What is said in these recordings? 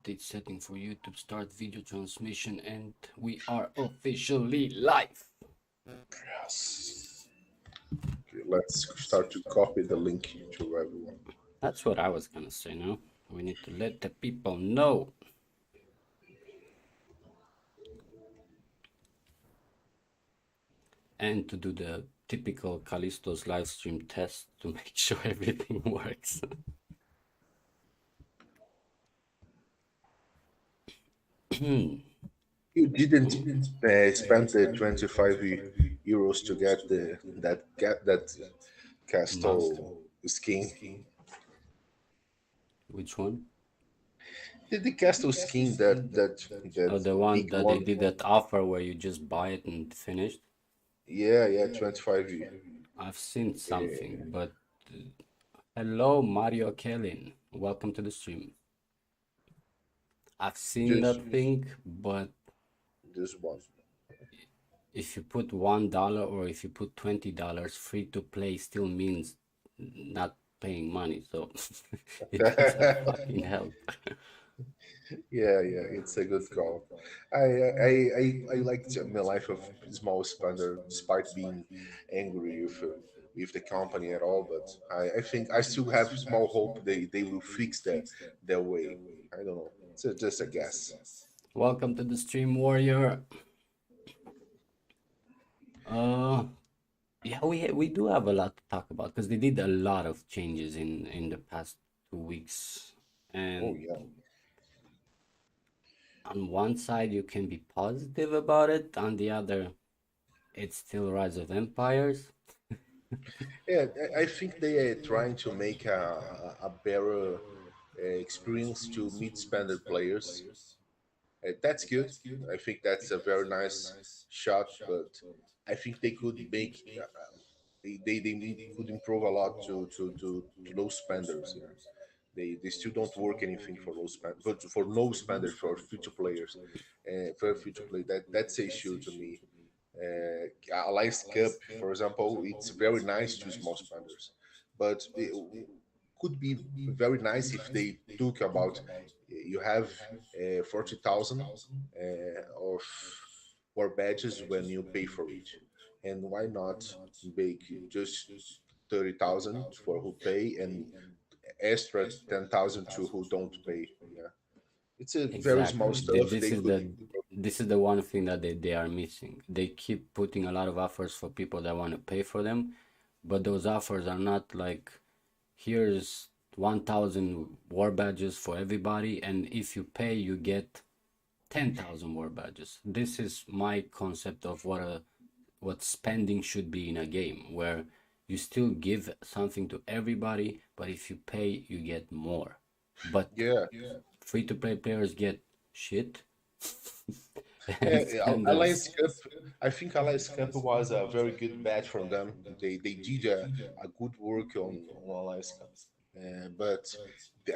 update setting for YouTube, start video transmission, and we are officially live. Yes. Okay, let's start to copy the link to everyone. That's what I was gonna say now. We need to let the people know. And to do the typical Kalistos live stream test to make sure everything works. You didn't spend the 25 euros to get that Mask. castle skin. Which one? The castle skin that Oh, the one big that they one. did that offer where you just buy it and finished. Yeah, 25 I've seen something, but hello, Mario Kellin. Welcome to the stream. I've seen just that thing, but just one. if you put $1 or if you put $20, free to play still means not paying money, so it doesn't fucking help. Yeah, it's a good call. I like my life of small spender, despite being angry with the company at all. But I think I still have small hope they will fix their way. I don't know. It's just a guess. Welcome to the stream, Warrior. Yeah, we do have a lot to talk about because they did a lot of changes in the past 2 weeks, Oh and yeah, on one side you can be positive about it, on the other it's still Rise of Empires. yeah. I think they are trying to make a better experience to mid spender players. That's good. I think that's a very nice shot, but I think they could make could improve a lot to low spenders. Yeah. They still don't work anything for for no spenders for future players. For future play, that's the issue to me. Alliance Cup, for example, it's very nice to small spenders, but it could be very nice if they talk about you have 40,000 of war badges when you pay for it, and why not make just 30,000 for who pay and extra 10,000 to who don't pay? Yeah, it's a very small Exactly. Th- stuff This they is could the improve. this is the one thing that they are missing. They keep putting a lot of offers for people that want to pay for them, but those offers are not like here's 1,000 war badges for everybody, and if you pay, you get 10,000 war badges. This is my concept of what spending should be in a game, where you still give something to everybody, but if you pay, you get more. But Yeah. free to play players get shit, Yeah, and Alliance spenders. Cup. I think Alliance Cup was a very good bet from them. They did a good work on Alliance Cup, but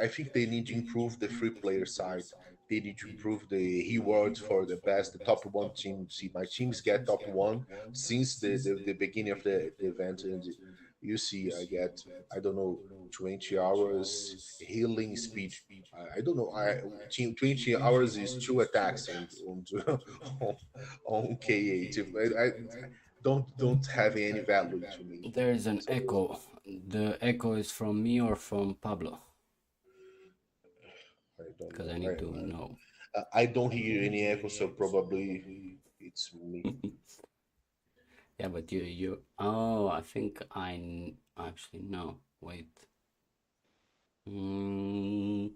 I think they need to improve the free player side. They need to improve the rewards for the best, the top one team. See, my teams get top one since the beginning of the event, and you see, I get I don't know 20 hours healing speed. I don't know. 20 hours is two attacks on, on K8. I don't have any value to me. There is an So echo. The echo is from me or from Pablo, I don't because know. I need to know. I don't hear any echo, so probably it's me. Yeah, but oh, I think actually, no, wait. Mm,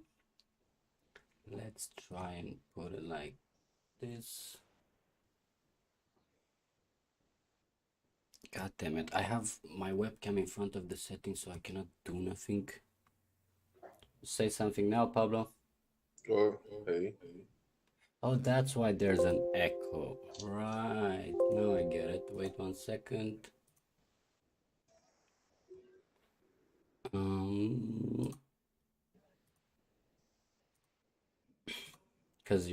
let's try and put it like this. God damn it. I have my webcam in front of the settings, so I cannot do nothing. Say something now, Pablo. Oh, hey. Oh, that's why there's an echo. Right. Now I get it. Wait 1 second. Because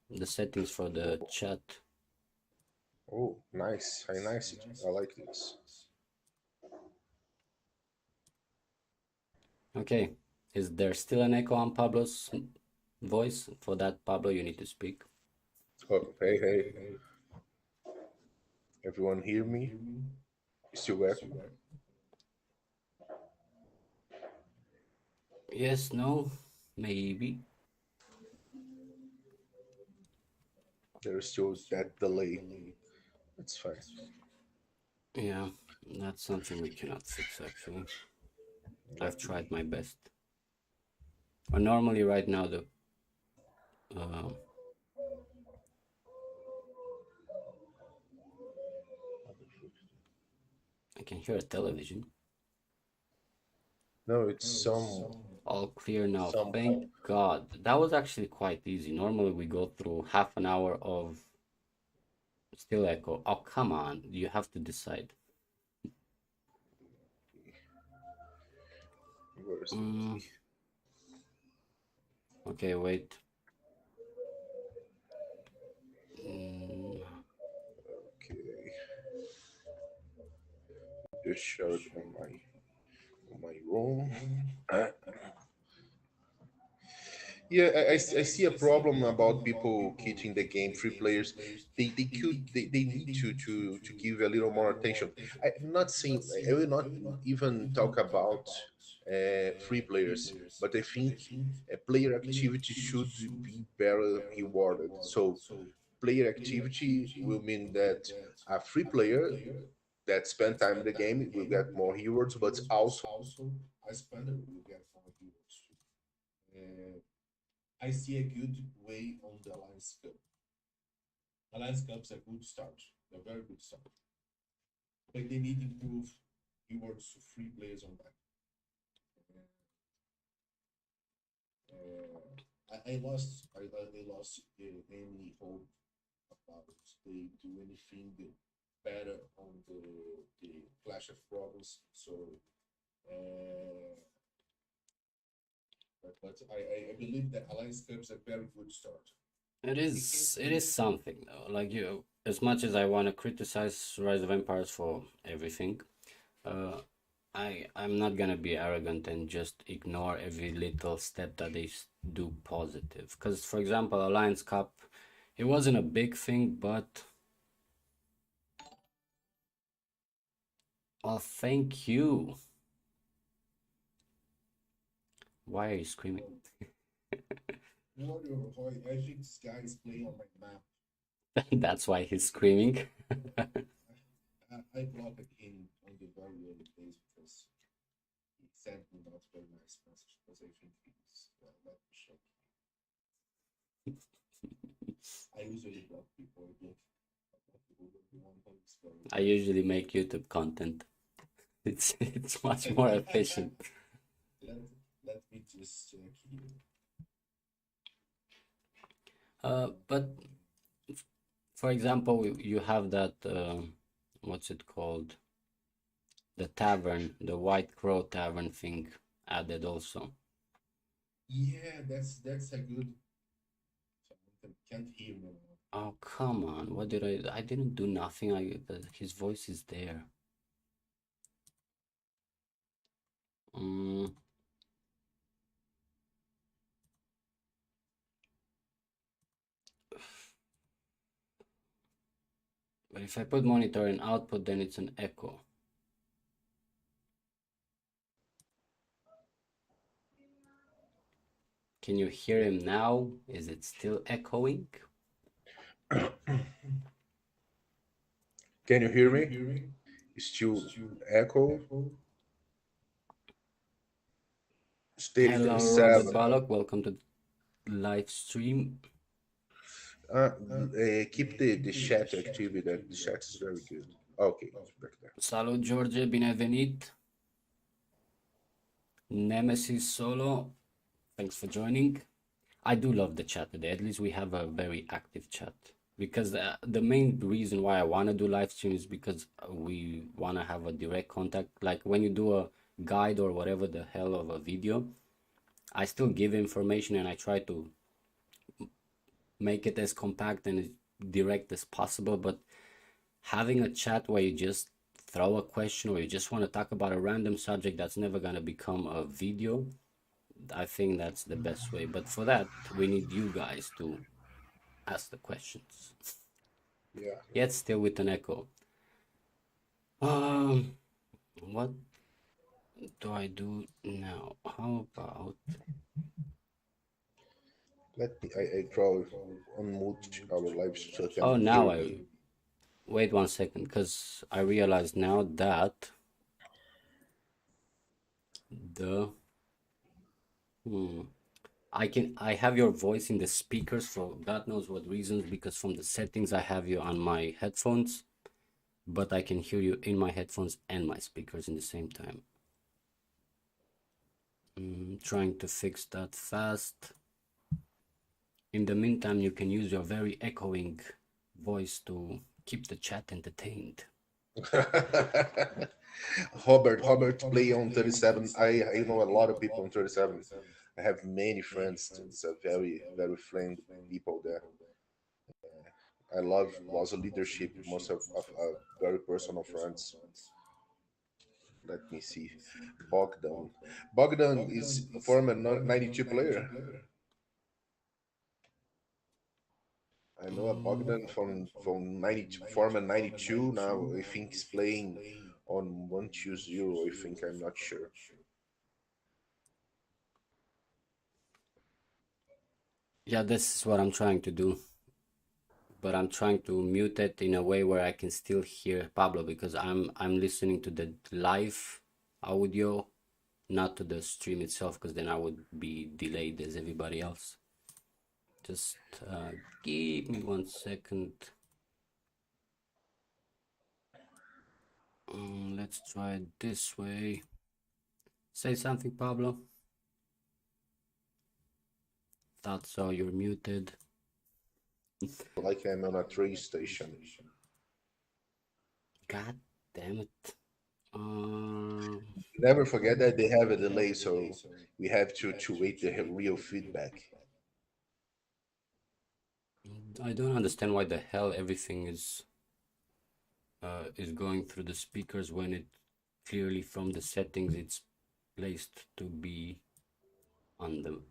the settings for the chat. Oh, nice. I nice it. I like this. Okay. Is there still an echo on Pablo's voice for that, Pablo. You need to speak. Oh, hey, hey, everyone hear me? Still echo? Yes, no, maybe. There's still that delay. That's fine. Yeah, that's something we cannot fix actually. I've tried my best. Or normally right now the uh, I can hear a television. No, it's All clear now. somehow. Thank God. That was actually quite easy. Normally we go through half an hour of still echo. Oh, come on. You have to decide. Where's the Mm, key? okay, wait. Mm, Okay, just share it on my room. Yeah, I see a problem about people quitting the game. Free players, they need to give a little more attention. I'm not saying I will not even talk about free players, but I think player activity should be better rewarded. So player activity will mean that a free player that spend time in the game will get more rewards, but also a spender will get more rewards too. I see a good way on the Alliance Cup. Alliance Cup's a good start, a very good start. But they need to improve rewards to free players on that. I lost any hope about they do anything better on the Clash of Province. So, uh, but I believe that Alliance Cup's a very good start. it is something though. Like you, as much as I want to criticize Rise of Empires for everything, uh, I'm not gonna be arrogant and just ignore every little step that they do positive. Because for example, Alliance Cup, it wasn't a big thing, but oh, thank you. Why are you screaming? What I think this guy is playing on my map. That's why he's screaming. I blocked him on the very early days because he sent me not very nice message because I think he's let me check. I usually block people. I block people when they want to explore. I usually make YouTube content. It's much more efficient. let, let me just check here. But for example, you have that what's it called? The tavern, the White Crow Tavern thing added also. Yeah, that's a good. Someone can't hear me now. Oh, come on. What did I didn't do nothing. His voice is there. Mm, but if I put monitor in output, then it's an echo. Can you hear him now? Is it still echoing? Can you hear me? Still echo. State Hello, Robert 37. Ballock. Welcome to the live stream. Keep the chat activity. That the chat is very good. Okay, it's back there. Salut, George. Bine venit. Nemesis Solo. Thanks for joining. I do love the chat today. At least we have a very active chat. Because the main reason why I want to do live stream is because we want to have a direct contact. Like when you do a guide or whatever the hell of a video, I still give information and I try to make it as compact and as direct as possible. But having a chat where you just throw a question or you just want to talk about a random subject that's never going to become a video, I think that's the best way. But for that, we need you guys to ask the questions. Yeah. Yet still with an echo. What do I do now? How about? Let me. I try unmute our live so I Oh, can now hear I me. wait 1 second, because I realize now that the hmm, I have your voice in the speakers for God knows what reasons, because from the settings I have you on my headphones, but I can hear you in my headphones and my speakers in the same time. Trying to fix that fast. In the meantime, you can use your very echoing voice to keep the chat entertained. Robert play on 37. I know a lot of people on 37. I have many friends. It's a very friendly people there. I love was a leadership. Most of very personal friends. Let me see. Bogdan. Bogdan is a former 92 player. I know a Um, Bogdan from 90 former 92 now. I think he's playing on 120. I think I'm not sure. yeah, this is what I'm trying to do, but I'm trying to mute it in a way where I can still hear Pablo, because I'm listening to the live audio, not to the stream itself, because then I would be delayed as everybody else. Just give me 1 second. Let's try it this way. Say something, Pablo. Thought so. You're muted. Like I'm on a train station. God damn it. Um, Never forget that they have a delay, so we have to wait the real feedback. I don't understand why the hell everything is going through the speakers when it clearly from the settings it's placed to be on the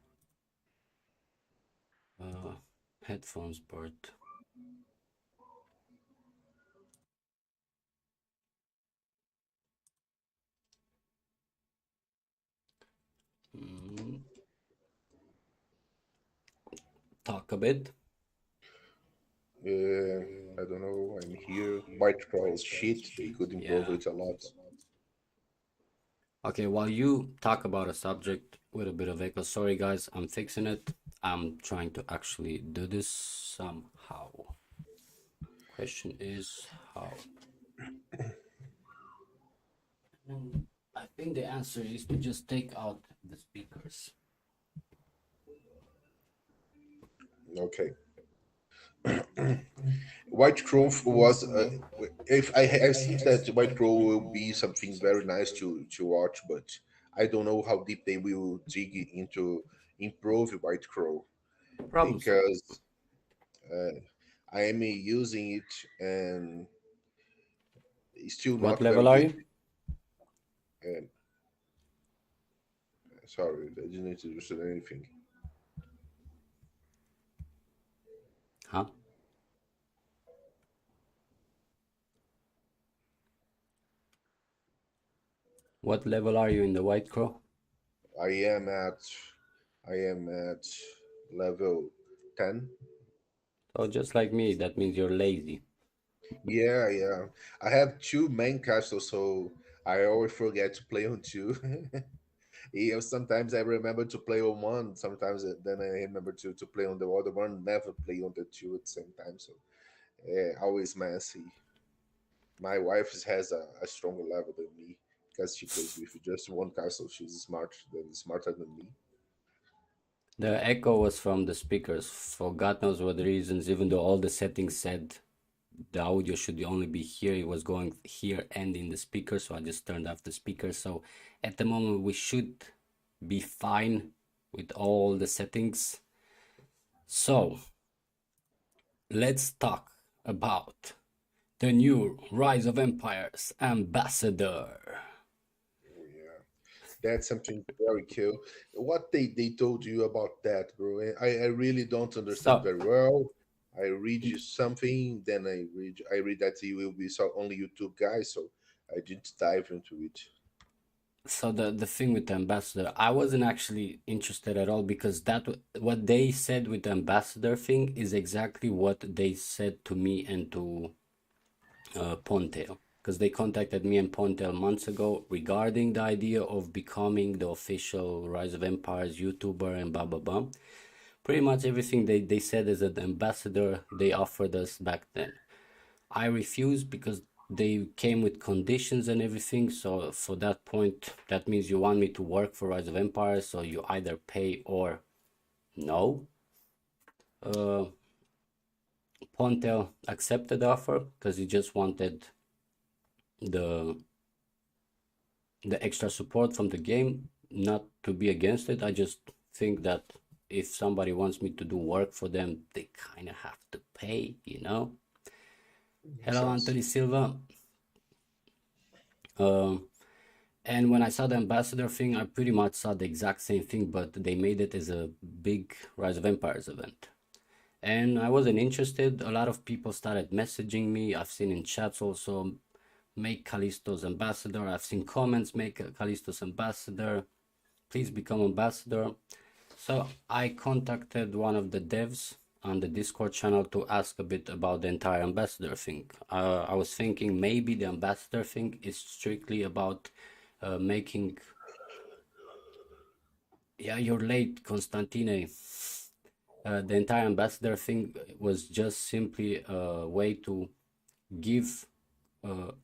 uh, headphones part. Mm, talk a bit. I don't know. I'm here. White crawls shit. They could improve Yeah. it a lot. Okay, while you talk about a subject with a bit of echo, sorry guys, I'm fixing it. I'm trying to actually do this somehow. Question is how? And I think the answer is to just take out the speakers. Okay. White Crow was. If I think that White Crow will be something very nice to watch, but I don't know how deep they will dig into improve White Crow Problem solved. because uh, I am using it and it's still What not very level are good. you? And sorry, I didn't introduce anything. Huh? What level are you in the White Crow? I am at I am at level 10. So just like me, that means you're lazy. Yeah, yeah. I have two main castles, so I always forget to play on two. Yeah, sometimes I remember to play on one, sometimes then I remember to play on the other one, never play on the two at the same time. So yeah, always messy. My wife has a stronger level than me because she plays with just one castle. She's smarter than me. The echo was from the speakers for God knows what reasons, even though all the settings said the audio should only be here, it was going here and in the speaker, so I just turned off the speaker. So at the moment we should be fine with all the settings. So let's talk about the new Rise of Empires ambassador. Yeah, That's something very cool. What they told you about that, bro? I really don't understand So very well. I read you something, then I read that you will be so only YouTube guy, so I didn't dive into it. so the thing with the ambassador, I wasn't actually interested at all because what they said with the ambassador thing is exactly what they said to me and to Pontail, because they contacted me and Pontail months ago regarding the idea of becoming the official Rise of Empires YouTuber and blah blah blah. Pretty much everything they said as an ambassador they offered us back then. I refused because they came with conditions and everything. So for that point, that means you want me to work for Rise of Empires, so you either pay or no. Uh, Pontel accepted the offer because he just wanted the the extra support from the game, not to be against it. I just think that if somebody wants me to do work for them, they kind of have to pay, you know? Makes Hello, sense. Anthony Silva. Um, and when I saw the ambassador thing, I pretty much saw the exact same thing, but they made it as a big Rise of Empires event. And I wasn't interested. A lot of people started messaging me. I've seen in chats also, make Kalistos ambassador. I've seen comments, make Kalistos ambassador. Please become ambassador. So I contacted one of the devs on the Discord channel to ask a bit about the entire ambassador thing. I was thinking maybe the ambassador thing is strictly about making. Yeah, you're late, Constantine. The entire ambassador thing was just simply a way to give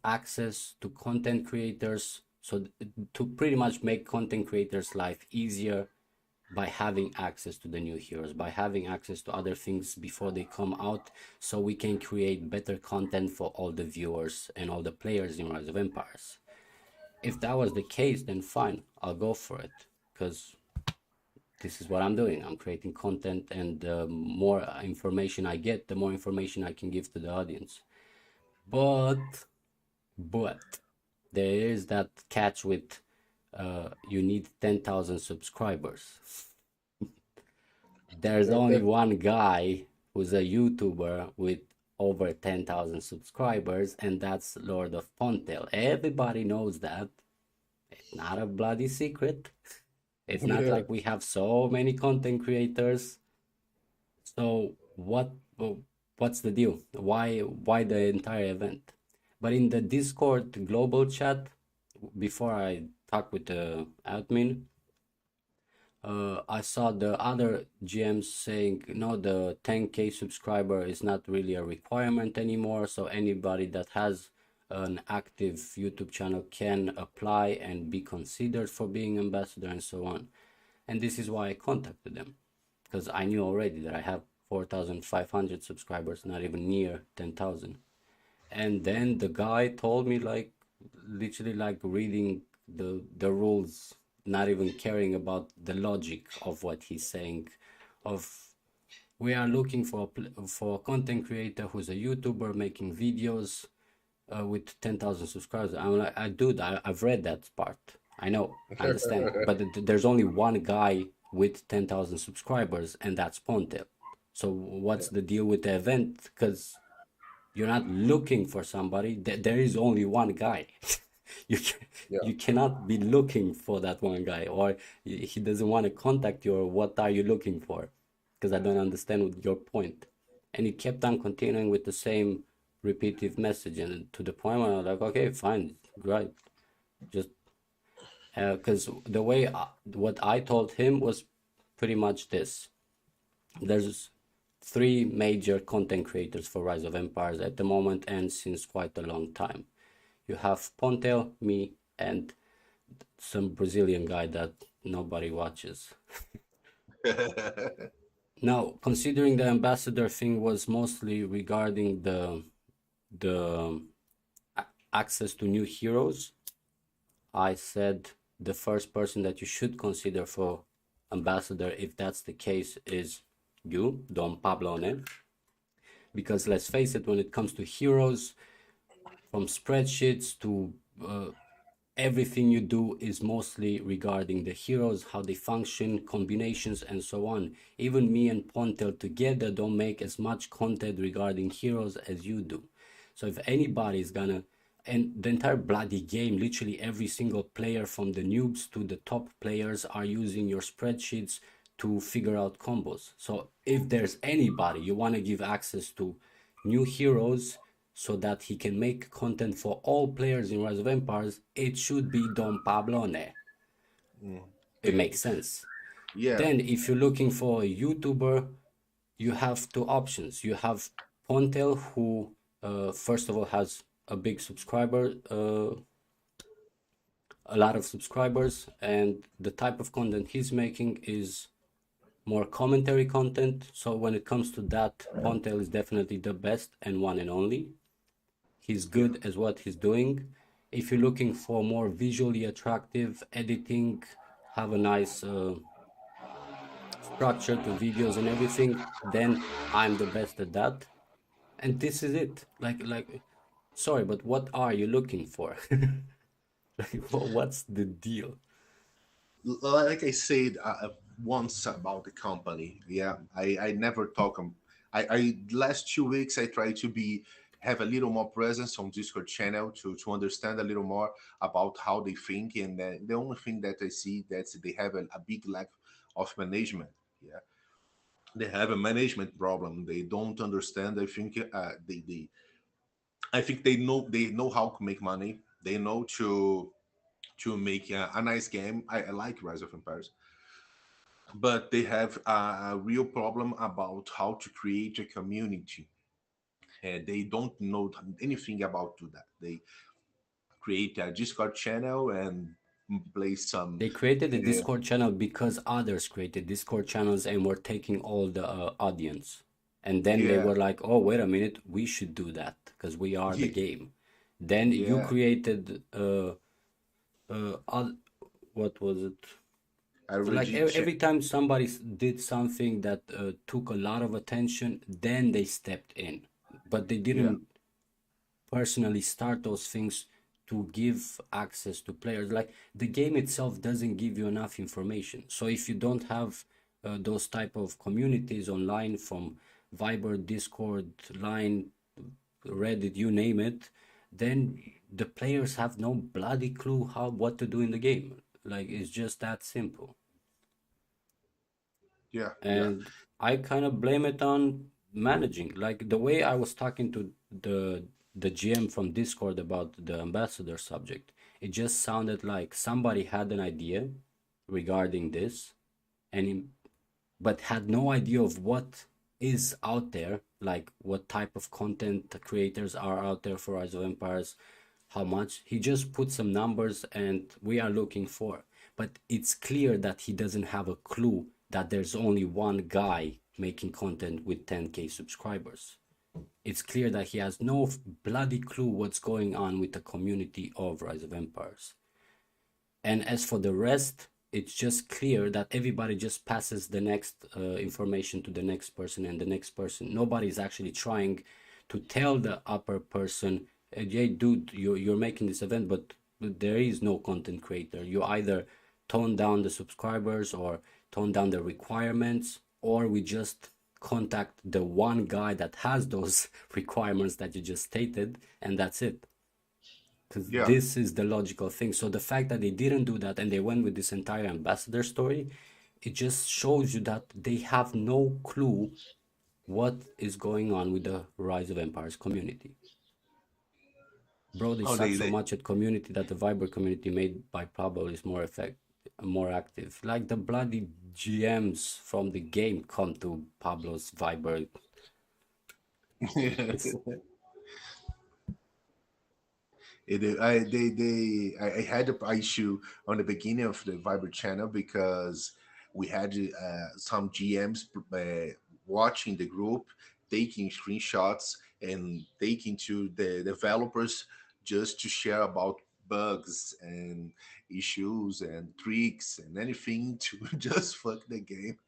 access to content creators, so to pretty much make content creators' life easier by having access to the new heroes, by having access to other things before they come out, so we can create better content for all the viewers and all the players in Rise of Empires. If that was the case, then fine, I'll go for it, because this is what I'm doing. I'm creating content, and the more information I get, the more information I can give to the audience. But there is that catch with you need 10,000 subscribers. There's only That one guy who's a YouTuber with over 10,000 subscribers, and that's Lord of Pontel. Everybody knows that. It's not a bloody secret. It's not yeah. like we have so many content creators. So what's the deal? Why the entire event? But in the Discord global chat, before I talk with the admin, I saw the other GMs saying, no, the 10K subscriber is not really a requirement anymore. So anybody that has an active YouTube channel can apply and be considered for being ambassador and so on. And this is why I contacted them, because I knew already that I have 4,500 subscribers, not even near 10,000. And then the guy told me, like, literally like reading the rules, not even caring about the logic of what he's saying, of we are looking for a content creator who's a YouTuber making videos with 10,000 subscribers. I'm like, dude, I've read that part. I know, I understand. But there's only one guy with 10,000 subscribers, and that's Ponte. So Yeah. what's the deal with the event? Because you're not looking for somebody. There is only one guy. you Yeah. you cannot be looking for that one guy, or he doesn't want to contact you, or what are you looking for? Because I don't understand your point. And he kept on continuing with the same repetitive message, and to the point where I was like, okay, fine, great, just because the way what I told him was pretty much this. There's three major content creators for Rise of Empires at the moment and since quite a long time. You have Pontel, me, and some Brazilian guy that nobody watches. Now, considering the ambassador thing was mostly regarding the access to new heroes, I said the first person that you should consider for ambassador, if that's the case, is you, DonPablone. Because let's face it, when it comes to heroes, from spreadsheets to everything you do is mostly regarding the heroes, how they function, combinations, and so on. Even me and Pontel together don't make as much content regarding heroes as you do. So if anybody is gonna, and the entire bloody game, literally every single player from the noobs to the top players are using your spreadsheets to figure out combos. So if there's anybody you want to give access to new heroes so that he can make content for all players in Rise of Empires, it should be DonPablone. Mm. It makes sense. Yeah, Then, if you're looking for a YouTuber, you have two options. You have Pontel, who first of all has a big subscriber, a lot of subscribers, and the type of content he's making is more commentary content. So when it comes to that, Pontel is definitely the best and one and only. He's yeah, good at what he's doing. If you're looking for more visually attractive editing, have a nice structure to videos and everything, then I'm the best at that. And this is it. Sorry, but what are you looking for? Like, what's the deal? like I said once about the company. Yeah, I never talk. I last 2 weeks I try to be have a little more presence on Discord channel to understand a little more about how they think. And the only thing that I see that they have a big lack of management. Yeah, they have a management problem. They don't understand. I think I think they know how to make money. They know to make a nice game. I like Rise of Empires, but they have a real problem about how to create a community. And they don't know anything about do that. They create a Discord channel and play some. They created a Uh, Discord channel because others created Discord channels and were taking all the audience. And then they yeah, were like, oh, wait a minute, we should do that because we are the yeah, game. Then you yeah. created, what was it? I Like already checked. every time somebody did something that took a lot of attention, then they stepped in. But they Yeah, didn't personally start those things to give access to players. Like the game itself doesn't give you enough information. So if you don't have those type of communities online from Viber, Discord, Line, Reddit, you name it, then the players have no bloody clue how what to do in the game. Like it's just that simple. yeah, yeah. And I kind of blame it on managing. Like the way I was talking to the GM from Discord about the ambassador subject, it just sounded like somebody had an idea regarding this, and but had no idea of what is out there, like what type of content the creators are out there for Rise of Empires, how much. He just put some numbers and we are looking for. But it's clear that he doesn't have a clue that there's only one guy making content with 10K subscribers. It's clear that he has no bloody clue what's going on with the community of Rise of Empires. And as for the rest, it's just clear that everybody just passes the next information to the next person and the next person. Nobody's actually trying to tell the upper person, hey, dude, you're making this event, but there is no content creator. You either tone down the subscribers or tone down the requirements, or we just contact the one guy that has those requirements that you just stated, and that's it, because Yeah. this is the logical thing. So the fact that they didn't do that and they went with this entire ambassador story, it just shows you that they have no clue what is going on with the Rise of Empires community. Bro, they Oh, suck so they much at community that the Viber community made by Pablo is more active. Like the bloody GMs from the game come to Pablo's Viber. It's I had a issue on the beginning of the Viber channel because we had some GMs watching the group, taking screenshots and taking to the developers just to share about bugs and issues and tricks and anything to just fuck the game.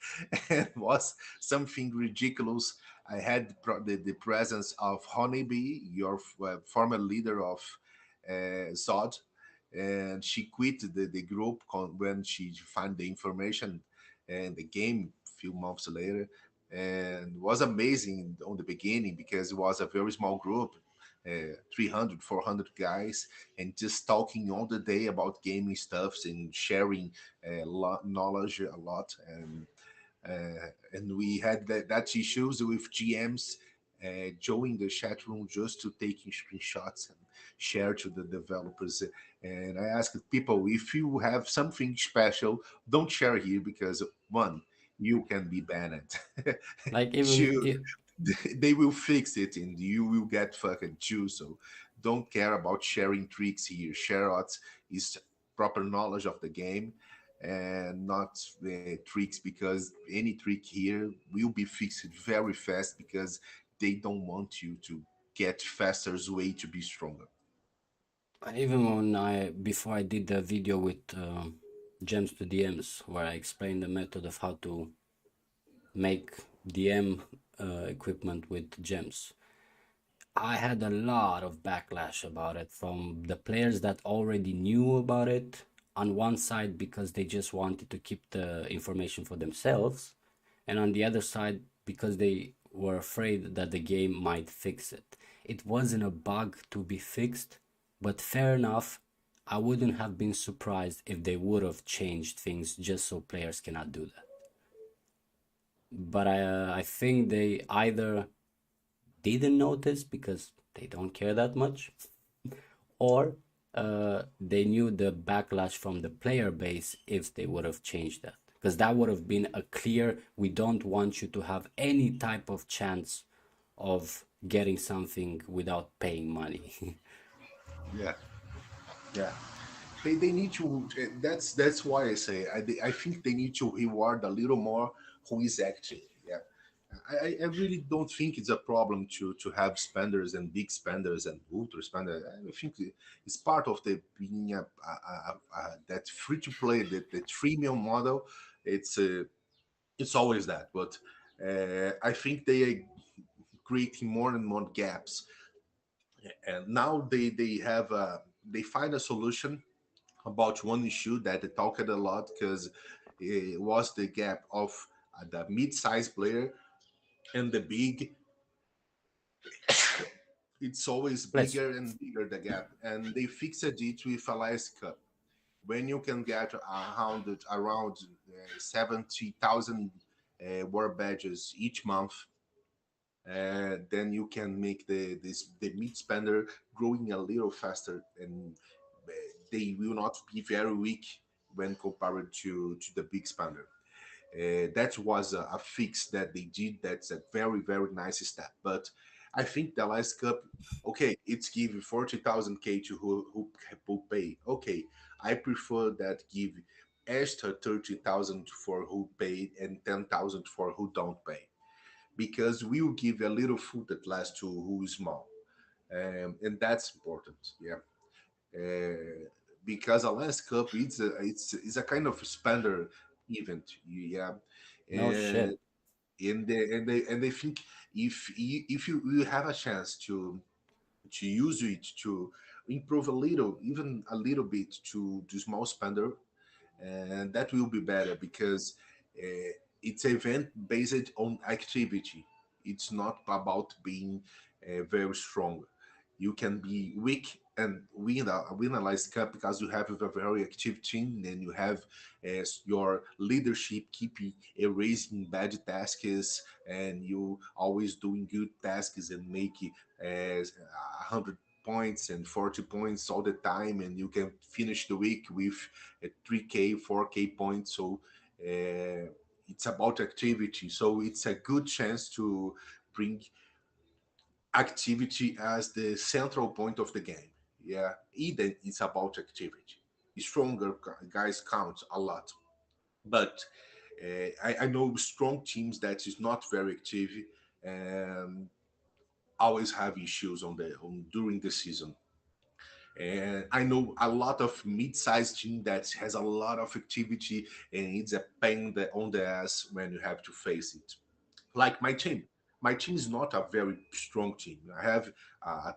And was something ridiculous. I had the presence of Honeybee, your former leader of Zod, and she quit the group when she found the information and the game a few months later. And was amazing on the beginning because it was a very small group, 300 400 guys, and just talking all the day about gaming stuffs and sharing knowledge a lot. And we had that issues with GMs join the chat room just to taking screenshots and share to the developers. And I asked people, if you have something special, don't share here because one, you can be banned. Like even Two, it, they will fix it and you will get fucking too. So don't care about sharing tricks here. Share what is proper knowledge of the game and not tricks, because any trick here will be fixed very fast because they don't want you to get faster way to be stronger. even when I before I did the video with gems to DMs where I explained the method of how to make DM equipment with gems, I had a lot of backlash about it from the players that already knew about it on one side because they just wanted to keep the information for themselves, and on the other side because they were afraid that the game might fix it. It wasn't a bug to be fixed, but fair enough. I wouldn't have been surprised if they would have changed things just so players cannot do that. But I think they either didn't notice because they don't care that much, or they knew the backlash from the player base if they would have changed that. Because that would have been a clear, we don't want you to have any type of chance of getting something without paying money. Yeah, yeah. They need to. That's why I say I think they need to reward a little more who is active. Yeah, I really don't think it's a problem to have spenders and big spenders and ultra spenders. I think it's part of the being that free to play, the freemium model. It's it's always that, but I think they are creating more and more gaps, and now they have they find a solution about one issue that they talked a lot, because it was the gap of the mid-sized player and the big. It's always Bless you. bigger and bigger the gap, and they fixed it with Alliance Cup. When you can get around 70,000 war badges each month, then you can make the mid spender growing a little faster, and they will not be very weak when compared to the big spender. That was a fix that they did. That's a very nice step. But I think the last cup, okay, it's giving 40,000 K to who pay. Okay, I prefer that give extra 30,000 for who paid and 10,000 for who don't pay, because we will give a little food at last to who is small, and that's important. Yeah, uh, because a last cup it's a kind of spender event. Yeah, No and shit. they think if you have a chance to use it to improve a little, even a little bit to small spender, and that will be better because it's an event based on activity. It's not about being very strong. You can be weak and win a Lice Cup because you have a very active team and you have your leadership keeping erasing bad tasks, and you always doing good tasks and make 100 points and 40 points all the time, and you can finish the week with 3K 4K points. So it's about activity, so it's a good chance to bring activity as the central point of the game. Yeah, either it's about activity. Stronger guys count a lot, but I know strong teams that is not very active and always have issues during the season. And I know a lot of mid-sized team that has a lot of activity, and it's a pain on the ass when you have to face it. Like my team. My team is not a very strong team. I have a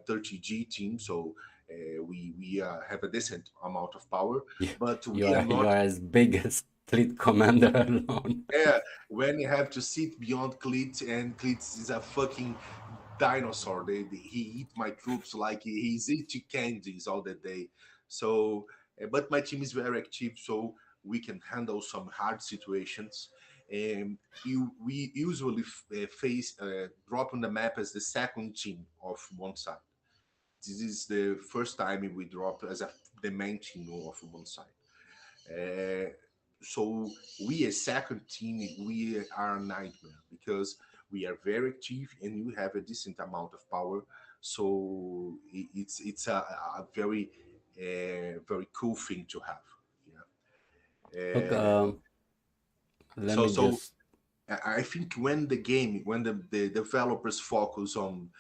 30G team, so We have a decent amount of power, You, but you we are are you not. are as big as fleet commander alone. Yeah, when you have to sit beyond Cleat, and Cleat is a fucking dinosaur. He eat my troops like he's eating candies all the day. So, but my team is very active, so we can handle some hard situations. And we usually face drop on the map as the second team of one side. This is the first time we drop as the main team of one side. Uh, so we as second team, we are a nightmare because we are very active and we have a decent amount of power. So it's a very very cool thing to have. Yeah. Look, let So me so just I think when the developers focus on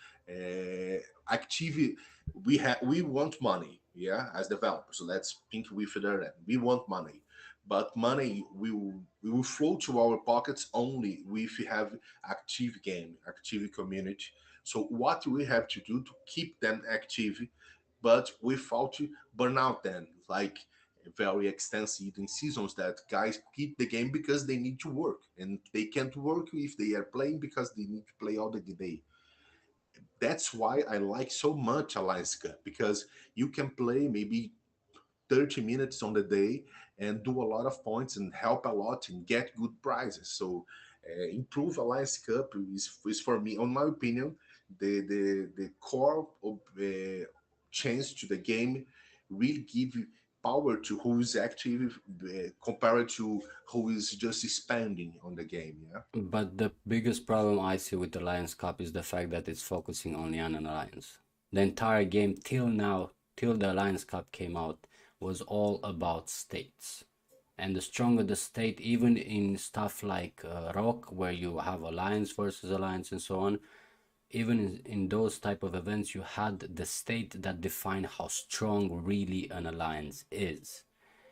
activity, we want money, yeah, as developers. So let's think with that. We want money, but money will flow to our pockets only if we have active game, active community. So what we have to do to keep them active, but without burn out them, like very extensive in seasons that guys keep the game because they need to work and they can't work if they are playing because they need to play all the day. That's why I like so much Alliance Cup, because you can play maybe 30 minutes on the day and do a lot of points and help a lot and get good prizes. So improve Alliance Cup is for me, on my opinion, the core of change to the game really give power to who is active compared to who is just spending on the game. Yeah. but the biggest problem I see with the Lions Cup is the fact that it's focusing only on an alliance. The entire game till now, till the Lions Cup came out, was all about states. And the stronger the state, even in stuff like Rock, where you have alliance versus alliance and so on, even in those type of events, you had the state that defined how strong really an alliance is.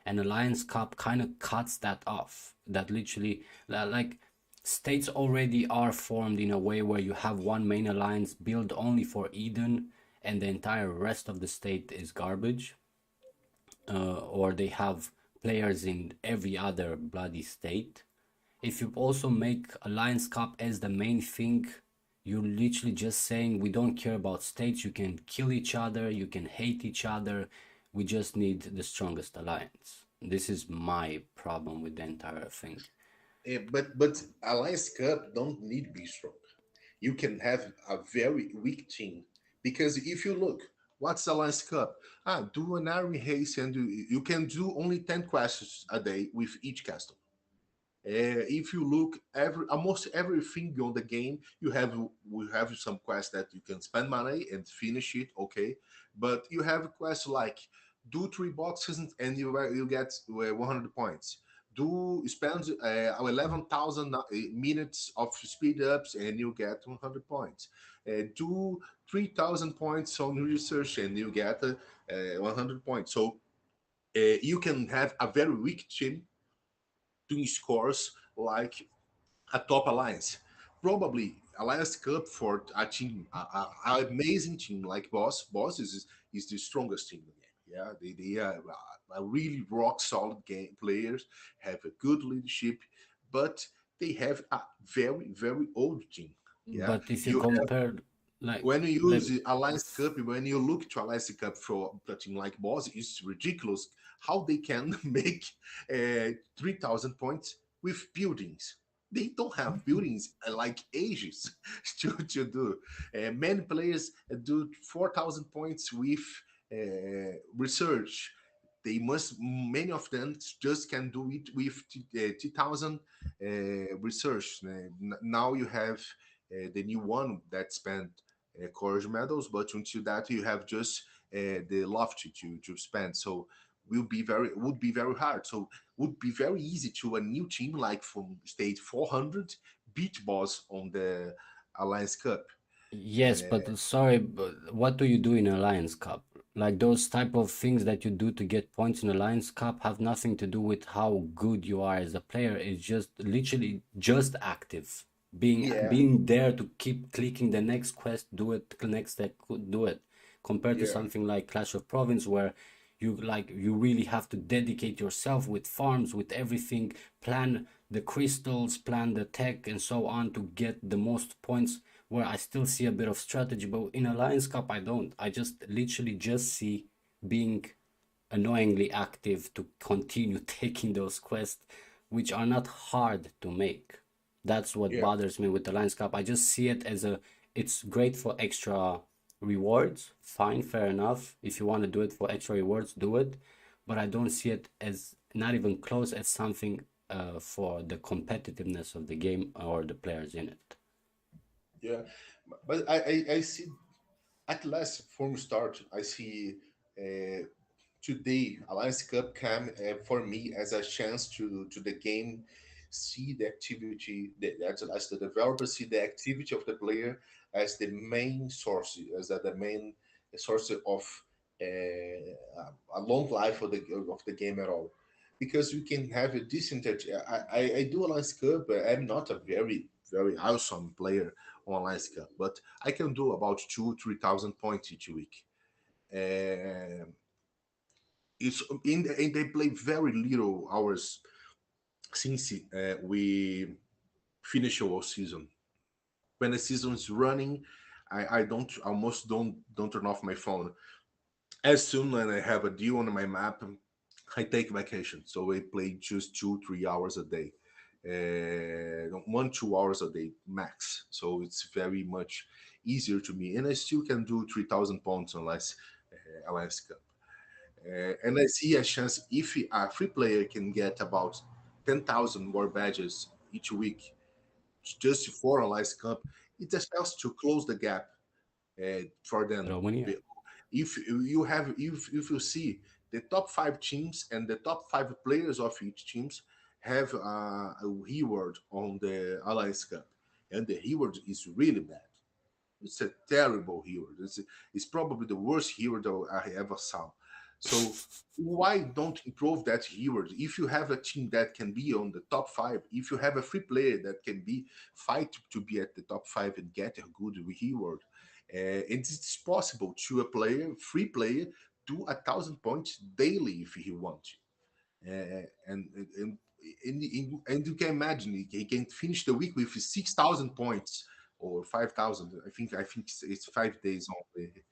And Alliance Cup kind of cuts that off. That literally, like, states already are formed in a way where you have one main alliance built only for Eden, and the entire rest of the state is garbage. Or they have players in every other bloody state. If you also make Alliance Cup as the main thing, you're literally just saying we don't care about states, you can kill each other, you can hate each other, we just need the strongest alliance. This is my problem with the entire thing. But Alliance Cup don't need to be strong. You can have a very weak team, because if you look, what's Alliance Cup? Do an army haste and you can do only 10 quests a day with each castle. If you look, almost everything on the game, we have some quests that you can spend money and finish it, okay. But you have quests like do 3 boxes and you get 100 points. Do spend 11,000 minutes of speed ups and you get 100 points. Do 3,000 points on research and you get 100 points. So you can have a very weak team doing scores like a top alliance. Probably Alliance Cup for a team, a amazing team like Boss. Boss is the strongest team in the game. Yeah, they are a really rock solid game players, have a good leadership, but they have a very old team. Yeah, But if you you compare, like, when you like use the Alliance Cup, when you look to Alliance Cup for a team like Boss, it's ridiculous how they can make 3,000 points with buildings. They don't have buildings like ages to do. Many players do 4,000 points with research. They must, many of them just can do it with 2,000 research. Now you have the new one that spent courage medals, but until that you have just the lofty to spend. So would be very hard. So would be very easy to a new team like from state 400 beat boss on the Alliance Cup. yes, but sorry, but what do you do in Alliance Cup? Like those type of things that you do to get points in Alliance Cup have nothing to do with how good you are as a player. It's just literally just active. Being Yeah, being there to keep clicking the next quest, do it, the next step, do it. compared to Yeah, something like Clash of Province, where you really have to dedicate yourself with farms, with everything, plan the crystals, plan the tech, and so on to get the most points. Where I still see a bit of strategy, but in Alliance Cup I don't. I just literally just see being annoyingly active to continue taking those quests, which are not hard to make. That's what yeah. bothers me with the Lions Cup. I just see it as it's great for extra rewards. Fine, fair enough. If you want to do it for extra rewards, do it. But I don't see it as not even close as something for the competitiveness of the game or the players in it. Yeah, but I see at last from start I see uh, today Alliance Cup came for me as a chance to the game see the activity that as the developer see the activity of the player as the main source as the main source of a long life of the game at all, because you can have a decent I do Alliance Cup, but I'm not a very awesome player on Alliance Cup, but I can do about 2-3 thousand points each week. And it's and they play very little hours since we finish our season. When the season is running, I don't almost don't turn off my phone. As soon as I have a deal on my map, I take vacation. So I play just 2-3 hours a day, 1-2 hours a day max. So it's very much easier to me, and I still can do 3,000 pounds unless Cup. And I see a chance if a free player can get about 10,000 more badges each week just for Alliance Cup, it's a chance to close the gap for them. Romania. If you have, if you see the top five teams and the top five players of each teams have a reward on the Alliance Cup, and the reward is really bad. It's a terrible hero. It's probably the worst hero that I ever saw. So why don't improve that hero? If you have a team that can be on the top five, if you have a free player that can be fight to be at the top five and get a good reward, it's possible to a player, free player, do 1,000 points daily if he wants. And you can imagine he can finish the week with 6,000 points or 5,000. I think it's 5 days only. But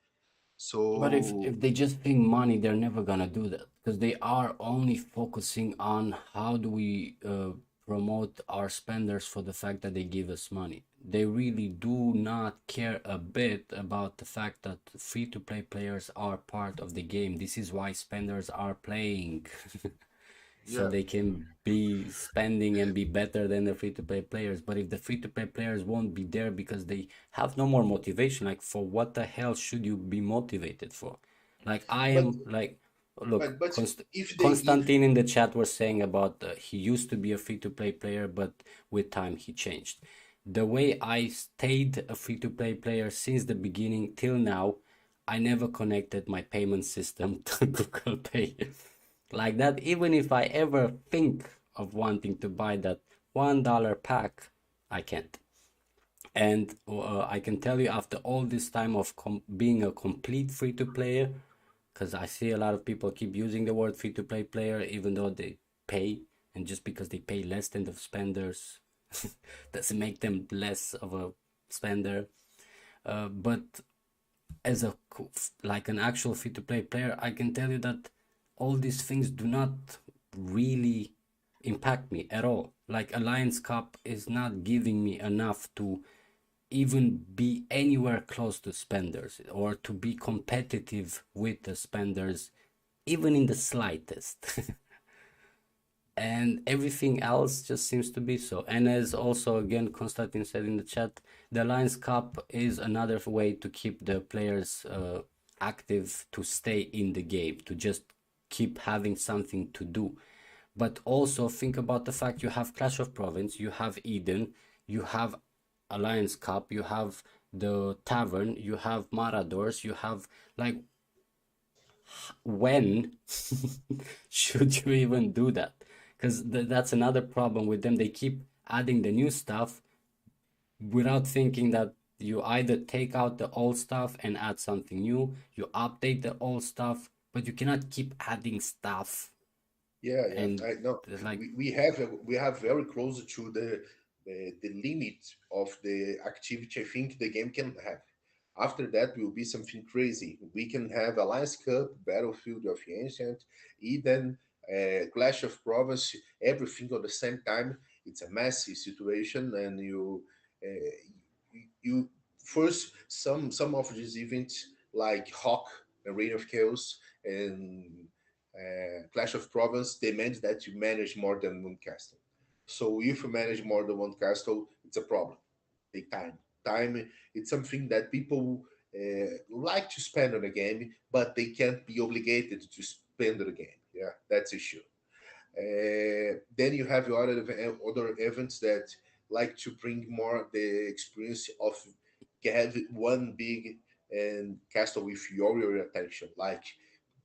So if they just think money, they're never gonna do that because they are only focusing on how do we promote our spenders for the fact that they give us money. They really do not care a bit about the fact that free-to-play players are part of the game. This is why spenders are playing. So yeah, they can be spending and be better than the free to play players. But if the free to play players won't be there because they have no more motivation, like for what the hell should you be motivated for? Like I but am like, look, but if they give Constantine in the chat was saying about he used to be a free to play player, but with time he changed. The way I stayed a free to play player since the beginning till now, I never connected my payment system to Google Pay like that. Even if I ever think of wanting to buy that $1 pack, I can't. And I can tell you, after all this time of being a complete free to player, because I see a lot of people keep using the word free to play player, even though they pay, and just because they pay less than the spenders doesn't make them less of a spender. But as a like an actual free to play player, I can tell you that all these things do not really impact me at all. Like Alliance Cup is not giving me enough to even be anywhere close to spenders or to be competitive with the spenders, even in the slightest. And everything else just seems to be so. And as also again Konstantin said in the chat, the Lions Cup is another way to keep the players active, to stay in the game, to just keep having something to do. But also think about the fact you have Clash of Province, you have Eden, you have Alliance Cup, you have the Tavern, you have Maradors, you have like, when should you even do that? Because that's another problem with them. They keep adding the new stuff without thinking that you either take out the old stuff and add something new, you update the old stuff, but you cannot keep adding stuff. Yeah, yeah. And I know. like, We have very close to the limit of the activity I think the game can have. After that will be something crazy. We can have Alliance Cup, Battlefield of Ancient, Eden, Clash of Province, everything at the same time. It's a messy situation, and you first some of these events like Hawk and Reign of Chaos and Clash of Province demand that you manage more than one castle. So if you manage more than one castle, it's a problem. Take time. Time. It's something that people like to spend on a game, but they can't be obligated to spend on the game. Yeah, that's issue. Then you have your other events that like to bring more the experience of have one big and castle with your attention, like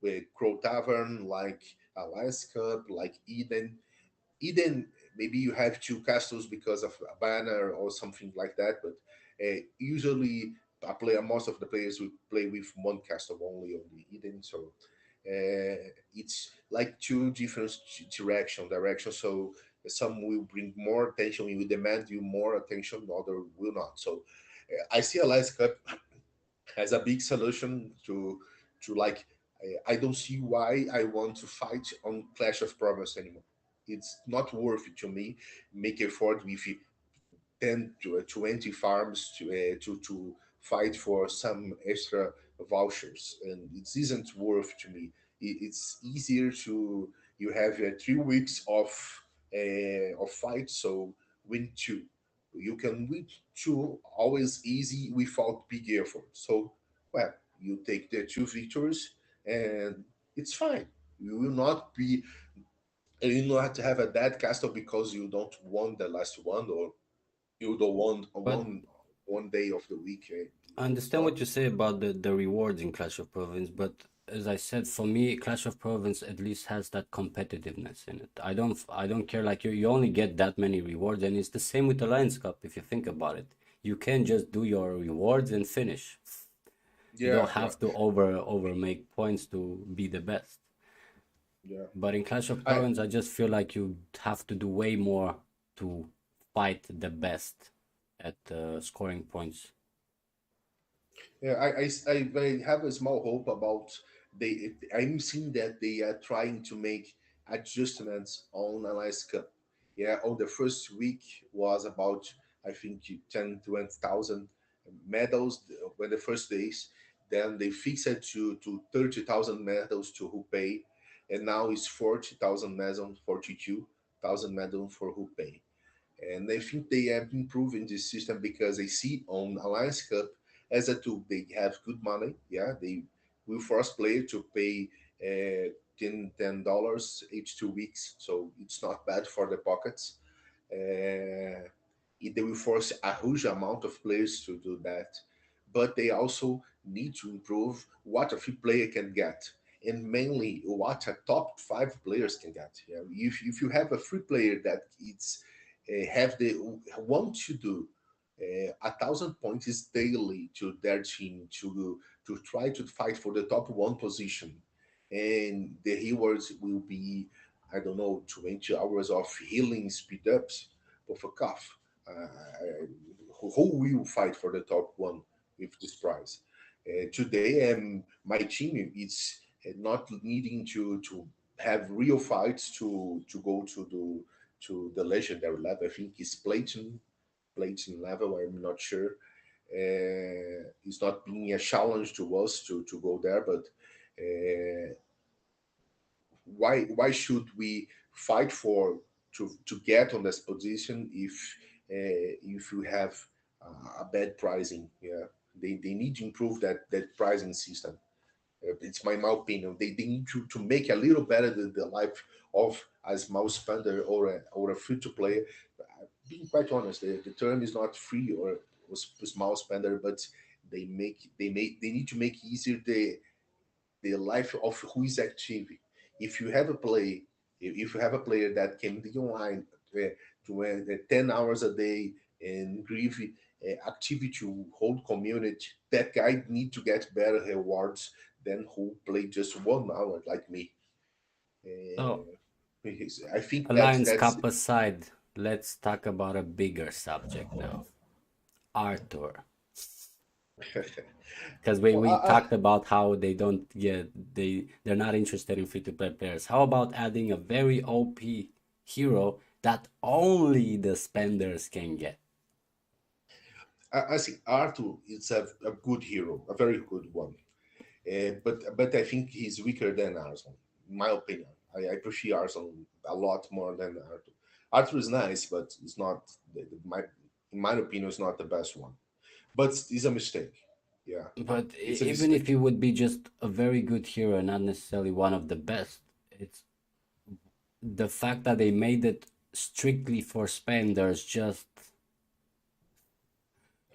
with Crow Tavern, like Alliance Cup, like Eden. Eden, maybe you have two castles because of a banner or something like that, but usually most of the players will play with one castle only on the Eden, so it's like two different direction. So some will bring more attention, will demand you more attention, other will not. So I see Alliance Cup as a big solution to like I don't see why I want to fight on Clash of Province anymore. It's not worth it to me. Make effort with 10 to 20 farms to fight for some extra vouchers, and it isn't worth to me. It's easier to you have 3 weeks of fight, so win two. You can win two always easy without big effort. So, well, you take the two victories, and it's fine. You will not be you don't have to have a dead castle because you don't won the last one, or you don't want but one day of the week. I It's understand not. what you say about the rewards in Clash of Province, but as I said, for me, Clash of Province at least has that competitiveness in it. I don't care, like you only get that many rewards, and it's the same with the Lions Cup if you think about it. You can just do your rewards and finish. You Yeah, don't yeah, have to over make points to be the best. yeah. But in Clash of I Province, I just feel like you have to do way more to fight the best at scoring points. Yeah, I have a small hope about they. I'm seeing that they are trying to make adjustments on Alaska. Yeah, on the first week was about I think 10 to 20,000 medals when the first days. Then they fixed it to 30,000 medals to who pay, and now it's 40,000 medals, 42,000 medals for who pay. And I think they have improving this system because they see on Alliance Cup as a tool. They have good money. Yeah, they will force player to pay $10 each 2 weeks, so it's not bad for the pockets. They will force a huge amount of players to do that, but they also need to improve what a free player can get, and mainly what a top five players can get. Yeah, if you have a free player that it's have the want to do 1,000 points daily to their team to try to fight for the top one position, and the rewards will be I don't know 20 hours of healing speed ups of a cuff. Who will fight for the top one with this prize? Today, my team is not needing to have real fights to go to the legendary level. I think it's platinum level. I'm not sure. It's not being a challenge to us to go there, but why should we fight for to get on this position if you have a bad pricing? Yeah, they need to improve that pricing system. It's my opinion. They need to make a little better the life of a small spender or a free to play. Being quite honest, the term is not free or small spender, but they need to make easier the life of who is active. If you have a play, if you have a player that can be online uh, to 10 hours a day and grieve, activity to whole community. That guy need to get better rewards than who play just 1 hour like me. So, I think Alliance that's Cup aside, let's talk about a bigger subject now. Arthur. Because we, well, we talked about how they don't get they're not interested in free to play players. How about adding a very OP hero that only the spenders can get? I think Arthur is a good hero, a very good one. But I think he's weaker than Arsenal, in my opinion. I appreciate Arsenal a lot more than Arthur. Arthur is nice, but it's not in my opinion, it's not the best one. But it's a mistake. Yeah, But it's a even if mistake. he would be just a very good hero, not necessarily one of the best, it's the fact that they made it strictly for spenders. Just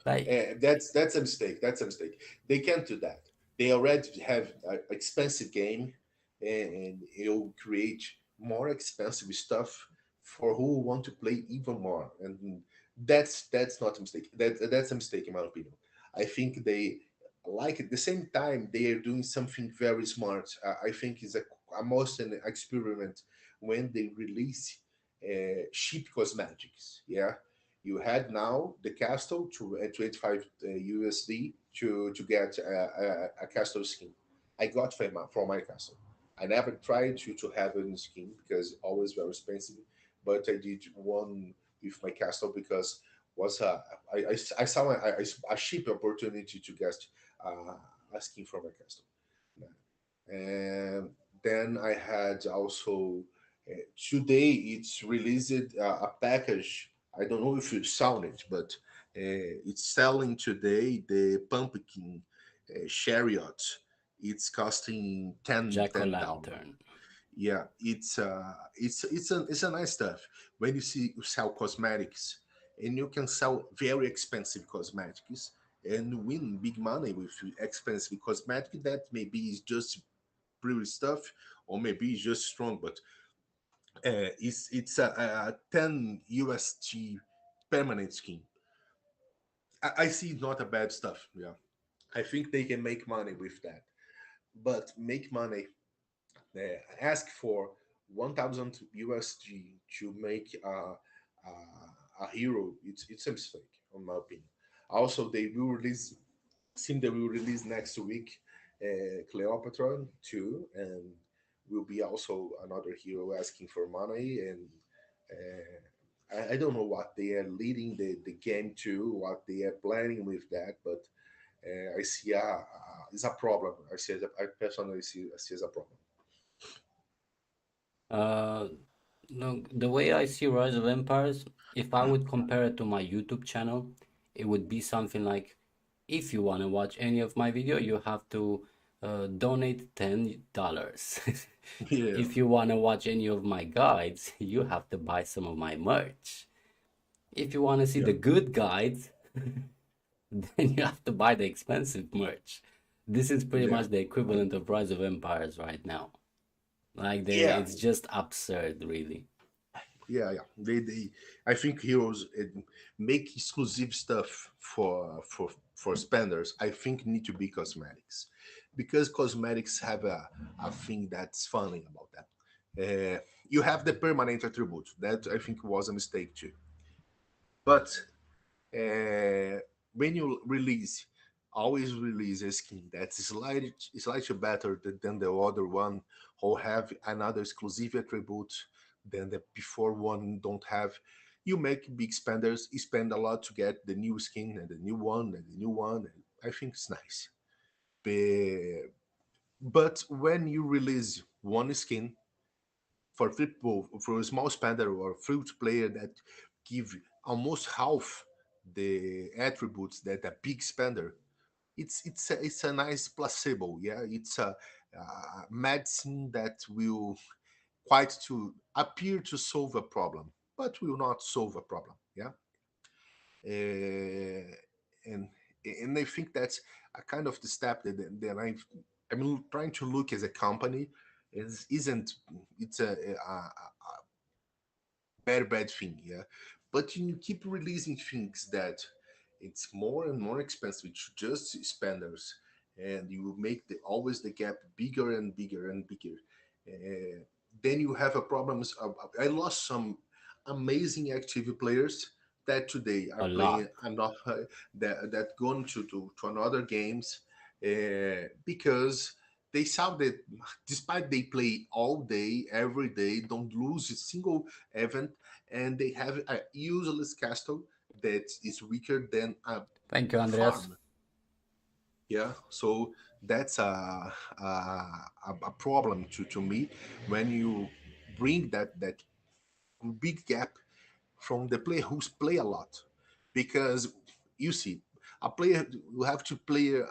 like That's a mistake. That's a mistake. They can't do that. They already have an expensive game, and it'll create more expensive stuff for who want to play even more. And that's not a mistake. That's a mistake in my opinion. I think they like at the same time they are doing something very smart. I think it's almost an experiment when they release cheap cosmetics. Yeah, you had now the castle to 25 USD to get a castle skin. I got for my castle. I never tried to have a skin because always very expensive, but I did one with my castle because was I saw a cheap opportunity to get a skin from my castle. And then I had also today it's released a package. I don't know if you saw it, but it's selling today the pumpkin chariot. It's costing Jack o' 10,000. Lantern. Yeah, it's a nice stuff. When you see you sell cosmetics, and you can sell very expensive cosmetics and win big money with expensive cosmetic that maybe is just pretty stuff, or maybe it's just strong, but it's a 10 UST permanent skin. I see not a bad stuff. Yeah, I think they can make money with that, but make money ask for 1,000 USG to make a hero. It's a mistake, in my opinion. Also, they will release. Seem they will release next week Cleopatra 2, and will be also another hero asking for money. And I don't know what they are leading the game to, what they are planning with that, but I see it's a problem. I personally see as a problem. Uh, no, the way I see Rise of Empires, if I would compare it to my YouTube channel, it would be something like, if you want to watch any of my video, you have to donate $10. Yeah, If you want to watch any of my guides, you have to buy some of my merch. If you want to see yeah, the good guides, then you have to buy the expensive merch. This is pretty yeah, much the equivalent of Rise of Empires right now. Like yeah, it's just absurd, really. yeah. They I think heroes make exclusive stuff for spenders. I think need to be cosmetics, because cosmetics have a thing that's funny about that. You have the permanent attribute that I think was a mistake too, but uh, when you release, always release a skin that's slightly better than the other one, or have another exclusive attribute than the before one don't have. You make big spenders spend a lot to get the new skin and the new one and the new one, and I think it's nice. But when you release one skin for people, for a small spender or fruit player that give almost half the attributes that a big spender, it's a nice placebo. Yeah, it's a medicine that will quite to appear to solve a problem, but will not solve a problem. Yeah, uh, and and I think that's a kind of the step that I'm trying to look as a company is isn't it's a bad thing. Yeah, but you keep releasing things that It's more and more expensive to just spenders, and you make always the gap bigger and bigger and bigger. Uh, then you have a problems. I lost some amazing active players that today are A playing lot. enough that gone to another games because they saw that despite they play all day every day, don't lose a single event, and they have a useless castle that is weaker than Thank you, a Andreas. farm. Yeah, so that's a problem to me when you bring that big gap from the player who's play a lot, because you see a player you have to play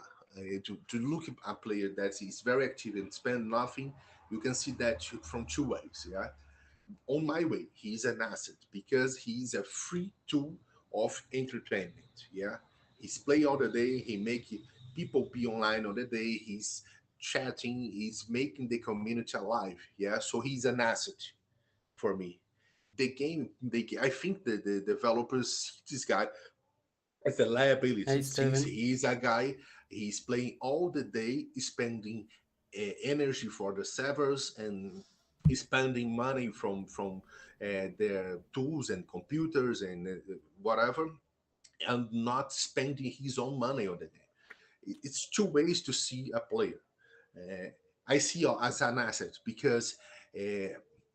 to look at a player that is very active and spend nothing. You can see that from two ways. Yeah, on my way, he's an asset because he's a free tool of entertainment. Yeah, he's play all the day. He make people be online all the day. He's chatting. He's making the community alive. Yeah, so he's an asset for me. The game, I think the developers see this guy as a liability Hey, since Steven. he's a guy. He's playing all the day, spending energy for the servers, and he's spending money from their tools and computers and whatever, and not spending his own money on the day. It's two ways to see a player. Uh, I see as an asset because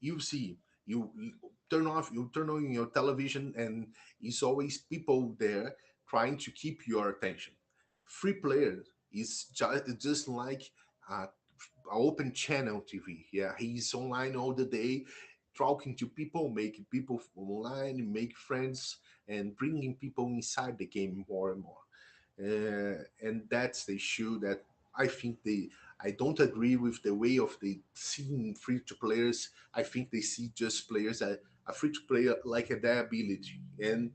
you see, you you turn on your television, and it's always people there trying to keep your attention. Free player is just like a open channel TV. Yeah, he's online all the day, talking to people, making people online, make friends, and bringing people inside the game more and more. And that's the issue that I think I don't agree with the way of the seeing free to players. I think they see just players a free to player like a their ability, and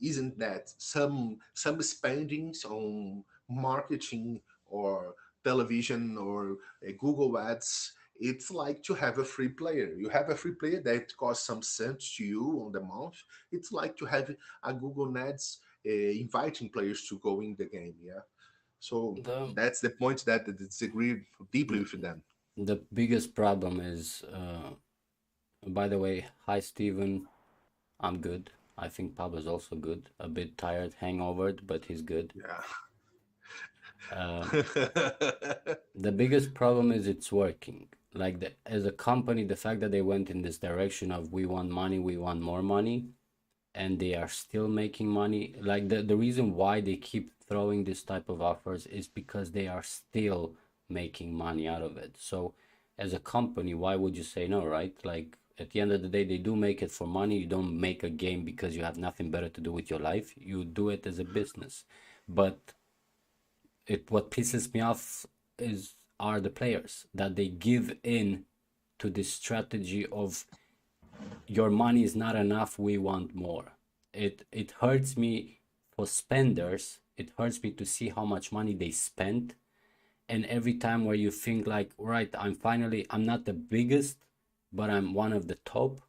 isn't that some spendings on marketing or television or Google ads? It's like to have a free player. You have a free player that costs some cents to you on the month. It's like to have a Google ads inviting players to go in the game. Yeah, so The that's the point that I disagree deeply with them. the biggest problem is, by the way, hi Steven. I'm good. I think Pablo's also good. A bit tired, hangovered, but he's good. Yeah. Um, the biggest problem is it's working. Like as a company, the fact that they went in this direction of we want money, we want more money, and they are still making money. Like the reason why they keep throwing this type of offers is because they are still making money out of it. So as a company, why would you say no, right? Like at the end of the day, they do make it for money. You don't make a game because you have nothing better to do with your life. You do it as a business. But it what pisses me off is are the players that they give in to this strategy of your money is not enough, we want more. It hurts me for spenders. It hurts me to see how much money they spend, and every time where you think like, right, I'm not the biggest, but I'm one of the top,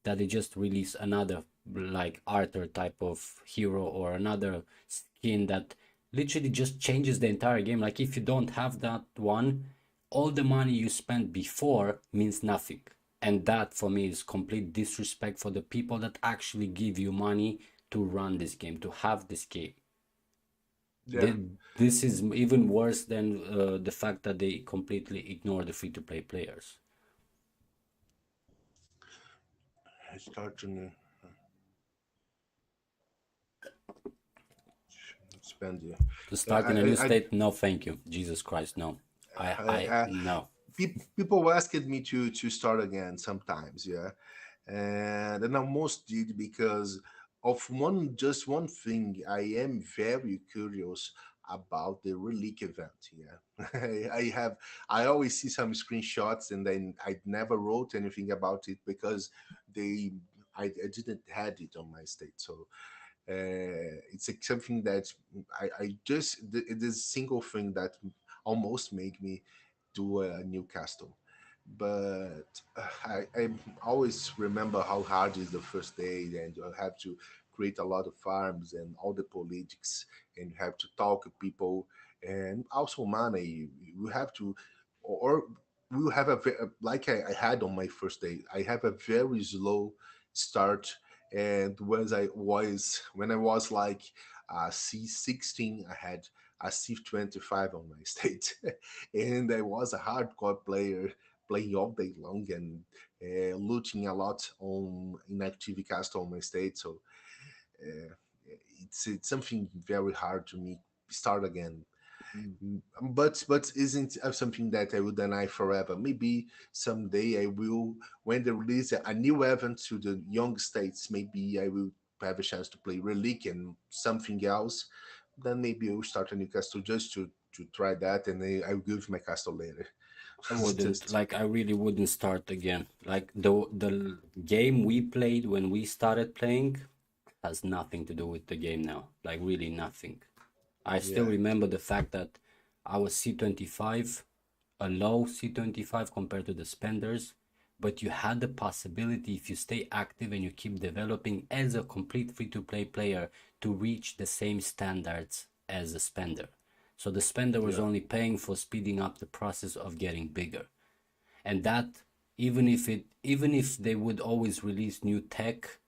that they just release another like Arthur type of hero or another skin that literally just changes the entire game. Like if you don't have that one, all the money you spent before means nothing. And that for me is complete disrespect for the people that actually give you money to run this game, to have this game. Yeah. This is even worse than the fact that they completely ignore the free to play players. I start to spend. To Yeah, start in a new state, no, thank you. Jesus Christ, no. I No. people asked me to start again sometimes, yeah, and then I most did because of just one thing. I am very curious about the relic event. Yeah, I always see some screenshots, and then I never wrote anything about it because they I didn't had it on my state, so it's like something that it is a single thing that almost make me do a Newcastle. But I always remember how hard is the first day, and you have to create a lot of farms and all the politics, and you have to talk to people, and also money. You have to, or we will have like I had on my first day. I have a very slow start, and when I was like C16, I had a C25 on my state, and I was a hardcore player playing all day long and looting a lot on inactive cast on my state. So uh, it's something very hard to me start again. But isn't something that I will deny forever. Maybe someday I will, when they release a new event to the young states, maybe I will have a chance to play Relic and something else. Then maybe I'll start a new castle just to try that, and I'll give my castle later. I wouldn't, Just like, I really wouldn't start again. Like the game we played when we started playing has nothing to do with the game now. Like really nothing. I still yeah, remember the fact that I was C25, a low C25 compared to the spenders, but you had the possibility, if you stay active and you keep developing as a complete free-to-play player, to reach the same standards as a spender. So the spender was yeah, only paying for speeding up the process of getting bigger. And that, even if they would always release new tech,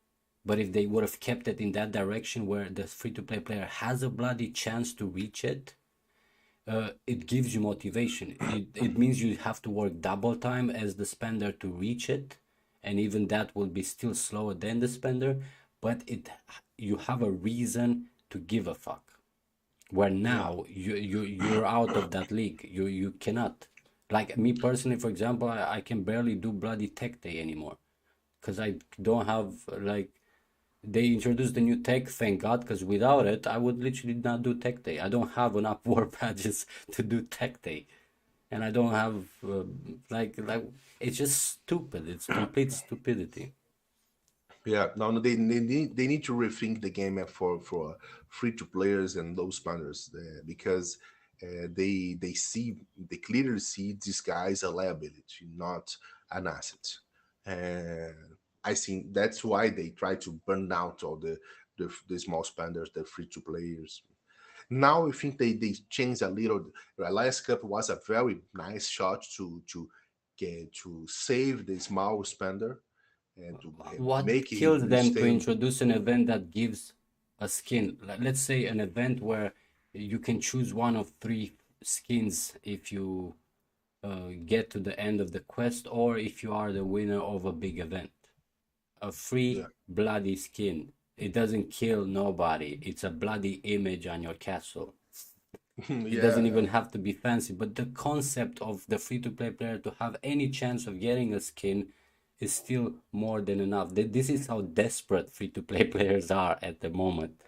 but if they would have kept it in that direction where the free-to-play player has a bloody chance to reach it, it gives you motivation. It means you have to work double time as the spender to reach it, and even that will be still slower than the spender, but you have a reason to give a fuck. Where yeah, now you're out of that league. You cannot. Like me personally, for example, I can barely do bloody tech day anymore because I don't have like they introduced the new tech, thank God, because without it, I would literally not do tech day. I don't have enough war badges to do tech day, and I don't have like it's just stupid. It's complete stupidity. yeah. No, no, they need to rethink the game for free to players and low spenders because they clearly see this guy as a liability, not an asset, and I think that's why they try to burn out all the small spenders, the free to players. Now I think they changed a little. The last cup was a very nice shot to get to save the small spender and to What make it kills them to stay. introduce an event that gives a skin? Let's say an event where you can choose one of three skins if you get to the end of the quest or if you are the winner of a big event. A Yeah, free bloody skin. It doesn't kill nobody. It's a bloody image on your castle. It doesn't yeah, even have to be fancy, but the concept of the free-to-play player to have any chance of getting a skin is still more than enough. This is how desperate free-to-play players are at the moment.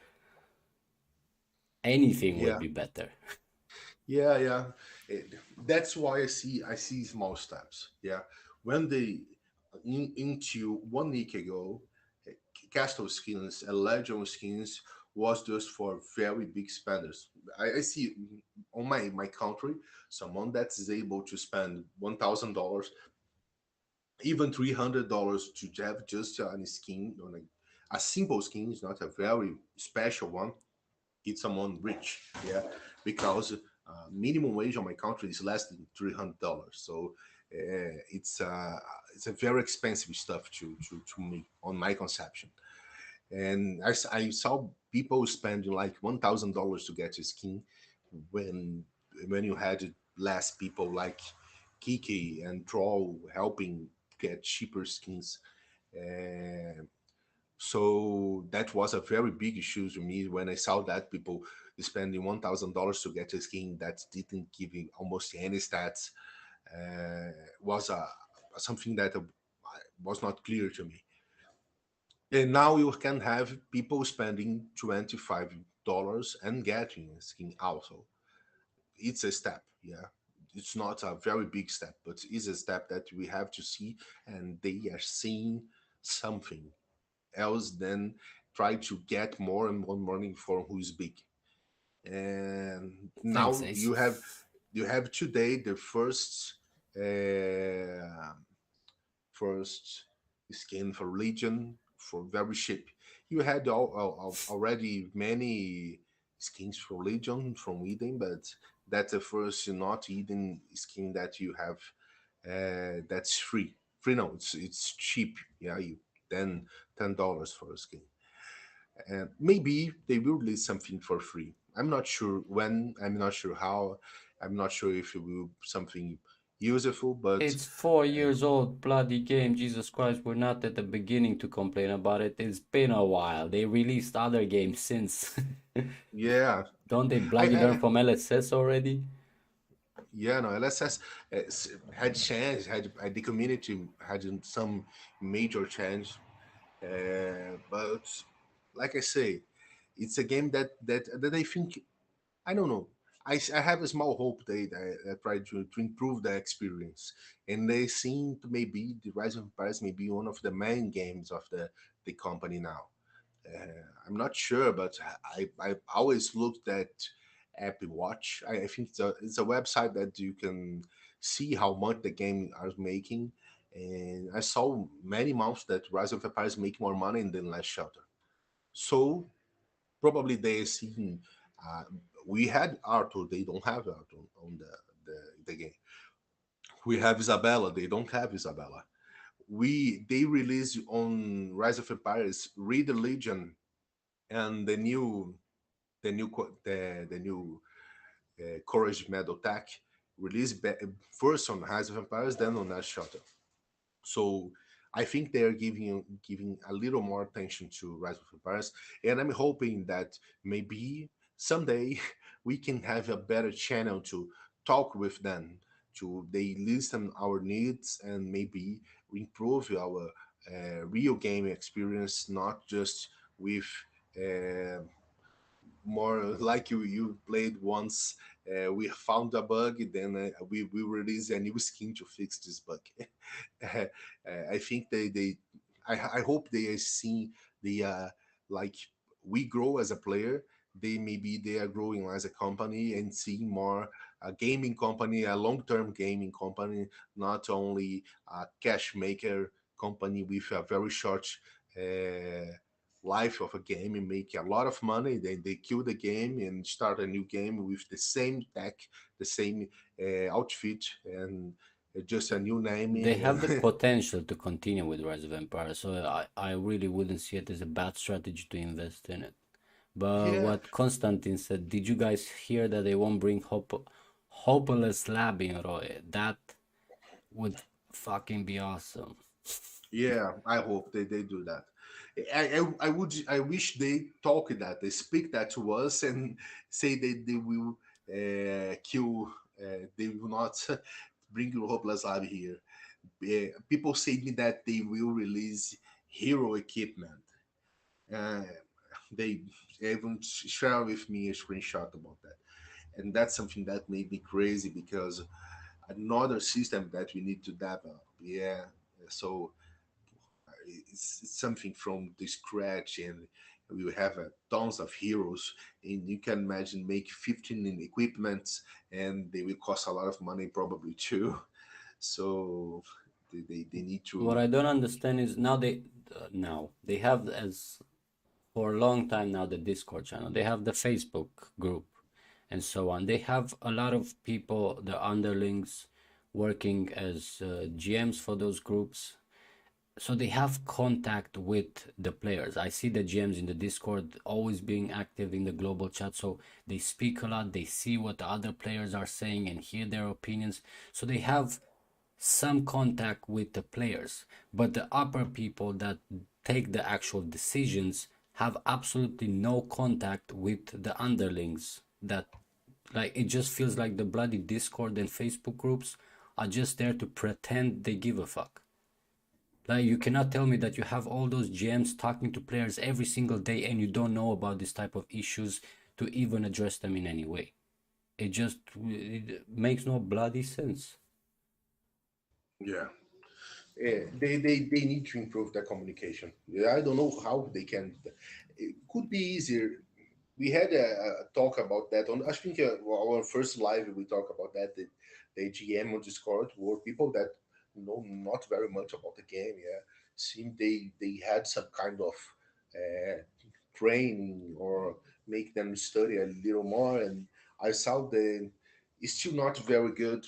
Anything would yeah, be better. yeah. It- that's why I see small steps. Yeah, when they into 1 week ago, eh, castle skins and legend skins was just for very big spenders. I see on my country someone that is able to spend $1,000, even $300 to have just a skin on a simple skin. Is not a very special one. It's someone rich, yeah, because minimum wage on my country is less than $300. So it's a very expensive stuff to me on my conception. And I saw people spending like $1,000 to get a skin when when you had less people like Kiki and Troll helping get cheaper skins. And so that was a very big issue to me when I saw that people spending $1,000 to get a skin that didn't give you almost any stats. Was something that was not clear to me. And now you can have people spending $25 and getting a skin also. It's a step, yeah. It's not a very big step, but it's a step that we have to see, and they are seeing something else than try to get more and more money for who is big. And Thanks, now Ace. you have today the first skin for Legion for very cheap. you had already many skins for Legion from Eden, but that's the first not Eden skin that you have. That's free. Free no, it's cheap. Yeah, you then $10 for a skin. And maybe they will release something for free. I'm not sure when. I'm not sure how. I'm not sure if it will something useful, but It's 4 years old, bloody game. Jesus Christ, we're not at the beginning to complain about it. It's been a while. They released other games since. yeah, Don't they bloody learn I from LSS already? yeah, no, LSS had changed, had the community had some major change, but like I say, it's a game that I think I don't know. I have a small hope they try to improve the experience, and they seem to maybe the Rise of Empires may be one of the main games of the company now. I'm not sure, but I always looked at Apple Watch. I think it's a website that you can see how much the game are making, and I saw many months that Rise of Empires make more money than Last Shelter. So probably they seen. Uh, we had Arthur, they don't have Arthur on the game. We have Isabella, they don't have Isabella. They released on Rise of Empires, Read the Legion and the new Courage Medal Tech released first on Rise of Empires, then on Night Shutter. So I think they are giving a little more attention to Rise of Empires, and I'm hoping that maybe someday we can have a better channel to talk with them, to they listen our needs and maybe improve our real game experience, not just with uh, more like you played once. We found a bug, then we release a new skin to fix this bug. uh, I think I hope they are seeing the like we grow as a player. They are growing as a company and seeing more a gaming company, a long-term gaming company, not only a cash maker company with a very short uh, life of a game and make a lot of money. Then they kill the game and start a new game with the same tech, the same outfit, and just a new They naming. have the And potential to continue with Rise of Empires, so I really wouldn't see it as a bad strategy to invest in it. But yeah, what Konstantin said, did you guys hear that they won't bring Hopeless Lab in Roy? That would fucking be awesome. yeah, I hope they do that. I wish they talk that they speak that to us and say that they will kill. They will not bring Hopeless Lab here. People say me that they will release hero equipment. Uh, they even share with me a screenshot about that, and that's something that made me crazy because another system that we need to develop. Yeah, so it's something from the scratch, and we will have tons of heroes, and you can imagine make 15 in equipments, and they will cost a lot of money probably too. So they need What to. I don't understand is now they have as for a long time now the Discord channel. They have the Facebook group and so on. They have a lot of people, the underlings, working as GMs for those groups. So they have contact with the players. I see the GMs in the Discord always being active in the global chat. So they speak a lot. They see what the other players are saying and hear their opinions. So they have some contact with the players, but the upper people that take the actual decisions have absolutely no contact with the underlings. That, like, it just feels like the bloody Discord and Facebook groups are just there to pretend they give a fuck. Like, you cannot tell me that you have all those GMs talking to players every single day and you don't know about this type of issues to even address them in any way. It makes no bloody sense. Yeah. They need to improve their communication. Yeah, I don't know how they can. It could be easier. We had a talk about that on. I think our first live we talked about that. The GM on Discord were people that know not very much about the game. Yeah, seemed they had some kind of uh, training or make them study a little more. And I saw the it's still not very good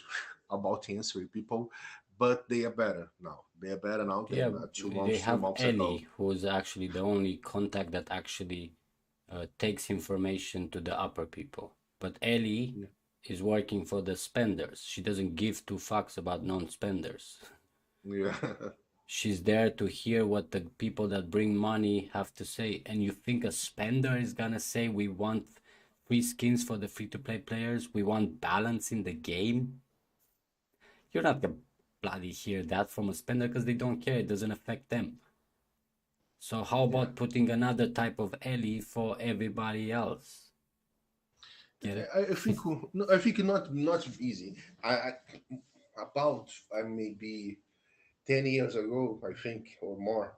about answering people, but they are better now. They are better now Yeah, than two they months, three have months ago. Ellie, who's actually the only contact that actually takes information to the upper people. But Ellie Yeah. is working for the spenders. She doesn't give two fucks about non-spenders. Yeah. She's there to hear what the people that bring money have to say. And you think a spender is gonna say we want free skins for the free-to-play players? We want balance in the game? You're not gonna bloody hear that from a spender because they don't care. It doesn't affect them. So how Yeah. about putting another type of Ellie for everybody else? Get it? I think no, I think not easy. I about maybe 10 years ago, I think, or more.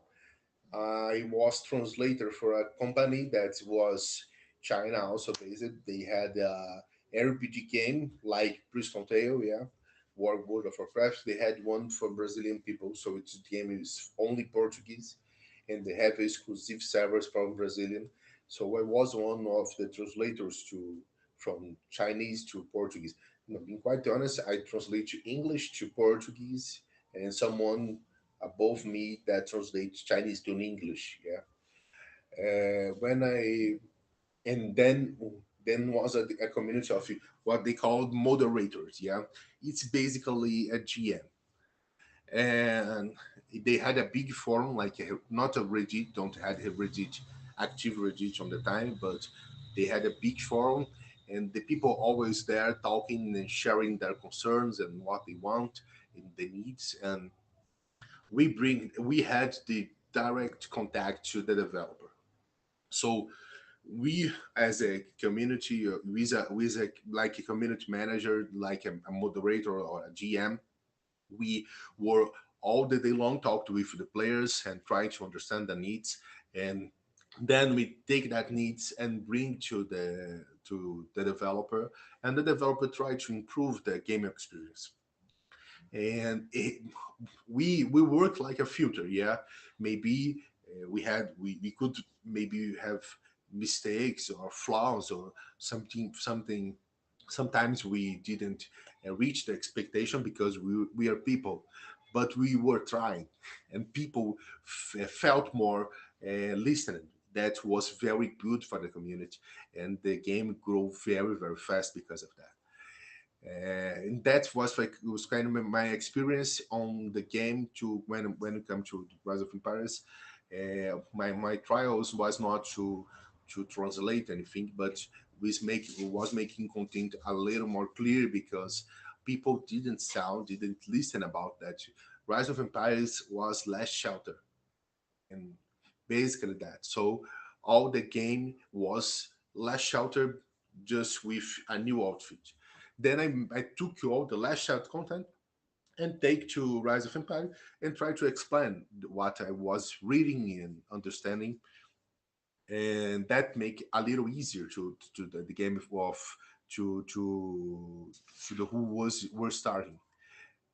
I was translator for a company that was China also based. They had a RPG game like Priston Tale, yeah, World of Warcraft. They had one for Brazilian people, so its game is only Portuguese, and they have exclusive servers from Brazilian. So I was one of the translators to from Chinese to Portuguese. You know, being quite honest, I translate to English to Portuguese, and someone above me that translates Chinese to English. Yeah. When I and then was a community of what they called moderators. Yeah, it's basically a GM, and they had a big forum, like not a Reddit, don't had a Reddit, active Reddit on the time, but they had a big forum, and the people always there talking and sharing their concerns and what they want and the needs. And we had the direct contact to the developer. So we as a community, with a like a community manager, like a moderator or a GM, we were all the day long talked with the players and trying to understand the needs, and then we take that needs and bring to the developer, and the developer try to improve the game experience. And we work like a filter. Yeah, maybe we could maybe have mistakes or flaws or something. Sometimes we didn't reach the expectation because we are people, but we were trying, and people felt more listening. That was very good for the community, and the game grew very fast because of that. And that was like it was kind of my experience on the game to when it comes to Rise of Empires. My trials was not to translate anything, but was making content a little more clear because people didn't listen about that. Rise of Empires was less shelter, and basically that. So all the game was less shelter, just with a new outfit. Then I took all the last shelter content and take to Rise of Empire and try to explain what I was reading and understanding, and that make a little easier to the game of to the who was were starting.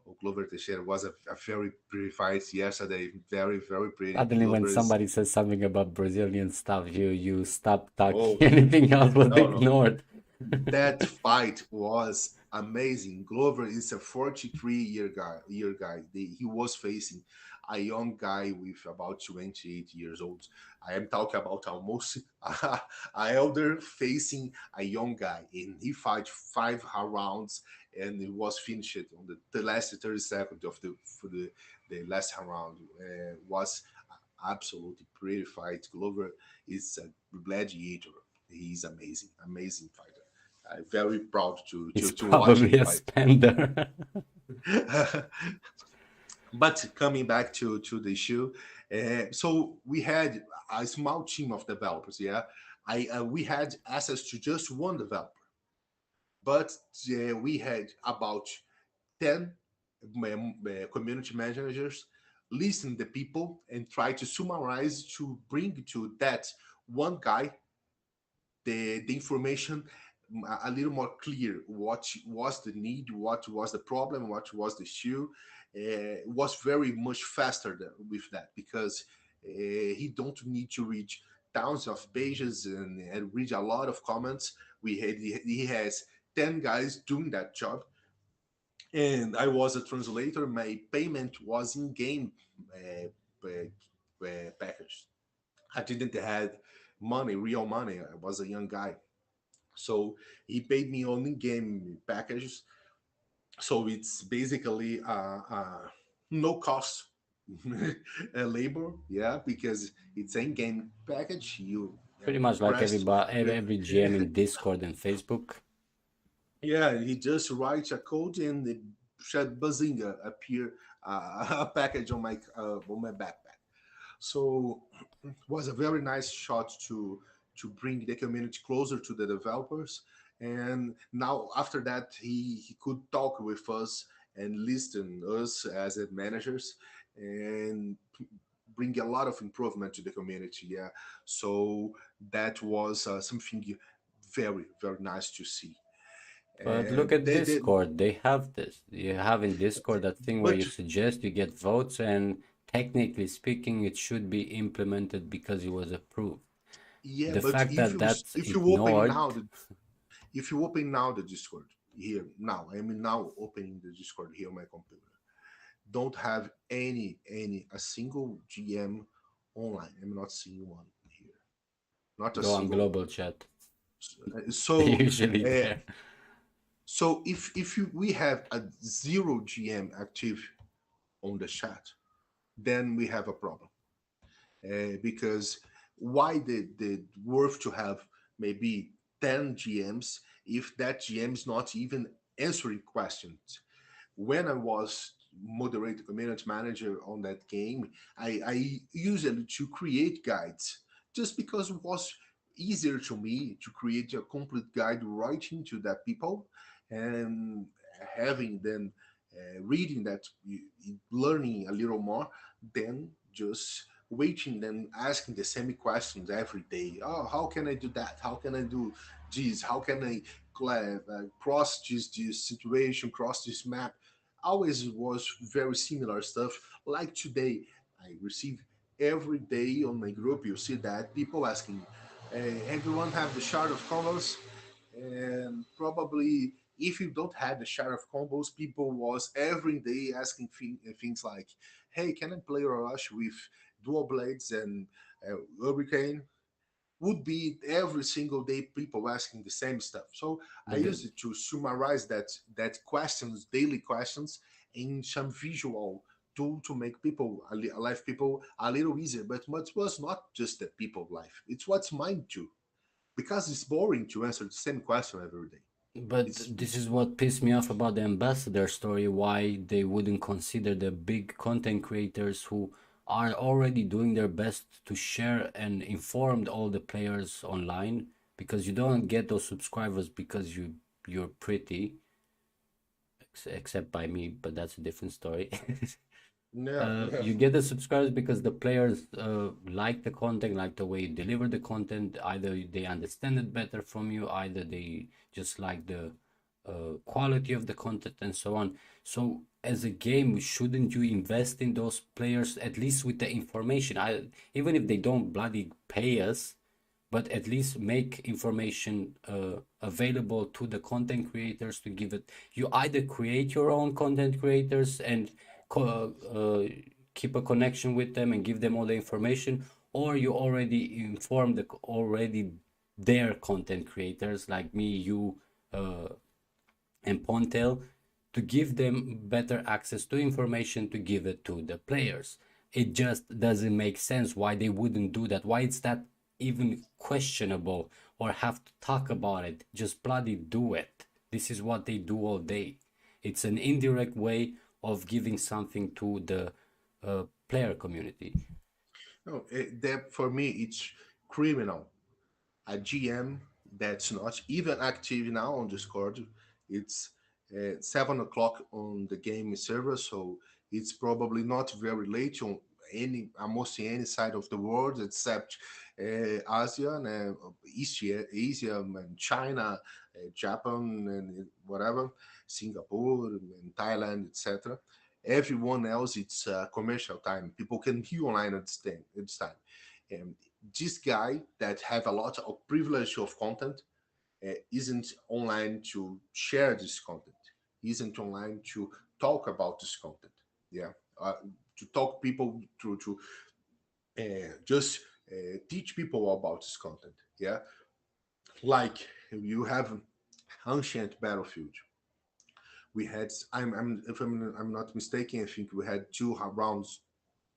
Oh, Glover Teixeira was a very pretty fight yesterday. Very pretty. Suddenly, when Glover is somebody says something about Brazilian stuff, you stop talking. oh Anything else was no, ignored. that fight was amazing. Glover is a 43 year guy. He was facing a young guy with about 28 years old. I am talking about almost a elder facing a young guy, and he fight 5 rounds, and it was finished on the last 30 seconds of the last round. Was absolutely pretty fight. Glover is a gladiator. He's amazing fighter. I'm very proud He's to watch him probably a fight. spender. But coming back to the issue, so we had a small team of developers. Yeah, I we had access to just one developer, but we had about 10 community managers listen the people and try to summarize to bring to that one guy the information a little more clear. What was the need, what was the problem, what was the issue. Was very much faster with that because He don't need to read thousands of pages and read a lot of comments. He has 10 guys doing that job, and I was a translator. My payment was in game package. I didn't have money, real money. I was a young guy, so he paid me on in game packages. So it's basically no cost labor, yeah, because it's in game package. You Pretty much like press, everybody, every GM in Discord and Facebook. yeah, he just writes a code and the shut bazinga appear a package on my backpack. So it was a very nice shot to bring the community closer to the developers. And now after that, he could talk with us and listen us as the managers and bring a lot of improvement to the community. Yeah, so that was something very nice to see. But look And at Discord, they have this. You have in Discord that thing where but you suggest, you get votes, and technically speaking, it should be implemented because it was approved. yeah, The but fact that that's if you open ignored, now the if you open now the Discord here now, I mean now opening the Discord here on my computer, don't have any a single GM online. I'm not seeing one here, not a go on single one. global chat. They're So usually uh, there. so if we have a zero GM active on the chat, then we have a problem. Because why the worth to have maybe 10 GMs if that GM is not even answering questions? When I was moderator community manager on that game, I usually to create guides just because it was easier to me to create a complete guide writing to that people and having them reading that, learning a little more than just waiting and asking the same questions every day. Oh, how can I do that? How can I do this? How can I cross this situation, cross this map? Always was very similar stuff. Like today, I receive every day on my group. You see that people asking, everyone have the shard of combos, and probably if you don't have the shard of combos, people was every day asking things like, "Hey, can I play Rush with dual blades and hurricane?" Would be every single day people asking the same stuff. So I But use it to summarize that questions, daily questions, in some visual tool to make people life people a little easier. But it was not just the people life; it's what's mine too, because it's boring to answer the same question every day. But this It's is what pissed me off about the ambassador story, why they wouldn't consider the big content creators who are already doing their best to share and inform all the players online, because you don't get those subscribers because you're pretty, except by me, but that's a different story. yeah, yeah. You get the subscribers because the players like the content, like the way you deliver the content. Either they understand it better from you, either they just like the quality of the content and so on. So as a game, shouldn't you invest in those players at least with the information? Even if they don't bloody pay us, but at least make information available to the content creators to give it. You either create your own content creators and keep a connection with them and give them all the information, or you already inform the already their content creators like me, you, uh, and Pontel, to give them better access to information to give it to the players. It just doesn't make sense why they wouldn't do that. Why it's that even questionable or have to talk about it? Just bloody do it. This is what they do all day. It's an indirect way of giving something to the player community. No, that for me it's criminal. A GM that's not even active now on Discord. It's 7 o'clock on the game server, so it's probably not very late on almost any side of the world except Asia and Asia and China, Japan and whatever, Singapore and Thailand, etc. Everyone else, it's commercial time. People can be online at this time. And this guy that have a lot of privilege of content isn't online to share this content, isn't online to talk about this content. Yeah, to talk people to just teach people about this content. Yeah, like you have ancient battlefield. We had, if I'm not mistaken, I think we had two rounds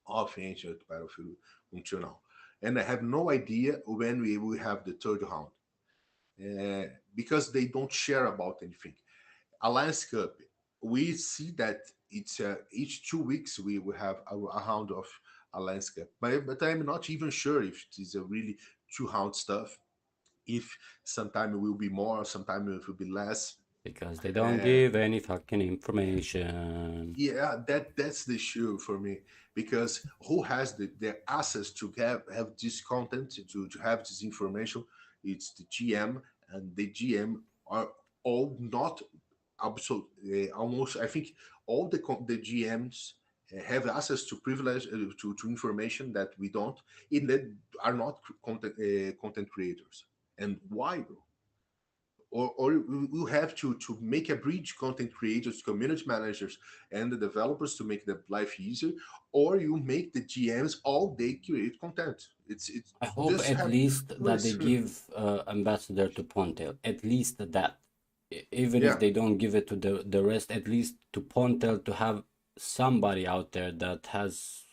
of ancient battlefield until now, and I have no idea when we will have the third round because they don't share about anything. Alliance Cup, we see that it's each 2 weeks we will have a round of Alliance Cup, but I'm not even sure if it is a really 2 round stuff. If sometime it will be more, sometime it will be less. Because they don't Uh, give any fucking information. yeah, that's the issue for me because who has the access to have this content to have this information? It's the GM, and the GM are all not absolutely almost. I think all the GMs have access to privilege to information that we don't, in that are not content creators. And why, bro? Or you have to make a bridge content creators, community managers, and the developers to make the life easier, or you make the GMs all day create content. It's I hope just at have least two that they extreme. give ambassador to Pontel. At least that. Even if Yeah, they don't give it to the rest, at least to Pontel to have somebody out there that has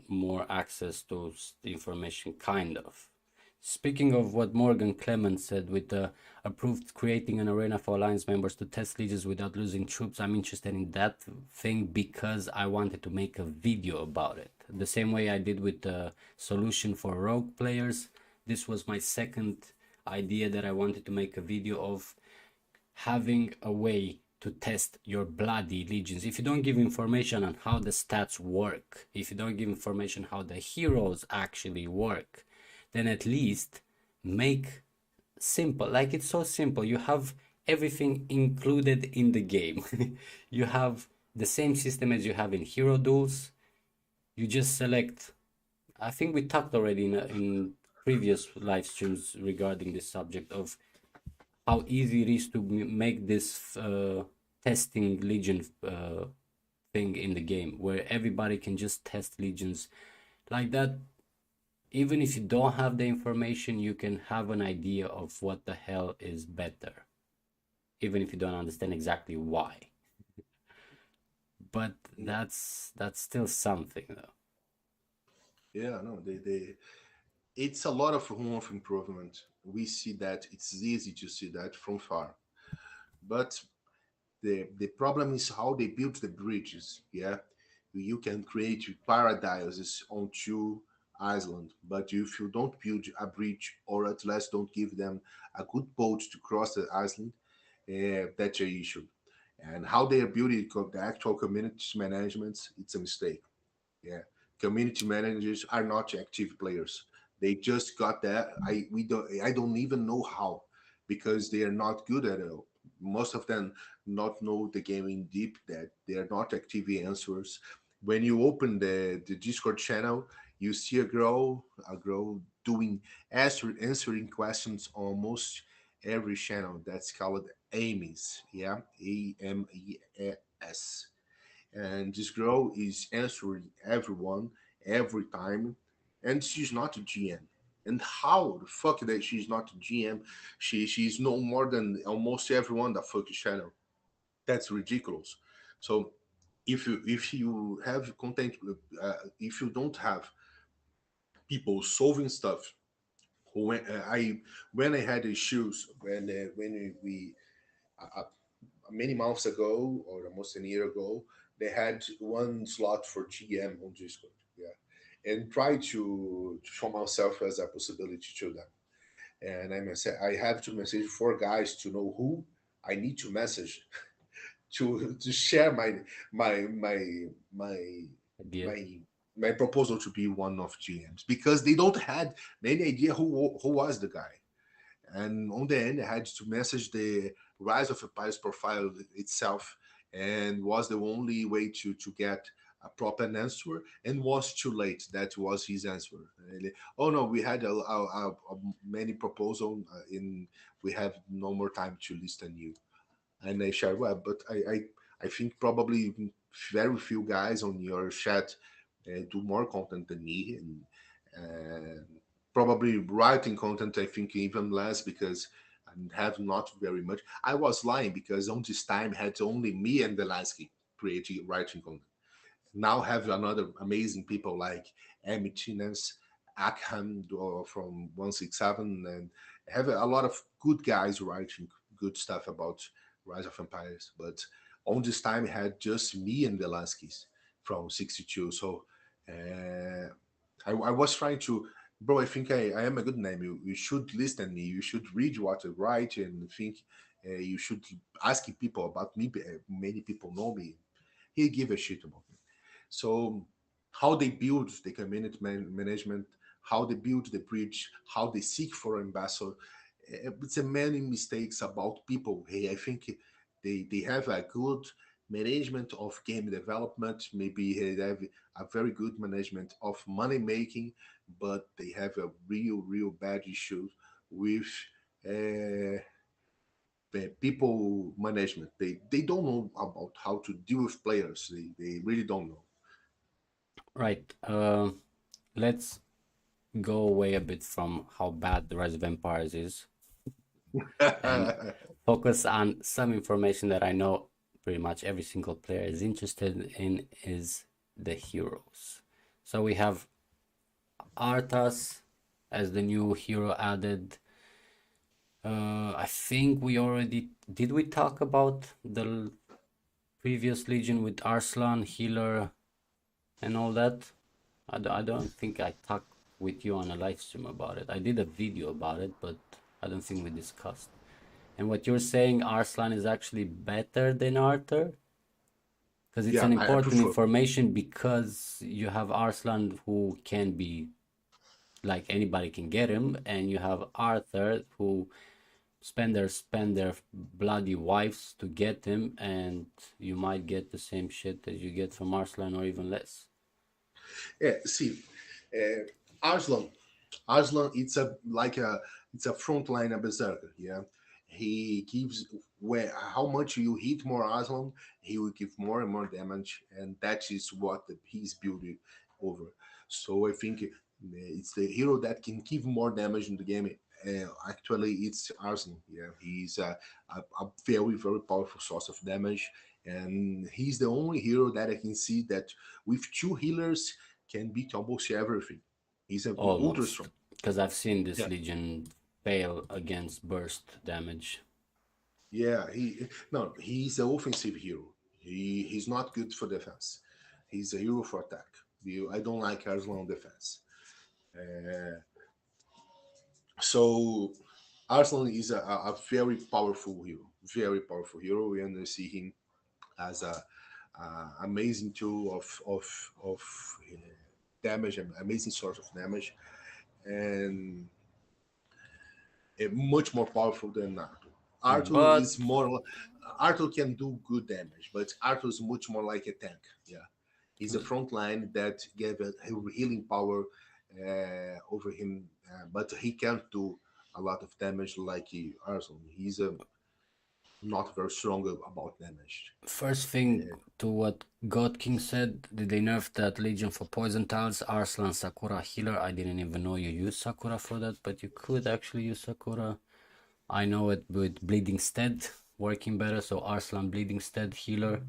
more access to the information, kind of. Speaking of what Morgan Clemens said with the approved creating an arena for alliance members to test legions without losing troops, I'm interested in that thing because I wanted to make a video about it. The same way I did with the solution for rogue players. This was my second idea that I wanted to make a video of, having a way to test your bloody legions. If you don't give information on how the stats work, if you don't give information how the heroes actually work, then at least make simple. Like, it's so simple. You have everything included in the game. You have the same system as you have in hero duels. You just select. I think we talked already in previous live streams regarding this subject of how easy it is to make this testing legion thing in the game, where everybody can just test legions like that. Even if you don't have the information, you can have an idea of what the hell is better, even if you don't understand exactly why. But yeah, that's still something though. yeah. No, they it's a lot of room of improvement. We see that it's easy to see that from far, but the problem is how they build the bridges. Yeah, you can create paradises on two islands, but if you don't build a bridge, or at least don't give them a good boat to cross the island, that's a issue. And how they are building the actual community management, it's a mistake. Yeah, community managers are not active players. They just got that. I don't even know how, because they are not good at it. Most of them not know the game in deep, that they are not active answers. When you open the Discord channel, you see a girl doing answering questions almost every channel. That's called Amy's. Yeah, AMES, and this girl is answering everyone every time, and she's not a GM. And how the fuck that she's not a GM? She's no more than almost everyone that fuck channel. That's ridiculous. So if you have content, if you don't have people solving stuff, when I had issues, when we uh, many months ago, or almost a year ago, they had one slot for GM on Discord. Yeah, and try to show myself as a possibility to them. And I have to message four guys to know who I need to message to share my my Idea. my my proposal to be one of GMs, because they don't had any idea who was the guy. And on the end, I had to message the Rise of Empires profile itself, and was the only way to get a proper answer, and was too late. That was his answer. And, oh no, we had a many proposal in. We have no more time to listen you. And I share, well, but I think probably very few guys on your chat do more content than me, and uh, probably writing content I think even less, because I have not very much. I was lying, because on this time had only me and Velansky creating writing content. Now have another amazing people like Emitinez, Akham from 167, and have a lot of good guys writing good stuff about Rise of Empires. But on this time, it had just me and Velasquez from 62. So uh, I was trying to, bro, I think I am a good name. You should listen to me. You should read what I write, and think you should asking people about me. Many people know me. He give a shit about me. So how they build the community management, how they build the bridge, how they seek for ambassador. It's a many mistakes about people. Hey, I think they have a good management of game development. Maybe they have a very good management of money making, but they have a real bad issue with uh, people management. They don't know about how to deal with players. They really don't know. Right. Let's go away a bit from how bad the Rise of Empires is and focus on some information that I know pretty much every single player is interested in, is the heroes. So we have Arthas as the new hero added. I think we already did. We talk about the previous Legion with Arslan, healer, and all that. I don't think I talked with you on a live stream about it. I did a video about it, but I don't think we discussed. And what you're saying, Arslan is actually better than Arthur? Because it's Yeah, an I important prefer. information, because you have Arslan who can be like anybody can get him, and you have Arthur who spend their bloody wives to get him, and you might get the same shit that you get from Arslan or even less. Yeah, see, uh, Arslan, Arslan, it's a frontline berserker. Yeah, he gives where how much you hit more Arslan, he will give more and more damage, and that is what he's building over. So I think it's the hero that can give more damage in the game. Actually, it's Arslan. Yeah, he's a very powerful source of damage, and he's the only hero that I can see that with two healers can beat almost everything. He's a ultra Almost. strong. Because I've seen this Yeah, Legion fail against burst damage. yeah. He's an offensive hero. He's not good for defense. He's a hero for attack. I don't like Arslan on defense. Uh, so Arslan is a very powerful hero, very powerful hero, and I see him as a amazing tool of damage, an amazing source of damage, and much more powerful than Arthur. Arthur is But more. Arthur can do good damage, but Arthur is much more like a tank. Yeah, he's a front line that gave a healing power over him, but he can't do a lot of damage like Arthur. He's not very strong about damage. first thing to what God King said, did they nerf that Legion for poison tiles? Arslan Sakura healer. I didn't even know you use Sakura for that, but you could actually use Sakura. I know it with Bleeding Stead working better, so Arslan Bleeding Stead healer.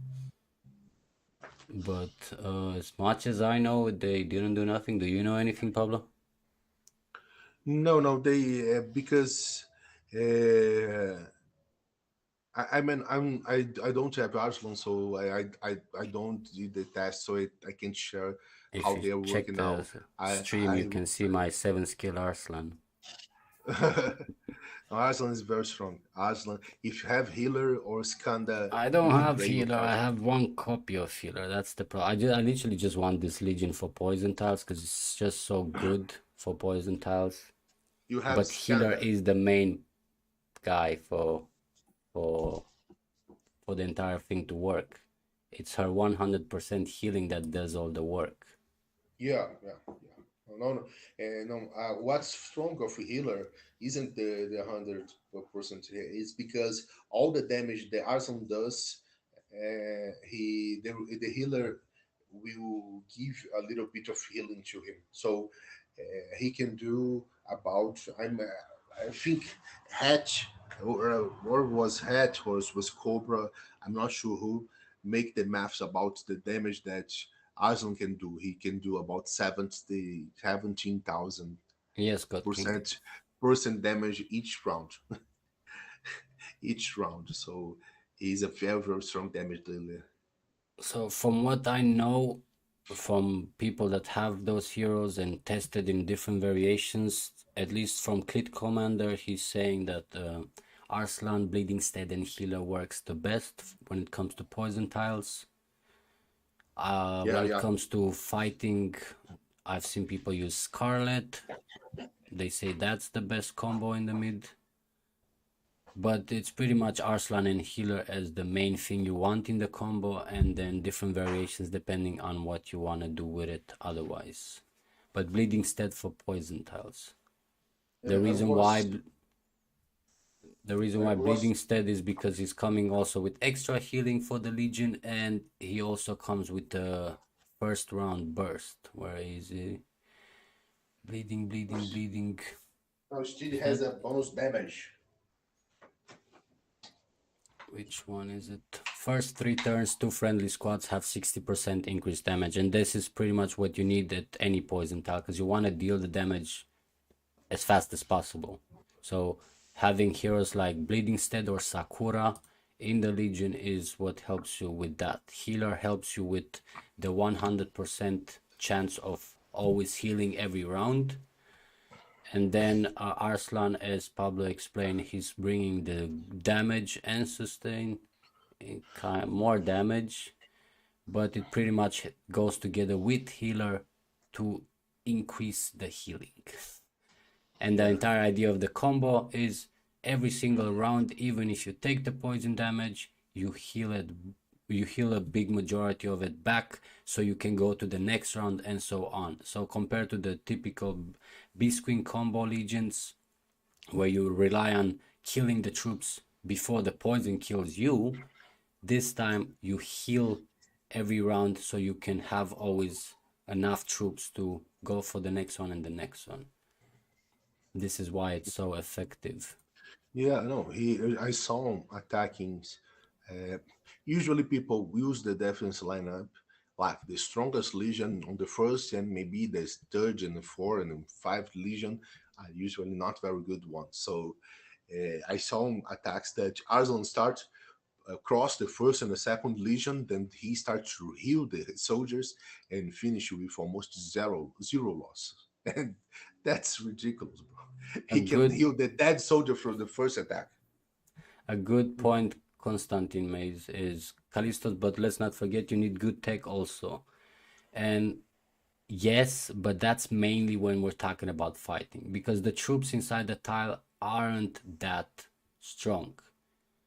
But as much as I know, they didn't do nothing. Do you know anything, Pablo? No, they because uh, I mean I don't have Arsenal, so I don't do the test, so I can't share If how you they are check working the now. I stream, you can see my 7 skill Arslan. Arsenal is very strong. Arsenal, if you have healer or Skanda, I don't don't have play with healer. I Arsenal. have one copy of healer. That's the problem. I literally just want this Legion for poison tiles because it's just so good for poison tiles. You have But healer Skanda. is the main guy for the entire thing to work. It's her 100% healing that does all the work. Yeah, yeah, yeah. No, no, and no. What's strong of a healer isn't the 100%. It's because all the damage the Arsenal does, the healer will give a little bit of healing to him. So he can do about. I think Hatch or was Hatch or was Cobra. I'm not sure who make the maths about the damage that Arsenal can do. He can do about 17,000 Yes, God King. percent damage each round. Each round. So he's a very, very strong damage dealer. So from what I know from people that have those heroes and tested in different variations, at least from Clit Commander, he's saying that Arslan, Bleeding Stead, and Healer works the best when it comes to poison tiles. Yeah, When it yeah. comes to fighting, I've seen people use Scarlet. They say that's the best combo in the mid. But it's pretty much Arslan and Healer as the main thing you want in the combo, and then different variations depending on what you want to do with it otherwise. But Bleeding Stead for poison tiles. The I reason why was Bleeding Stead is because he's coming also with extra healing for the Legion, and he also comes with the first round burst. Where is he? Bleeding. no, still Is has that a bonus damage. which one is it? First 3 turns, 2 friendly squads have 60% increased damage, and this is pretty much what you need at any poison tile because you want to deal the damage as fast as possible. So having heroes like Bleeding Stead or Sakura in the Legion is what helps you with that. Healer helps you with the 100% chance of always healing every round. And then Arslan, as Pablo explained, he's bringing the damage and sustain, more damage, but it pretty much goes together with healer to increase the healing. And the Yeah. entire idea of the combo is every single round, even if you take the poison damage, you heal it. You heal a big majority of it back, so you can go to the next round and so on. So compared to the typical Beast Queen combo legions, where you rely on killing the troops before the poison kills you, this time you heal every round, so you can have always enough troops to go for the next one and the next one. This is why it's so effective. Yeah, no, I saw him attacking. Uh, Usually, people use the defense lineup like the strongest legion on the first and maybe the third and the fourth and fifth legion are usually not very good ones. So I saw him attacks that Arslan start across the first and the second legion, then he starts to heal the soldiers and finish with almost zero loss. And that's ridiculous, bro. A He can good heal the dead soldier from the first attack. a good point Constantine made is Kalistos, but let's not forget you need good tech also. And yes, but that's mainly when we're talking about fighting, because the troops inside the tile aren't that strong.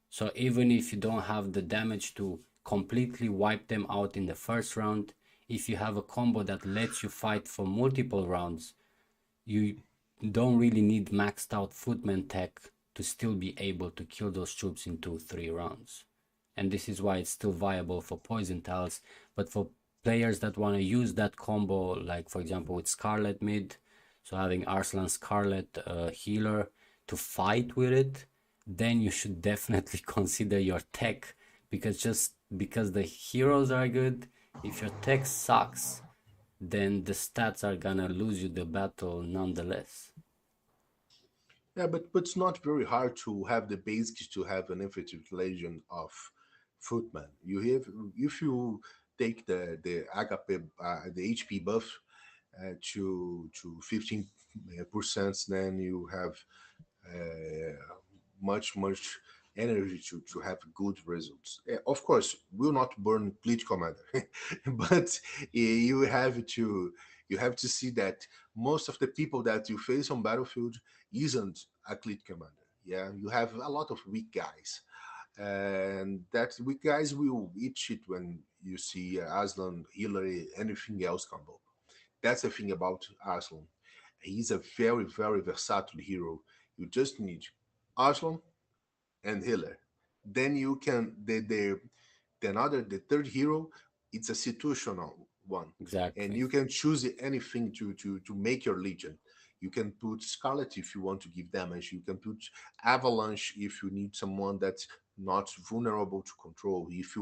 So even if you don't have the damage to completely wipe them out in the first round, if you have a combo that lets you fight for multiple rounds, you don't really need maxed out footman tech to still be able to kill those troops in 2-3 rounds. And this is why it's still viable for poison tiles. But for players that want to use that combo, like for example with Scarlet mid, so having Arslan Scarlet healer to fight with it, then you should definitely consider your tech, because just because the heroes are good, if your tech sucks, then the stats are gonna lose you the battle nonetheless. Yeah, but it's not very hard to have the basics to have an effective legion of footman. You have if you take the agape the HP buff to 15%, then you have much energy to have good results. Of course, will not burn Bleach Commander, but you have to see that most of the people that you face on battlefield isn't a Cleat Commander. Yeah, you have a lot of weak guys. and that we guys will eat shit when you see Aslan, Hillary, anything else combo. That's the thing about Aslan. He's a very, very versatile hero. You just need Aslan and Hiller. Then you can the third hero. It's a situational one, and Exactly. you can choose anything to make your legion. You can put Scarlet if you want to give damage. You can put Avalanche if you need someone that's not vulnerable to control. If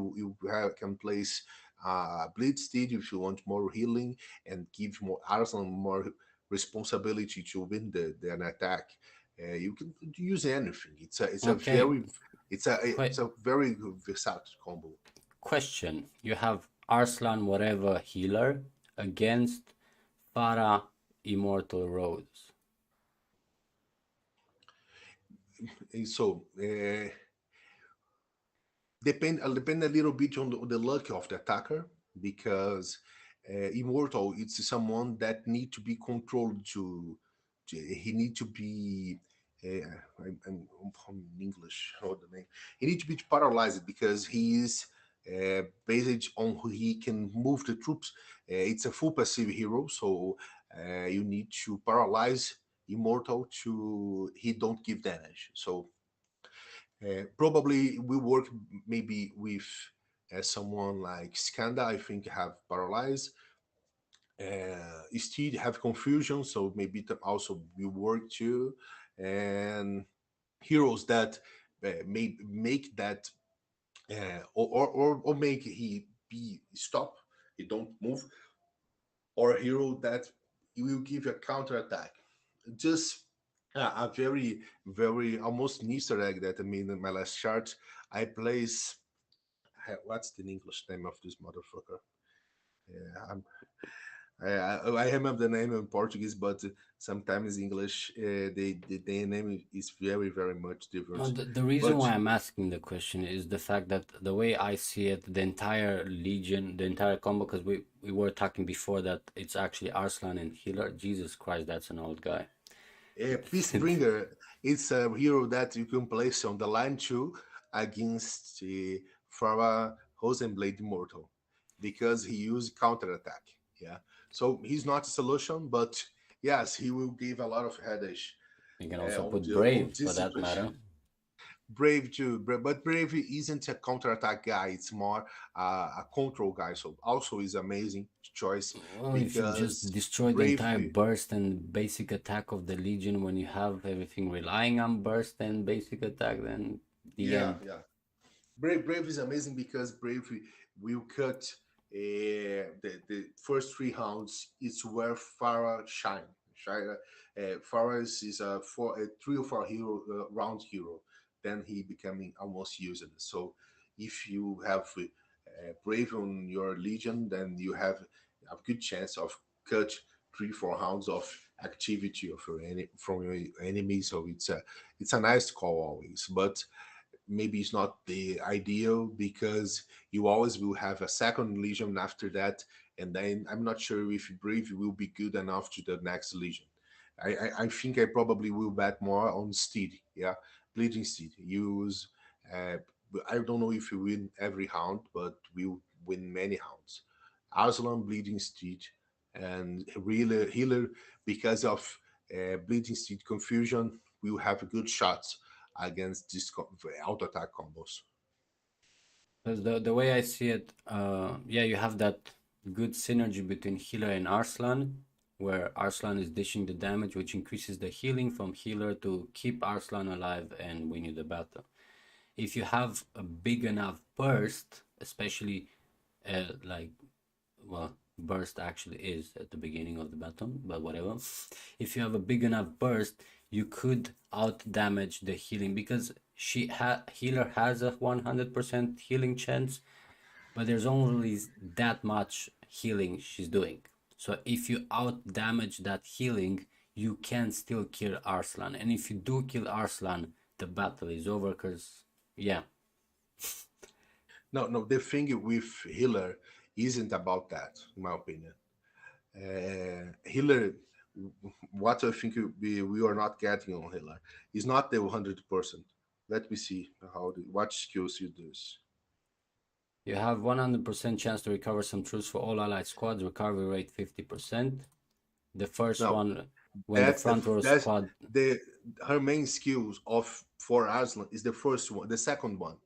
can place Blitzsteed if you want more healing and give more Arsenal more responsibility to win an attack. You can use anything. Okay. It's Qu- a very versatile combo. question. You have Arslan whatever healer against Farah Immortal Rose. Depend a little bit on the luck of the attacker because immortal it's someone that need to be controlled he need to be I'm in English or the name he need to be paralyzed because he is based on who he can move the troops. It's a full passive hero, so you need to paralyze immortal to he don't give damage. So probably we work maybe with someone like Skanda, I think have paralyzed. Steed have confusion, so maybe also we work too. And heroes that may make that or make he be stop, he don't move, or a hero that will give a counter attack. Just a very, very almost an Easter egg that I mean in my last chart, I place what's the English name of this motherfucker? Yeah, I remember the name in Portuguese, but sometimes English the name is very very much No, different. the reason But why I'm asking the question is the fact that the way I see it, the entire Legion, the entire combo, because we were talking before that it's actually Arslan and healer. Jesus Christ, that's an old guy. Peacebringer, it's a hero that you can place on the line too against Farah Rosenblade Immortal because he used counter attack. Yeah, so he's not a solution, but yes, he will give a lot of headache You can also on put on Brave for this that situation. matter. Brave too, but Brave isn't a counter attack guy. It's more a control guy. So also is amazing choice Well, if you just because destroy the Brave, entire burst and basic attack of the Legion when you have everything relying on burst and basic attack, then the yeah, end. yeah. Brave is amazing because Brave will cut the first three rounds. It's where Farah shine. Farah is a 3 or 4 hero round hero. Then he becoming almost useless. So if you have Brave on your Legion, then you have a good chance of cut 3 4 rounds of activity of from your enemy. So it's a nice call always, but maybe it's not the ideal because you always will have a second legion after that, and then I'm not sure if Brave will be good enough to the next legion. I think I probably will bet more on Steed. Yeah, Bleeding Steed. Use. Uh, I don't know if you win every round, but we'll win many rounds. Aslan, Bleeding Steed, and healer because of Bleeding Steed confusion. We will have good shots against this auto attack combos. Because the way I see it, yeah, you have that good synergy between healer and Arslan, where Arslan is dishing the damage, which increases the healing from healer to keep Arslan alive and win you the battle. If you have a big enough burst, especially like, well, burst actually is at the beginning of the battle, but whatever. If you have a big enough burst, you could out damage the healing because healer has a 100% healing chance, but there's only that much healing she's doing. So if you out damage that healing, you can still kill Arslan. And if you do kill Arslan, the battle is over because, yeah. No, the thing with healer isn't about that, in my opinion. Healer, what I think we are not getting on healer is not the 100%. Let me see what skills you do. You have 100% chance to recover some troops for all allied squads. Recovery rate 50%. The first No, one, when the front row that's squad. the her main skills of for Arslan is the first one. The second one,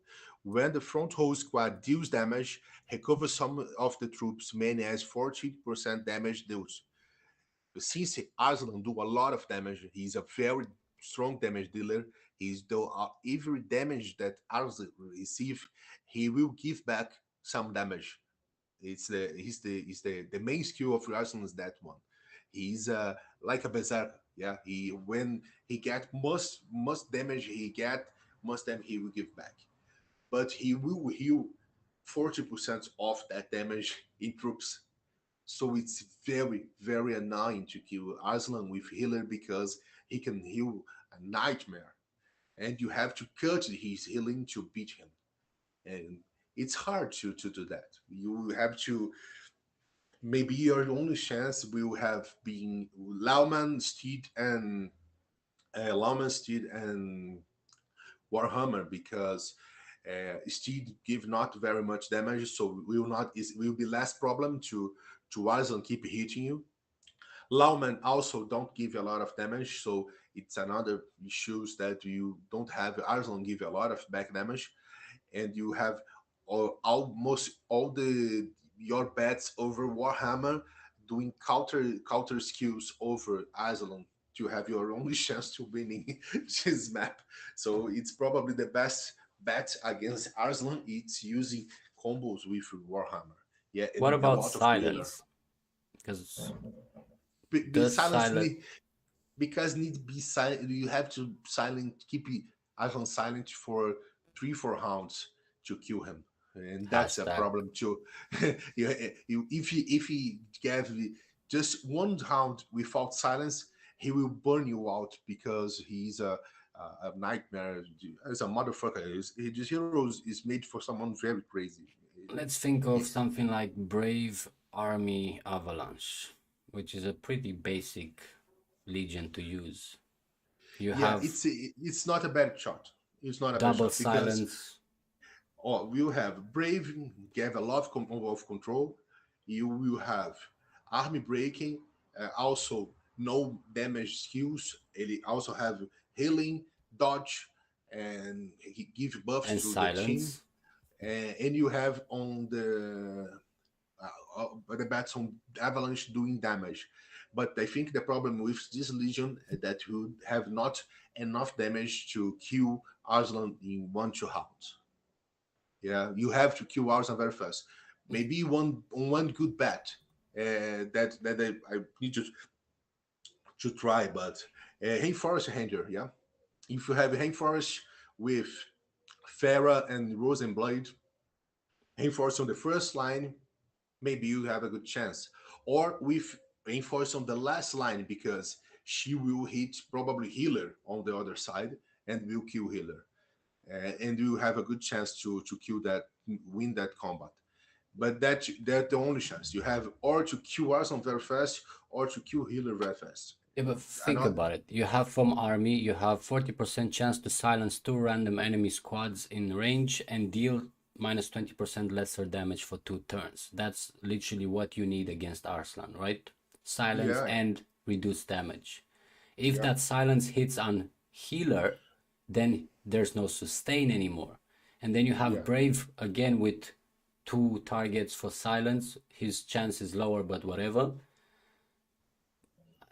when the front row squad deals damage, recover some of the troops, many as 40% damage deals. Since Arslan do a lot of damage, he's a very strong damage dealer. He's do every damage that Arslan receive, he will give back some damage. The main skill of Arslan is that one. He's like a berserker. Yeah, he when he get most damage he get, most damage he will give back. But he will heal 40% of that damage in troops. So it's very annoying to kill Aslan with healer because he can heal a nightmare, and you have to cut his healing to beat him, and it's hard to do that. You have to maybe your only chance will have been Lauman, Steed, and Warhammer because Steed give not very much damage, so will not is will be less problem to Aslan keep hitting you. Lauman also don't give you a lot of damage, so it's another issues that you don't have. Arslan give you a lot of back damage, and you have almost all the your bets over Warhammer doing counter skills over Aslan to have your only chance to winning this map. So it's probably the best bet against Arslan. It's using combos with Warhammer. Yeah, and What with a about lot of healer. silence? Because Be does silence silent need because need to be silent. You have to keep Ivan silent for 3 4 rounds to kill him, and that's a hashtag? problem too. If he gave just 1 round without silence, he will burn you out because he's a nightmare. As a motherfucker, his heroes is made for someone very crazy. Let's think of He- something like Brave Army Avalanche, which is a pretty basic legion to use. You yeah, have it's not a bad shot. It's not a bad double shot because silence we'll have Brave, give a lot of control. You will have Army Breaking, also no damage skills. It also have healing, dodge, and he give buffs and to the team. silence. And you have on the bats on Avalanche doing damage. But I think the problem with this Legion is that you have not enough damage to kill Arslan in 1 2 rounds. Yeah, you have to kill Arslan very fast. Maybe one good bet that I need to try, but Rainforest Ranger, yeah. If you have Rainforest with Farah and Rosenblade, Rainforest on the first line, maybe you have a good chance. Or with Rainforest on the last line because she will hit probably healer on the other side and will kill healer. And you have a good chance to kill that, win that combat. But that's the only chance you have, or to kill Arsenal very fast, or to kill healer very fast. Yeah, but think Another, about it. You have from army, you have 40% chance to silence 2 random enemy squads in range and deal minus 20% lesser damage for 2 turns. That's literally what you need against Arslan, right? Silence yeah, and reduce damage. If yeah, that silence hits on healer, then there's no sustain anymore. And then you have yeah, Brave again with 2 targets for silence. His chance is lower, but whatever.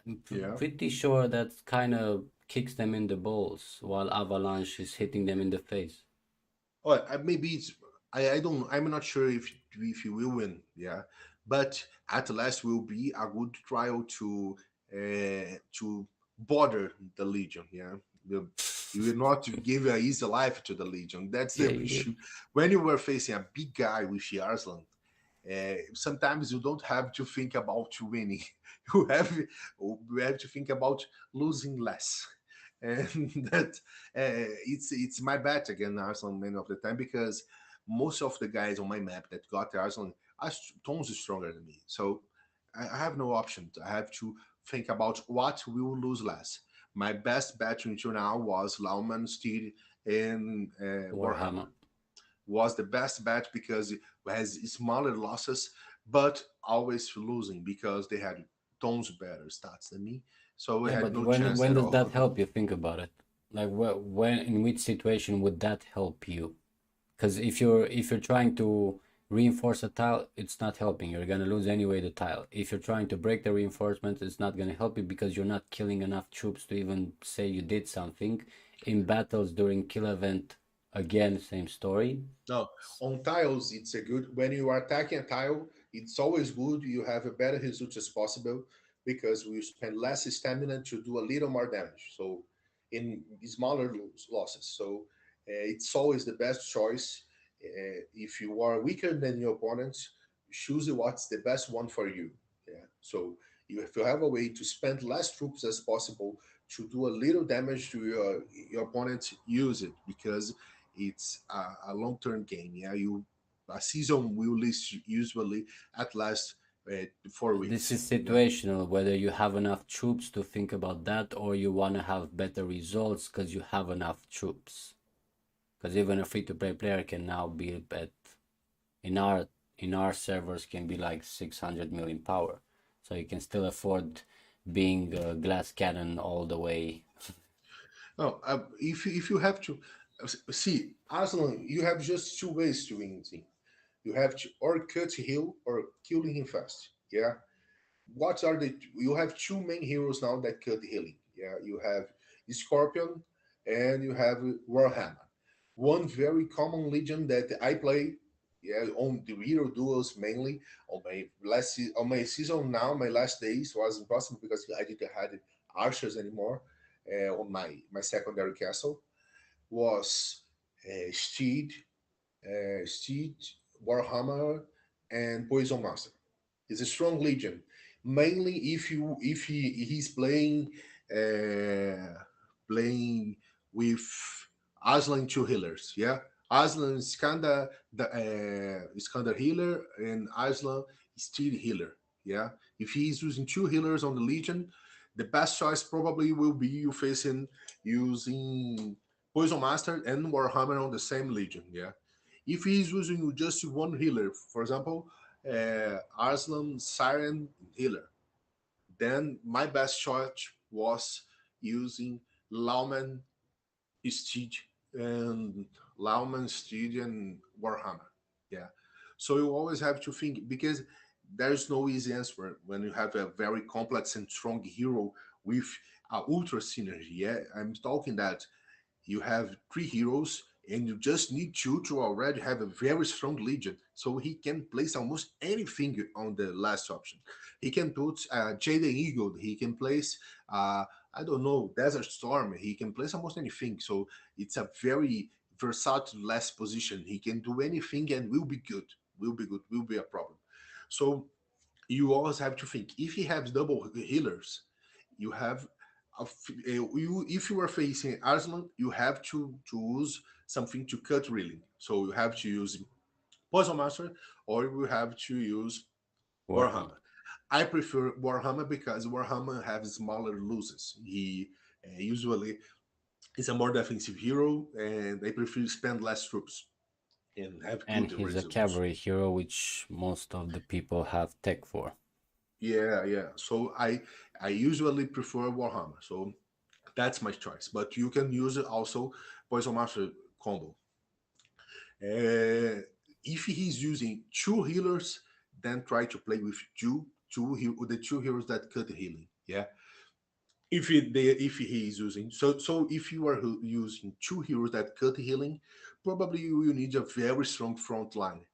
I'm yeah. pretty sure that kind of kicks them in the balls while Avalanche is hitting them in the face. Oh, maybe it's I don't I'm not sure if you will win. Yeah, but at last will be a good trial to bother the Legion. Yeah, you will not give a easy life to the Legion. That's Yeah, the you did. issue. When you were facing a big guy with Arslan, sometimes you don't have to think about winning. You have to think about losing less, and that it's my bet against Arsenal many of the time because most of the guys on my map that got Arsenal are tons stronger than me. So I have no option. I have to think about what will lose less. My best bet until now was Lauman, Steed, and Warhammer Warhammer. was the best bet because it has smaller losses, but always losing because they had tons better stats than me. So we Yeah, had but no when chance when at does all. that help you? Think about it. Like when in which situation would that help you? Because if you're trying to reinforce a tile, it's not helping. You're gonna lose anyway the tile. If you're trying to break the reinforcement, it's not gonna help you because you're not killing enough troops to even say you did something. In battles during kill event, again, same story. No, on tiles, it's a good. When you are attacking a tile, it's always good. You have a better result as possible because we spend less stamina to do a little more damage. So, in smaller losses. So, it's always the best choice. If you are weaker than your opponents, choose what's the best one for you. Yeah. So, if you have a way to spend less troops as possible to do a little damage to your opponent, use it because it's a long term game. Yeah, you a season will last usually at last 4 weeks. This is You know. situational, whether you have enough troops to think about that or you want to have better results because you have enough troops. Because even a free to play player can now be at in our in our servers can be like 600 million power, so you can still afford being a glass cannon all the way. No, if you have to see Arsenal, you have just two ways to win. Thing. You have to or cut heal or killing him fast. Yeah. What are the? You have two main heroes now that cut healing. Yeah. You have Scorpion and you have Warhammer. One very common legion that I play, yeah, on the hero duels mainly. On my season now, my last days was impossible because I didn't have archers anymore. On my secondary castle was Steed, Steed, Warhammer, and Poison Master. It's a strong legion. Mainly if he's uh, playing with Aslan two healers. Yeah, Aslan is kinda the is kinda healer and Aslan is still healer. Yeah, if he's using two healers on the legion, the best choice probably will be you facing using Poison Master and Warhammer on the same legion. Yeah, if he's using just one healer, for example, Arslan Siren Healer. Then my best choice was using Lauman Steed and Lauman Steed and Warhammer. Yeah. So you always have to think because there's no easy answer when you have a very complex and strong hero with ultra synergy. Yeah, I'm talking that you have three heroes and you just need two to already have a very strong legion so he can place almost anything on the last option. He can put Jaden Eagle, he can place I don't know, Desert Storm, he can place almost anything. So it's a very versatile last position. He can do anything and will be good, will be a problem. So you always have to think if he has double healers, you have you if you are facing Arsenal, you have to use something to cut reeling. So you have to use Puzzle Master or you have to use Warhammer. Warhammer. I prefer Warhammer because Warhammer has smaller losses. He usually is a more defensive hero, and I prefer spend less troops and have And good he's a results. cavalry hero, which most of the people have tech for. Yeah, yeah. So I usually prefer Warhammer. So that's my choice. But you can use it also Poison Master combo. If he's using two healers, then try to play with the two heroes that cut healing. Yeah. If he is using so if you are using two heroes that cut healing, probably you will need a very strong front line.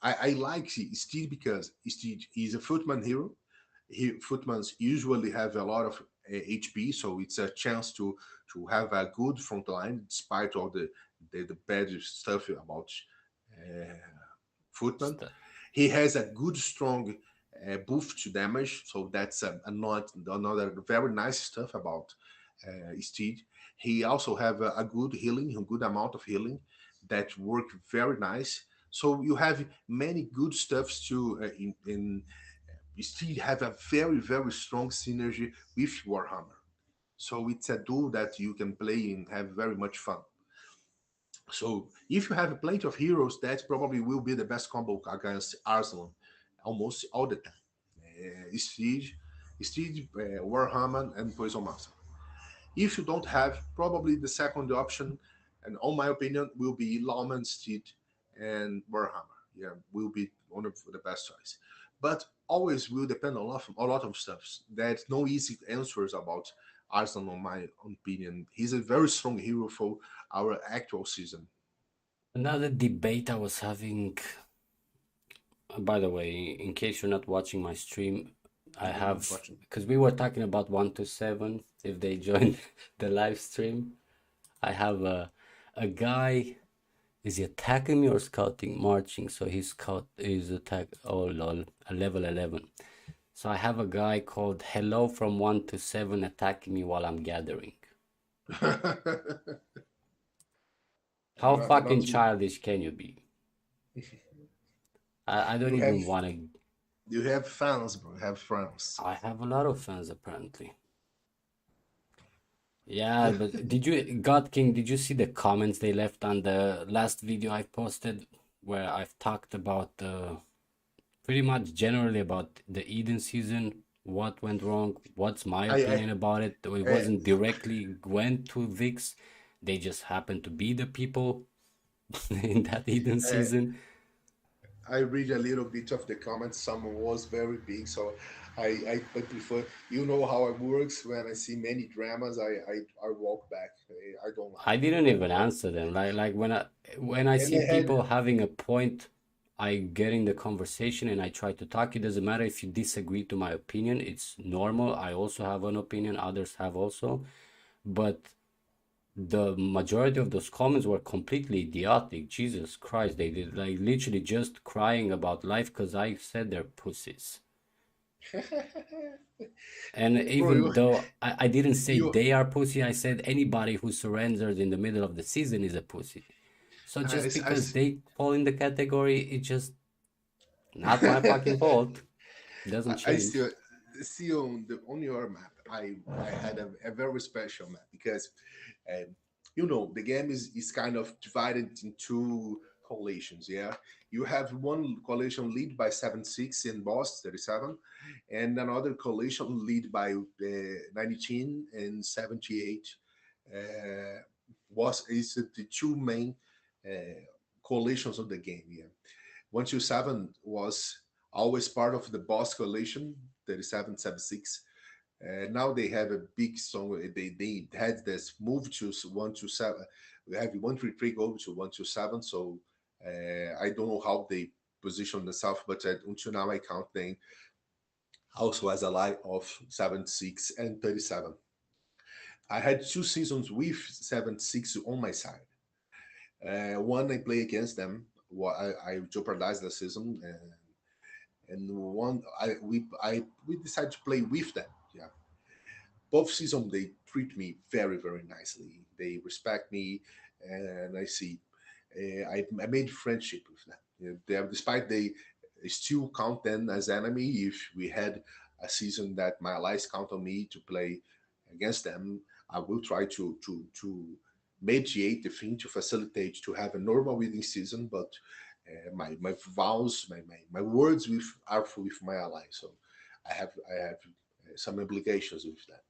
I like Steed because Steed is a footman hero. Footmans usually have a lot of HP, so it's a chance to have a good front line despite all the bad stuff about uh, footman. St- He has a good strong buff to damage, so that's another very nice stuff about Steed. He also have a good healing, a good amount of healing that work very nice. So you have many good stuffs to in you still have a very strong synergy with Warhammer. So it's a duel that you can play and have very much fun. So if you have plenty of heroes, that probably will be the best combo against Arsenal almost all the time. Steed, Warhammer, and Poison Master. If you don't have, probably the second option, and on my opinion, will be Lawman, Steed, and Warhammer. Yeah, will be one of the best choice. But always will depend on a lot of stuff. There's no easy answers about Arsenal, in my opinion. He's a very strong hero for our actual season. Another debate I was having, by the way, in case you're not watching my stream, I Yeah, I'm have, watching. because we were talking about 1 to 7, if they join the live stream. I have a guy, is he attacking me or scouting? Marching, so he's scout, he's attack, oh lol, a level 11. So I have a guy called Hello from 1 to 7 attacking me while I'm gathering. How fucking Not you. childish can you be? I don't You have even want to. you have fans, bro. You have friends. I have a lot of fans apparently. Yeah, but did you, God King, did you see the comments they left on the last video I posted where I've talked about pretty much generally about the Eden season, what went wrong, what's my I opinion about it. It I, wasn't directly went to Vix, they just happened to be the people in that Eden I, season. I read a little bit of the comments. Some was very big, so I prefer. You know how it works. When I see many dramas, I walk back. I don't I like it. didn't That even was, answer them. Like when I and see I had people having a point, I get in the conversation and I try to talk. It doesn't matter if you disagree to my opinion. It's normal. I also have an opinion. Others have also. But the majority of those comments were completely idiotic. Jesus Christ, they did like literally just crying about life because I said they're pussies. And bro, even though I didn't say you they are pussy, I said anybody who surrenders in the middle of the season is a pussy. So I, just I, because they fall in the category, it's just not my fucking fault. Doesn't I still change. see on the on your map. I had a very special map because, um, the game is kind of divided in two coalitions. Yeah, you have one coalition lead by 7-6 in boss 37, and another coalition lead by 19 and 78. Uh, was is the two main coalitions of the game. Yeah, 127 was always part of the boss coalition, 37, 76. Now they have a big song. They had this move to 127. We have 133 go to 127. So I don't know how they position themselves, but until now I count them also as a lie of 76 and 37. I had two seasons with 76 on my side. One I play against them. I jeopardized the season, and one we decided to play with them. Yeah, both seasons they treat me very nicely. They respect me, and I see. I made friendship with them. Despite they still count them as enemy. If we had a season that my allies count on me to play against them, I will try to mediate the thing to facilitate to have a normal winning season. But my vows, my words with are with my allies. So I have some obligations with that.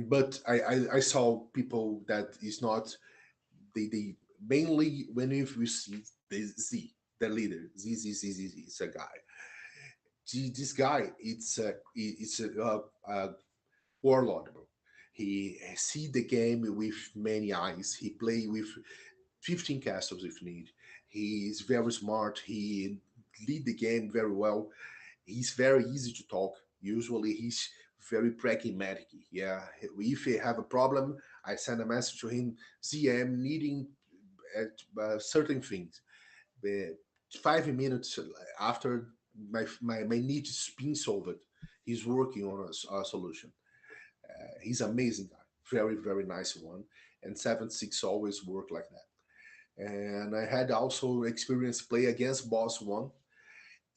But I saw people that is not they mainly when if we see the Z, the leader, Z, it's a guy. This guy, it's a warlord, bro. He see the game with many eyes. He play with 15 castles if need. He is very smart. He lead the game very well. He's very easy to talk. Usually he's very pragmatic. Yeah, if I have a problem, I send a message to him. ZM needing certain things. Uh, 5 minutes after my need is being solved, he's working on a solution. He's amazing guy, very nice one. And 7-6 always work like that. And I had also experience play against boss one,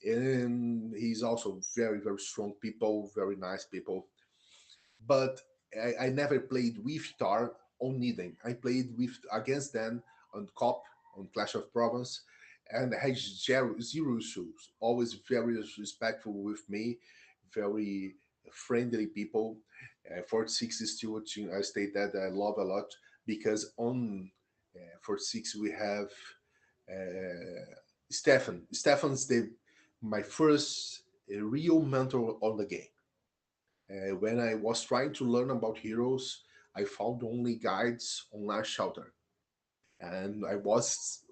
and he's also very strong people, very nice people. but I never played with Tar on Niden. I played with against them on COP, on Clash of Province, and I had zero issues. Always very respectful with me, very friendly people. 46 is still a team I state that I love a lot because on 46 we have Stefan. Stefan's the my first real mentor on the game. When I was trying to learn about heroes, I found only guides on Last Shelter. And I was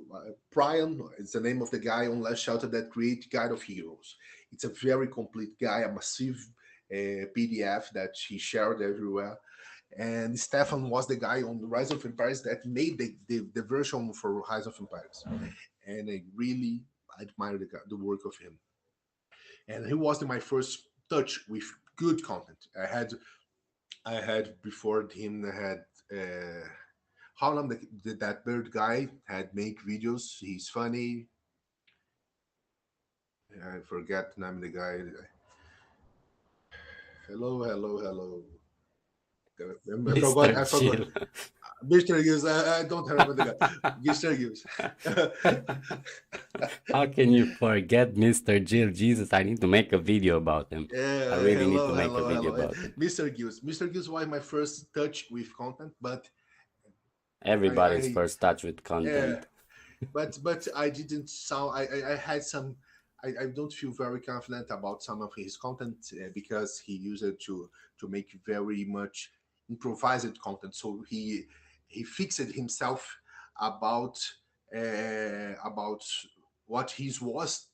Brian is the name of the guy on Last Shelter that create Guide of Heroes. It's a very complete guy, a massive PDF that he shared everywhere. And Stefan was the guy on Rise of Empires that made the version for Rise of Empires. And I really admire the work of him. And he was my first touch with good content. I had before him. I had Harlem, that bird guy, had make videos. He's funny. I forget the name of the guy. Hello, hello, hello. I Mr. forgot. I forgot. Jill. Mr. Hughes. I don't remember the guy. Mr. Hughes. How can you forget Mr. Jill? Jesus, I need to make a video about him. I Yeah, really need to hello, make a hello, video hello. about him. Mr. Hughes. Mr. Hughes was my first touch with content, but Everybody's I first touch with yeah, content. but I didn't sound. I had some. I don't feel very confident about some of his content because he used it to make very much improvised content. So he fixed himself about about what he was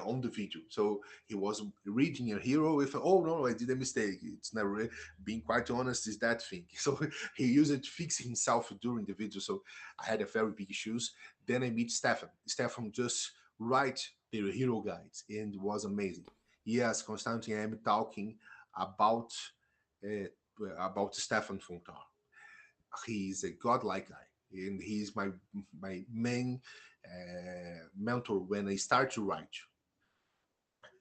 on the video. So he was reading a hero with, oh no, I did a mistake. It's never being quite honest is that thing. So he used it to fix himself during the video. So I had a very big issues. Then I meet Stefan. Stefan just write the hero guides and it was amazing. Yes, constantly I'm talking about Stefan Fontar. He's a godlike guy, and he's my main mentor when I start to write.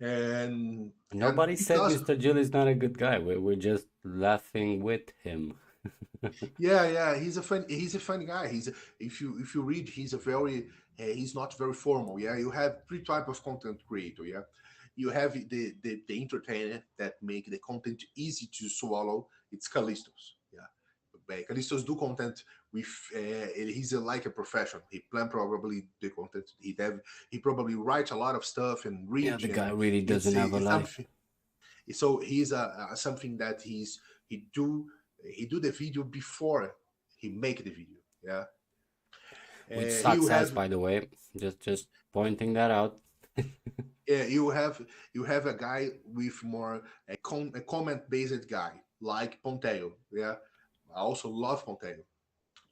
And Nobody said because Mr. Jill is not a good guy. We're just laughing with him. yeah, he's a funny guy. If you read, he's a very he's not very formal. Yeah, you have three type of content creator. Yeah, you have the entertainer that make the content easy to swallow. It's Kalistos. Yeah, but Kalistos do content with he's like a profession. He plan probably the content. He probably write a lot of stuff and Yeah, read the guy and really it's, doesn't have a it's life. something. So he's a something that he do he do the video before he make the video. Yeah, Which you sucks ass, have by the way. Just pointing that out. you have a guy with more a comment based guy like Ponteo. Yeah, I also love Ponteo.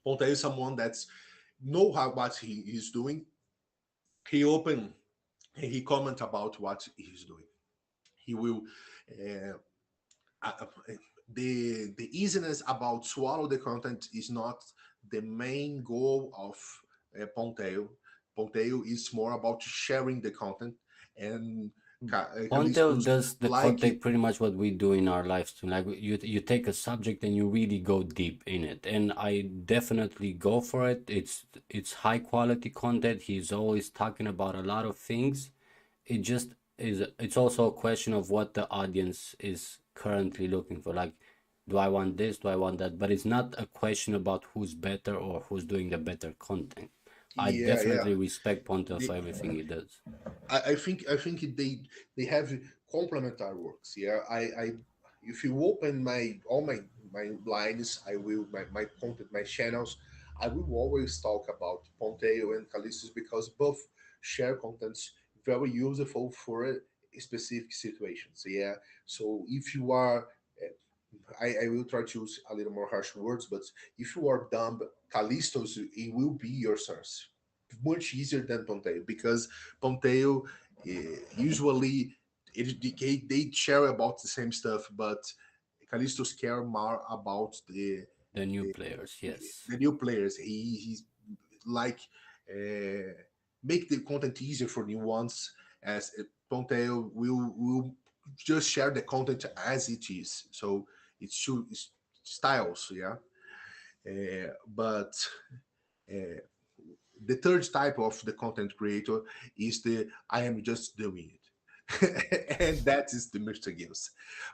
Ponteo is someone that's know how what he's doing. He open he comment about what he's doing. He will uh, uh, the easiness about swallow the content is not the main goal of Ponteo. Ponteo is more about sharing the content, and Pontel Callistus does the like content it. pretty much what we do in our lives too. Like you take a subject and you really go deep in it. And I definitely go for it. It's high quality content. He's always talking about a lot of things. It just is it's also a question of what the audience is currently looking for. Like, do I want this? Do I want that? But it's not a question about who's better or who's doing the better content. I Yeah, yeah. definitely respect Pontel The, for everything he does. I think they have complementary works. Yeah, I if you open my lines, I will my content my channels, I will always talk about Ponteo and Callistus because both share contents very useful for specific situations. Yeah, so if you are I will try to use a little more harsh words, but if you are dumb, Callistos, it will be your source. Much easier than Ponteo because Ponteo usually they share about the same stuff, but Callistos care more about The new the, players, yes. the new players. He's like uh, make the content easier for new ones as Ponteo will just share the content as it is. So it's two styles, yeah. But the third type of the content creator is the I am just doing it. And that is the Mr. Gills.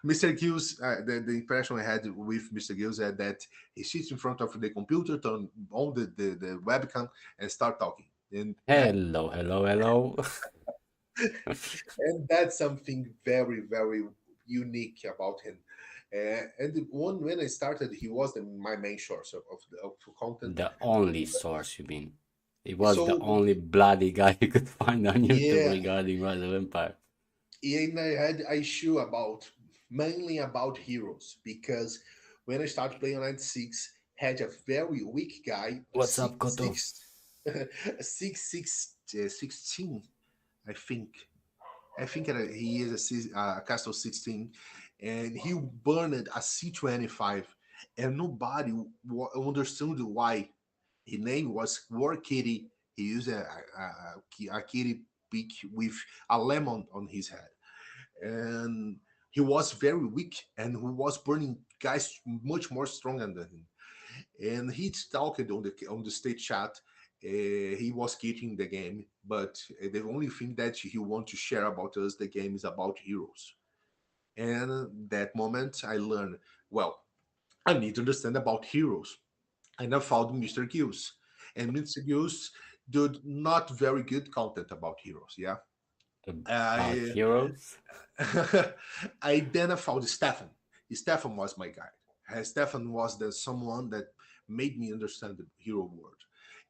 Mr. Gills, the impression I had with Mr. Gills is that he sits in front of the computer, turn on the webcam, and start talking. And that Hello, hello, hello. and that's something very very unique about him. And the one when I started, he was my main source of content. The only source, you mean? It was the So only bloody guy you could find on YouTube yeah, regarding Rise of Empire. and I had issue about mainly about heroes because when I started playing 96, had a very weak guy, a What's up, Koto? a 16, I think. I think that he is a Castle 16, and he burned a C25, and nobody understood why. His name was War Kitty. He used a kitty pick with a lemon on his head, and he was very weak, and he was burning guys much more stronger than him. And he talked on the state chat. He was quitting the game, but the only thing that he want to share about us, the game is about heroes. And that moment, I learned, well, I need to understand about heroes. And I found Mr. Gills, and Mr. Gills did not very good content about heroes. Yeah, About I heroes? I then I found Stefan. Stefan was my guide. Stefan was the someone that made me understand the hero world.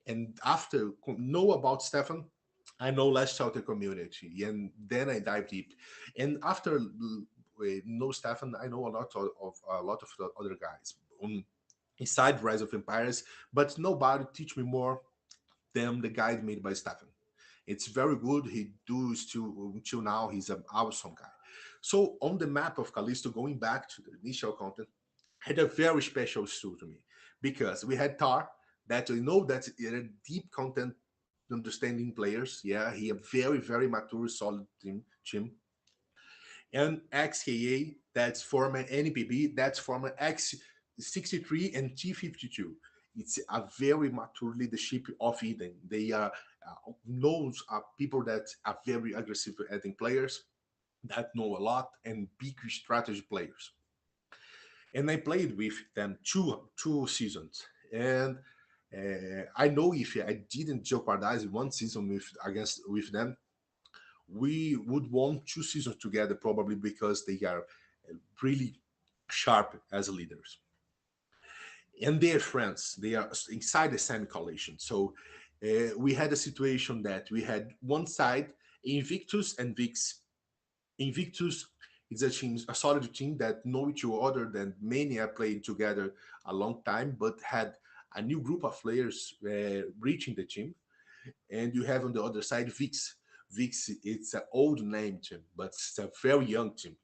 And after know about Stefan, I know less about the community, and then I dive deep. And after know Stefan, I know of a lot of the other guys on inside Rise of Empires, but nobody teach me more than the guide made by Stefan. It's very good. He does to until now. He's an awesome guy. So on the map of Callisto, going back to the initial content, had a very special story to me because we had Tar that we know that a deep content understanding players. Yeah, he a very very mature solid team. And XKA that's former NPB that's former X63 and T52. It's a very mature leadership of Eden. They are knows people that are very aggressive adding players that know a lot and big strategy players. And I played with them two seasons. And I know if I didn't jeopardize one season with them, we would want two seasons together probably because they are really sharp as leaders. And they're friends. They are inside the same coalition. So we had a situation that we had one side Invictus and Vix. Invictus is a solid team that know each other, that many are playing together a long time, but had a new group of players reaching the team. And you have on the other side Vix. Vix, it's an old name team, but it's a very young team.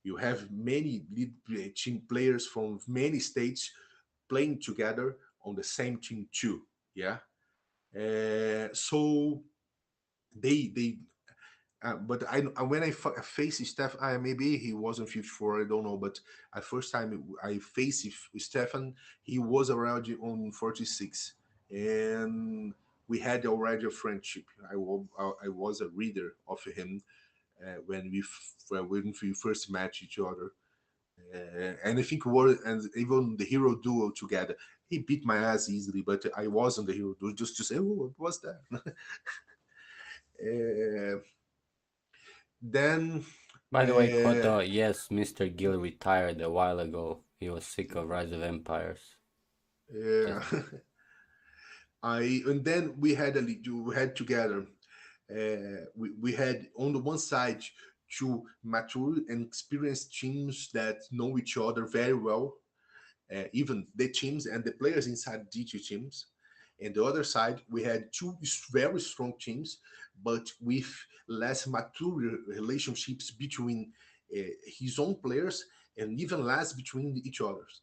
You have many lead team players from many states playing together on the same team too. Yeah. So they but when I faced Steph, maybe he wasn't 54, I don't know. But at first time I faced Stefan, he was around on 46, and we had already a friendship. I was a reader of him when we first met each other, and I think and even the hero duo together. He beat my ass easily, but I wasn't the hero duo. Just to say, oh, what was that? uh, then By the way, uh, Koto, yes, Mr. Gill retired a while ago. He was sick of Rise of Empires. Yeah, Just I and then we had together. We had on the one side two mature and experienced teams that know each other very well, even the teams and the players inside the two teams. And the other side, we had two very strong teams, but with less mature relationships between his own players and even less between each others.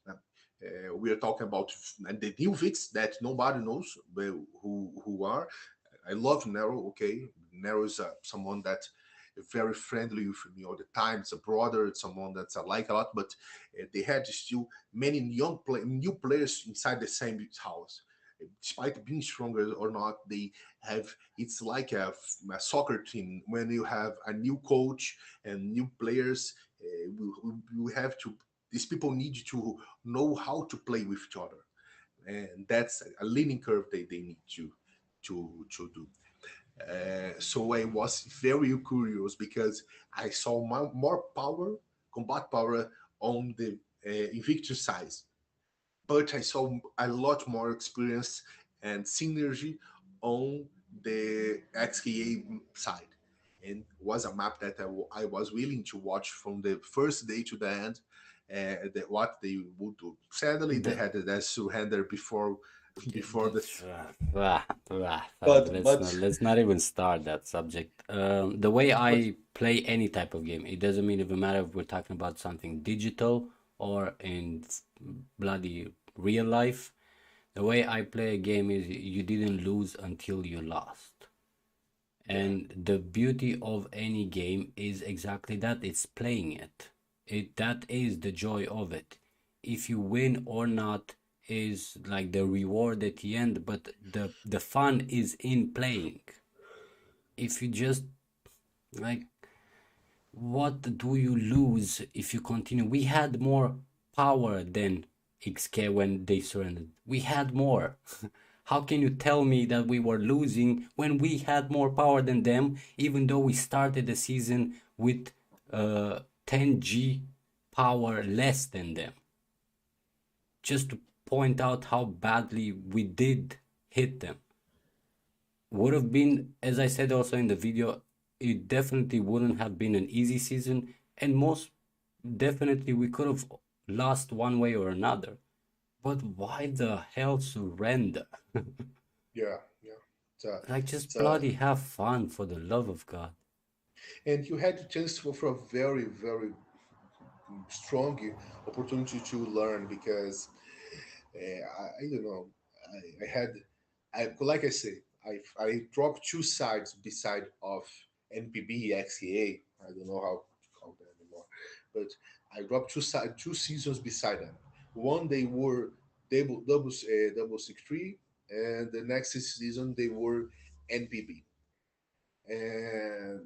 We are talking about the new Vix that nobody knows who are. I love Nero. Okay, Nero is someone that very friendly with me all the time. It's a brother, it's someone that I like a lot, but they had still many new players inside the same house. Despite being stronger or not, they have it's like a soccer team when you have a new coach and new players. We have to. These people need to know how to play with each other, and that's a learning curve they need to do. So I was very curious because I saw more power, combat power on the Invictus side, but I saw a lot more experience and synergy on the XKA side. And was a map that I was willing to watch from the first day to the end. What they would do. Sadly, they The had that surrender before before the. let's But not even start that subject. The way but I play any type of game, it doesn't mean even matter if we're talking about something digital or in bloody real life. The way I play a game is you didn't lose until you lost. yeah, And the beauty of any game is exactly that, it's playing it. That is the joy of it. If you win or not is like the reward at the end, but the fun is in playing. If you just like, what do you lose if you continue? We had more power than XK when they surrendered. We had more. How can you tell me that we were losing when we had more power than them, even though we started the season with 10G power less than them? Just to point out how badly we did hit them. Would have been, as I said also in the video, it definitely wouldn't have been an easy season, and most definitely we could have lost one way or another. But why the hell surrender? yeah, yeah. So, Like, just so bloody have fun for the love of God. and you had the chance for a very strong opportunity to learn because I don't know. I had, like I say, I dropped two sides beside of NPB XEA. I don't know how to call that anymore, but I dropped two seasons beside them. One they were double 6-3, and the next season they were NPB, and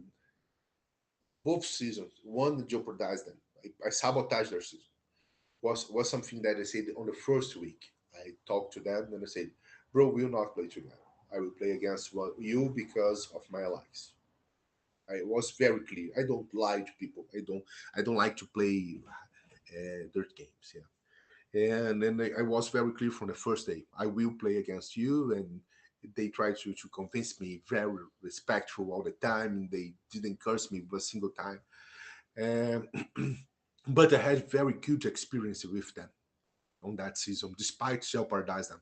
both seasons one jeopardized them. I sabotaged their season. Was something that I said on the first week. I talked to them and I said, "Bro, we'll not play together. I will play against you because of my likes." I was very clear. I don't lie to people. I don't like to play dirt games. Yeah, and then I was very clear from the first day. I will play against you, and they tried to convince me very respectful all the time, and they didn't curse me a single time. And but I had very good experience with them on that season, despite jeopardizing them.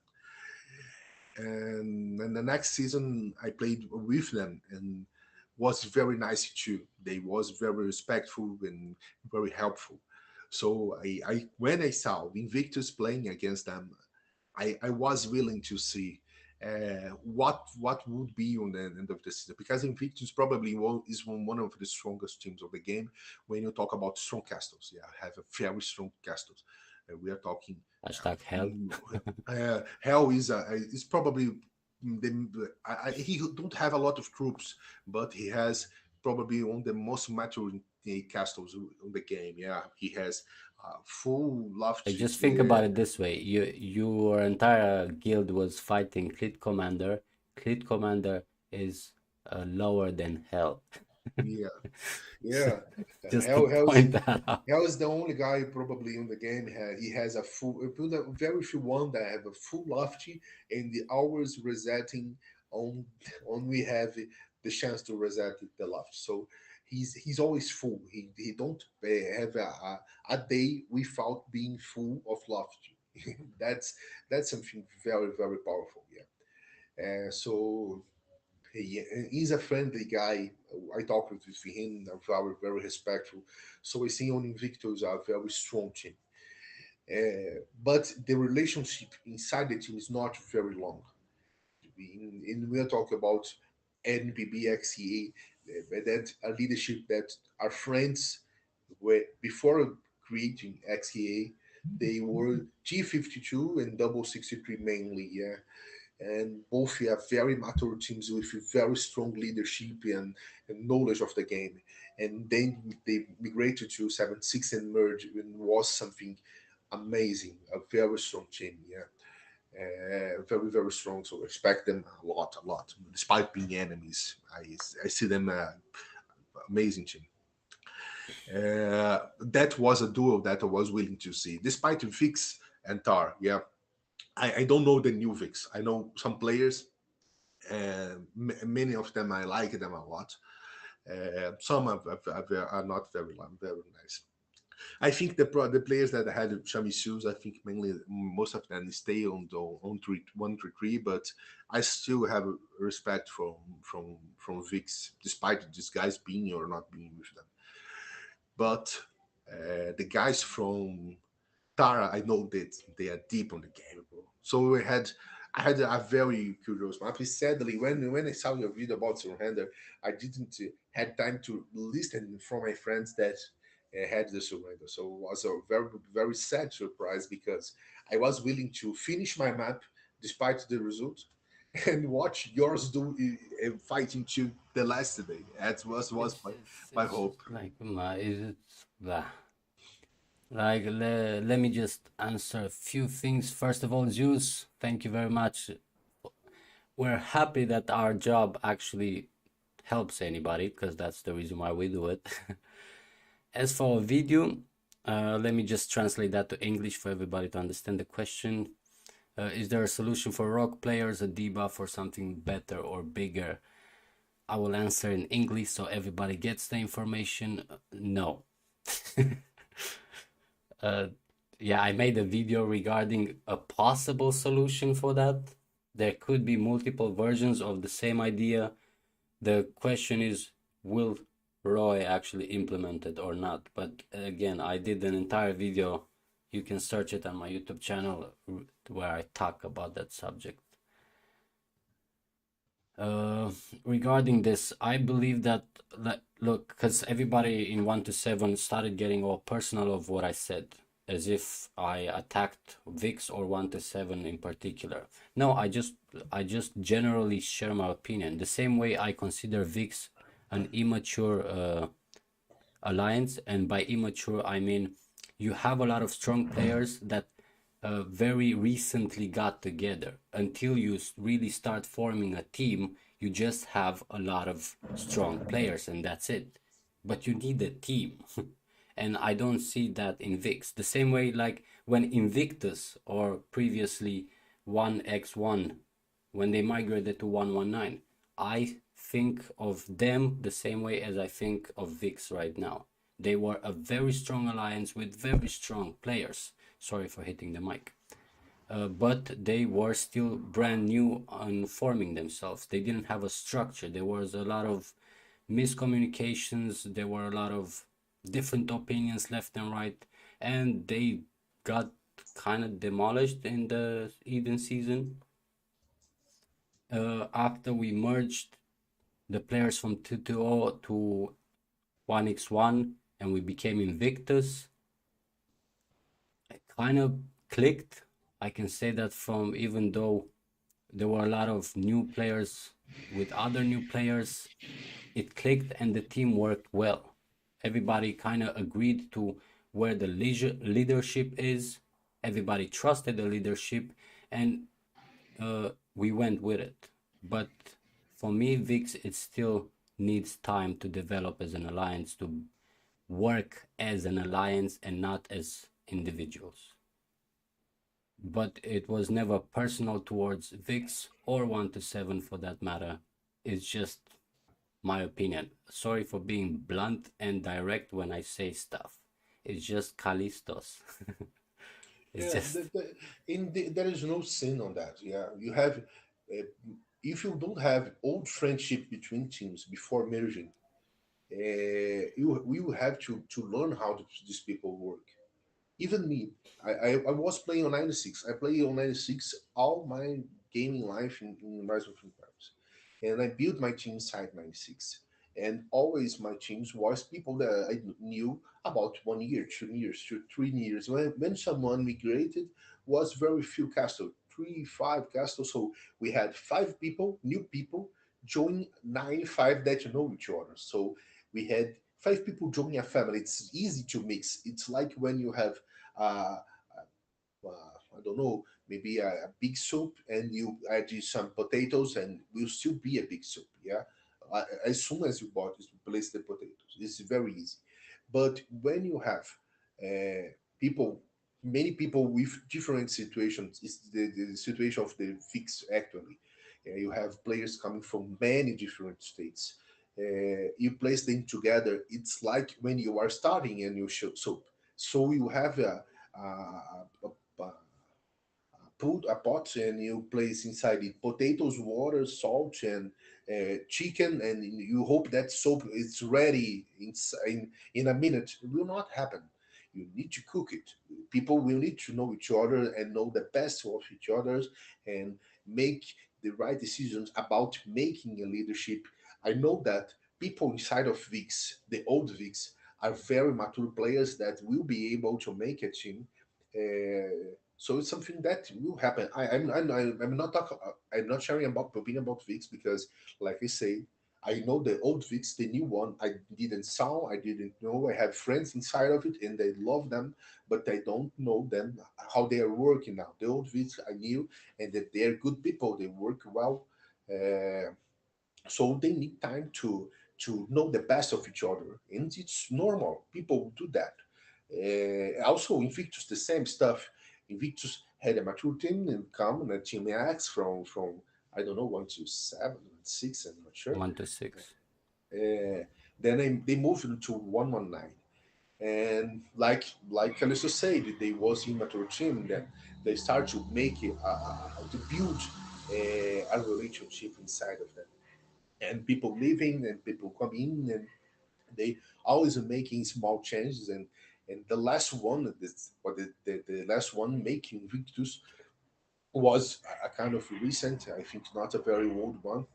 And then the next season, I played with them and was very nice too. They was very respectful and very helpful. So I when I saw Invictus playing against them, I was willing to see what would be on the end of the season because Invictus probably is one of the strongest teams of the game. When you talk about strong castles, yeah, I have a very strong castles. We are talking. Hashtag hell. mm, Hell is probably he don't have a lot of troops, but he has probably one of the most mature castles on the game. Yeah, he has full Like, lofty. just think about it this way. Your entire guild was fighting Clit Commander. Clit Commander is lower than hell. Yeah, yeah. Just to Hell, point that out. Hell is the only guy probably in the game. He has a full. Very few one that have a full lofty and the hours resetting on we have the chance to reset the loft. So he's always full. He don't have a day without being full of lofty. that's that's something very powerful. Yeah. So he's a friendly guy. I talked with him, very respectful. So I see on Invictus a very strong team. But the relationship inside the team is not very long. We are talking about NBBXEA. that a leadership that our friends were before creating XKA, they were G52 and Double 63 mainly, yeah. And both have very mature teams with very strong leadership and knowledge of the game. And then they migrated to 7-6 and merged, and was something amazing, a very strong team, yeah. Very very strong. So respect them a lot, a lot. Despite being enemies, I see them amazing team. That was a duo that I was willing to see, despite Vix and Tar. Yeah, I don't know the new Vix. I know some players. Many of them I like them a lot. Some are not very nice. I think the players that had Chamisus, I think mainly most of them stay on 133, but I still have respect from Vix, despite these guys being or not being with them. But the guys from Tara, I know that they are deep on the game, bro. So I had a very curious map. Sadly, when I saw your video about Surrender, I didn't had time to listen from my friends that had the Surrender. So it was a very very sad surprise because I was willing to finish my map despite the result and watch yours do fighting to the last day. That was my It's hope. just like my it's blah. Like let me just answer a few things. First of all, Zeus, thank you very much. We're happy that our job actually helps anybody because that's the reason why we do it. As for a video, let me just translate that to English for everybody to understand the question. Is there a solution for rock players, a debuff or something better or bigger? I will answer in English so everybody gets the information. No. uh, yeah, I made a video regarding a possible solution for that. There could be multiple versions of the same idea. The question is, will Roy actually implement it or not? But again, I did an entire video. You can search it on my YouTube channel where I talk about that subject. Uh, Regarding this, I believe that, look, because everybody in 1 to 7 started getting all personal of what I said, as if I attacked Vix or 1 to 7 in particular. No, I just generally share my opinion. The same way I consider Vix an immature alliance, and by immature I mean you have a lot of strong players that very recently got together. Until you really start forming a team, you just have a lot of strong players and that's it. But you need a team. And I don't see that in Vix. The same way like when Invictus or previously 1x1, when they migrated to 119, I think of them the same way as I think of Vix right now. They were a very strong alliance with very strong players. Sorry for hitting the mic. But they were still brand new on forming themselves. They didn't have a structure. There was a lot of miscommunications. There were a lot of different opinions left and right. And they got kind of demolished in the Eden season. After we merged the players from 220 to 1x1 and we became Invictus, it kind of clicked. I can say that from, even though there were a lot of new players with other new players, it clicked and the team worked well. Everybody kind of agreed to where the leadership is. Everybody trusted the leadership, and we went with it. But for me, VIX, it still needs time to develop as an alliance, to work as an alliance and not as individuals. But it was never personal towards VIX or 1 to 7 for that matter. It's just my opinion. Sorry for being blunt and direct when I say stuff. It's just Kalistos. It's Yeah, just there is no sin on that. Yeah, you have if you don't have old friendship between teams before merging, you will have to learn how these people work. Even me, I was playing on 96. I play on 96 all my gaming life in Rise of Empires, and I built my team inside 96. and always my teams was people that I knew about 1 year, 2 years, 3 years. When someone migrated, was very few castles, three, five castles. So we had five people, new people, join nine, five that know each other. So we had five people joining a family. It's easy to mix. It's like when you have uh, I don't know, maybe a big soup and you add some potatoes and will still be a big soup. Yeah. As soon as you bought it, you place the potatoes. It's very easy. But when you have people, many people with different situations, it's the situation of the fix actually. You have players coming from many different states. You place them together. It's like when you are starting a new soup. So you have a put a pot and you place inside it potatoes, water, salt, and chicken, and you hope that soup is ready in a minute. It will not happen. You need to cook it. People will need to know each other and know the best of each other and make the right decisions about making a leadership. I know that people inside of VIX, the old VIX, are very mature players that will be able to make a team. So it's something that will happen. I'm not I'm not sharing about opinion about VIX because, like I say, I know the old VIX, the new one. I didn't saw, I didn't know. I have friends inside of it, and they love them, but I don't know them how they are working now. The old VIX I knew, and that they are good people. They work well. Uh, so they need time to know the best of each other, and it's normal. People do that. Also, Invictus, the same stuff. Invictus had a mature team and come and a team X from I don't know 1 to 7, 6, I'm not sure. 1 to 6. Then they moved to 119, and like Kalistos said, they was immature team. Then they start to make it to build a relationship inside of them, and people leaving and people coming in, and they always are making small changes. And the last one, this or the last one making Victus was a kind of recent, I think not a very old one,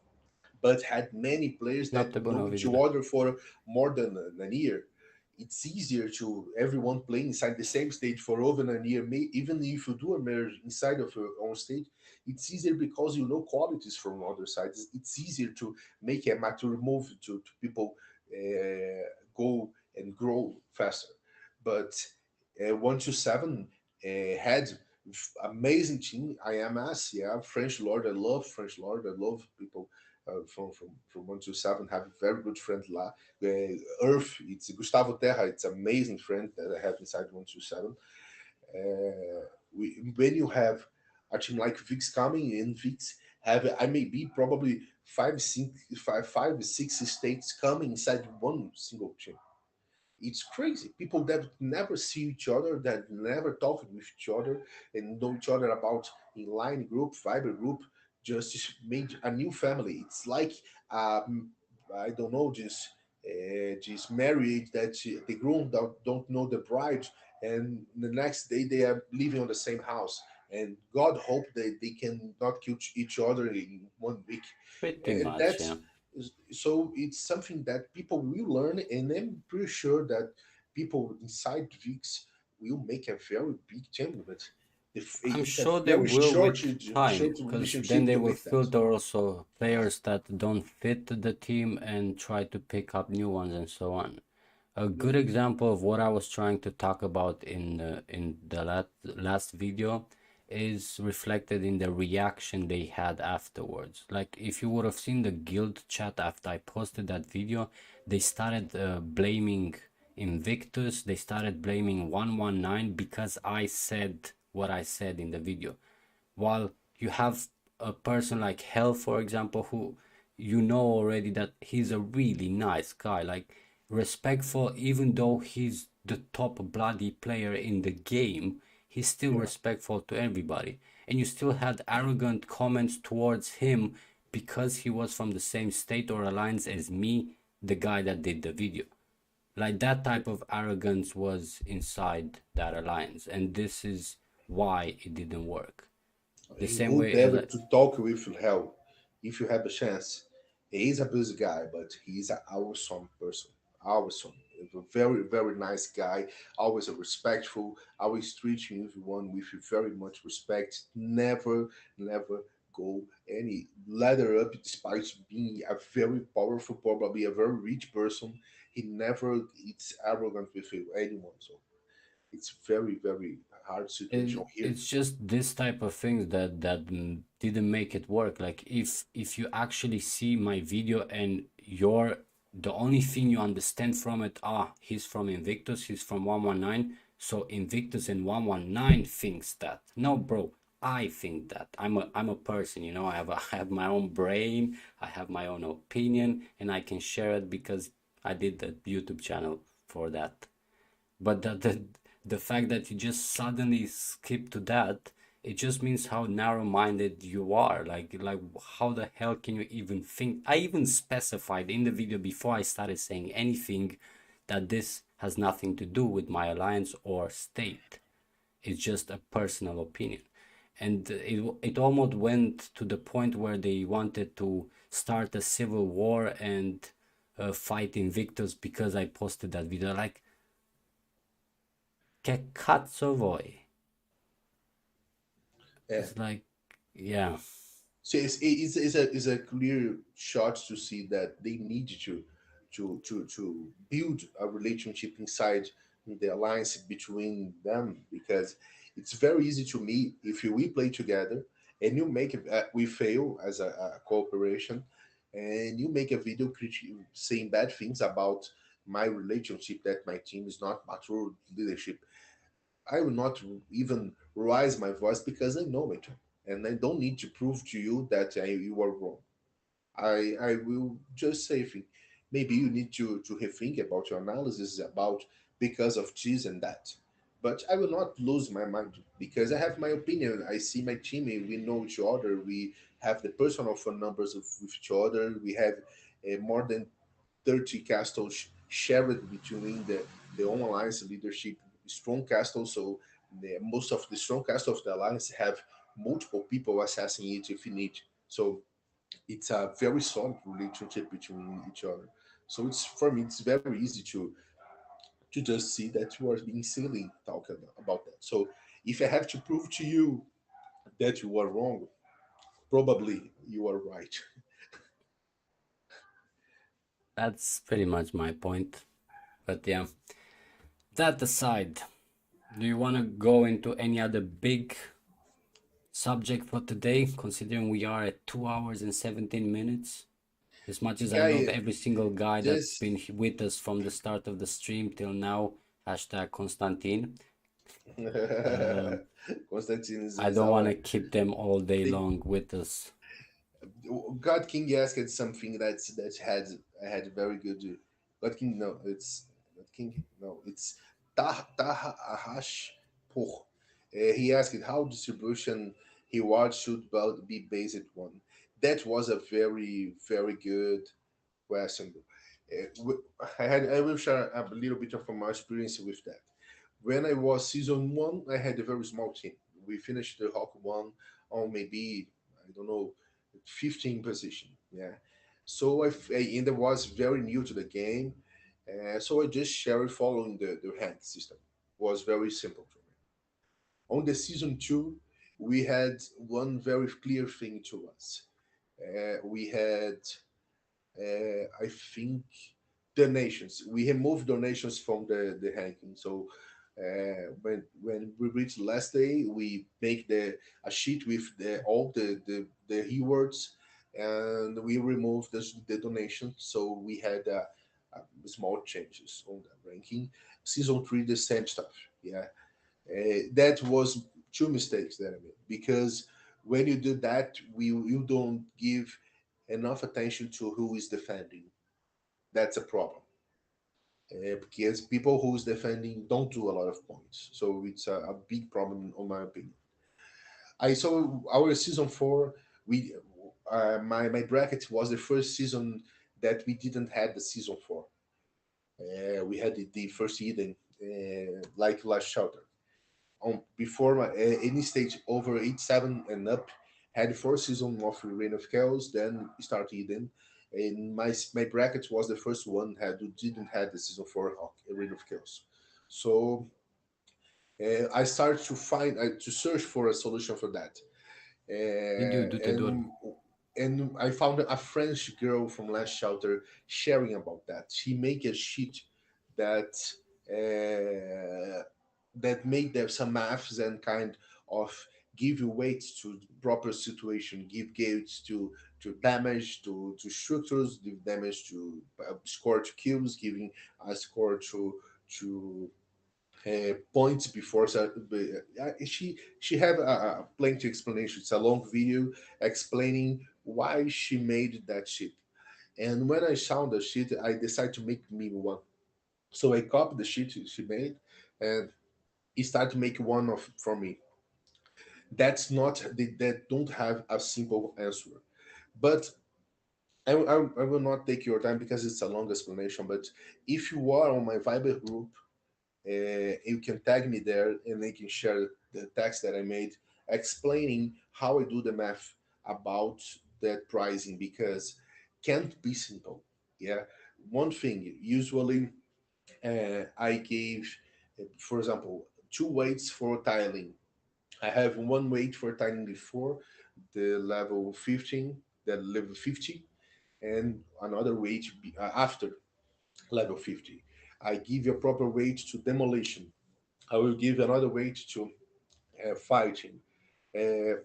but had many players that Notte buono know each videre. other for more than a year. It's easier to everyone playing inside the same stage for over a year. Even if you do a merge inside of your own stage, it's easier because you know qualities from other sides. It's easier to make a mature move to people go and grow faster. But 1 to 7 had amazing team. IMS, yeah, French Lord. I love French Lord. I love people from 1 to 7. Have a very good friend lá. Earth, it's Gustavo Terra. It's amazing friend that I have inside 1 to 7. When you have a team like Vix coming in, Vix have I may be probably five, 6 states coming inside one single team. It's crazy. People that never see each other, that never talk with each other, and know each other about inline group, fiber group, just made a new family. It's like I don't know, this marriage that the groom don't know the bride, and the next day they are living on the same house. And God hope that they can not kill each other in 1 week. Pretty And much, yeah. that's so it's something that people will learn, and I'm pretty sure that people inside VIX will make a very big team. But I'm it's a sure they very will with short time, because then relationship they to will make that. filter also players that don't fit the team and try to pick up new ones and so on. A good Mhm. example of what I was trying to talk about in the last video is reflected in the reaction they had afterwards. Like, if you would have seen the guild chat after I posted that video, they started blaming Invictus, they started blaming 119 because I said what I said in the video. While you have a person like Hell, for example, who you know already that he's a really nice guy, like respectful, even though he's the top bloody player in the game, he's still Yeah. respectful to everybody. And you still had arrogant comments towards him because he was from the same state or alliance as me, the guy that did the video. Like, that type of arrogance was inside that alliance, and this is why it didn't work. The He same would way as dare to talk with hell if you have a chance. He is a busy guy, but he's an awesome person. Awesome. A very, very nice guy. Always a respectful. Always treating everyone with very much respect. Never, never go any ladder up despite being a very powerful, probably a very rich person. He never it's arrogant with anyone. So it's very, very hard situation here. It's just this type of things that didn't make it work. Like if you actually see my video and you're the only thing you understand from it, he's from Invictus, he's from 119, so Invictus and 119 thinks that. No, bro, I think that. I'm a person, I have my own brain, I have my own opinion, and I can share it because I did the YouTube channel for that. But the fact that you just suddenly skip to that, it just means how narrow-minded you are. Like how the hell can you even think? I even specified in the video before I started saying anything that this has nothing to do with my alliance or state. It's just a personal opinion. And it almost went to the point where they wanted to start a civil war and fight Invictus because I posted that video. Like, che cazzo vuoi? Yeah. It's like, yeah, So it's a clear shot to see that they need to build a relationship inside the alliance between them, because it's very easy to me if we play together and you make we fail as a cooperation, and you make a video saying bad things about my relationship, that my team is not mature leadership. I will not even raise my voice because I know it, and I don't need to prove to you that you are wrong. I will just say maybe you need to rethink about your analysis about because of this and that. But I will not lose my mind because I have my opinion. I see my team. We know each other. We have the personal phone numbers with each other. We have more than 30 castles shared between the own alliance leadership, strong castles. So most of the strong castles of the alliance have multiple people assessing it if you need. So it's a very solid relationship between each other. So it's for me, it's very easy to just see that you are being silly talking about that. So if I have to prove to you that you are wrong, probably you are right. that's pretty much my point. But yeah, that aside, do you want to go into any other big subject for today, considering we are at 2 hours and 17 minutes? As much as I Yeah, love every single guy that's just been with us from the start of the stream till now, hashtag Konstantin, uh, Constantine I is don't want our to keep them all day big long with us. God King asked something that had very good. God King, no, it's God King, no, it's Tahash Poch. He asked how distribution he was should be based on. That was a very, very good question. I will share a little bit of my experience with that. When I was season one, I had a very small team. We finished the Hawk one on maybe, I don't know, 15 position. Yeah. So and I was very new to the game. So I just shared following the rank system. Was very simple for me. On the season two, we had one very clear thing to us. We had I think donations. We removed donations from the ranking. So when we reach the last day, we make the a sheet with all the rewards, and we remove the donation. So we had small changes on the ranking. Season three, the same stuff. Yeah, that was two mistakes that I made because when you do that, you don't give enough attention to who is defending. That's a problem because people who is defending don't do a lot of points, so it's a big problem in my opinion. I saw our season four. We my bracket was the first season that we didn't have the season four. We had the first Eden, like last shelter on before any stage over 8-7 and up had four seasons of Reign of Chaos, then start Eden, And my bracket was the first one had who didn't have the season 4 Ring of Chaos. So I started to find to search for a solution for that. Du te dor. And I found a French girl from Last Shelter sharing about that. She make a sheet that uh, that made there some maths and kind of give you weights to proper situation, give gates to damage to structures, give damage to score to kills, giving a score to points before she have a plenty explanation. It's a long video explaining why she made that sheet. And when I saw the sheet, I decided to make me one. So I copied the sheet she made and he started to make one of for me. That's not that don't have a simple answer. But I will not take your time because it's a long explanation. But if you are on my Viber group, you can tag me there and I can share the text that I made explaining how I do the math about that pricing because can't be simple. Yeah, one thing usually I gave, for example, two weights for tiling. I have one weight for tiling before the level 15, the level 50, and another weight after level 50. I give a proper weight to demolition. I will give another weight to fighting. Uh,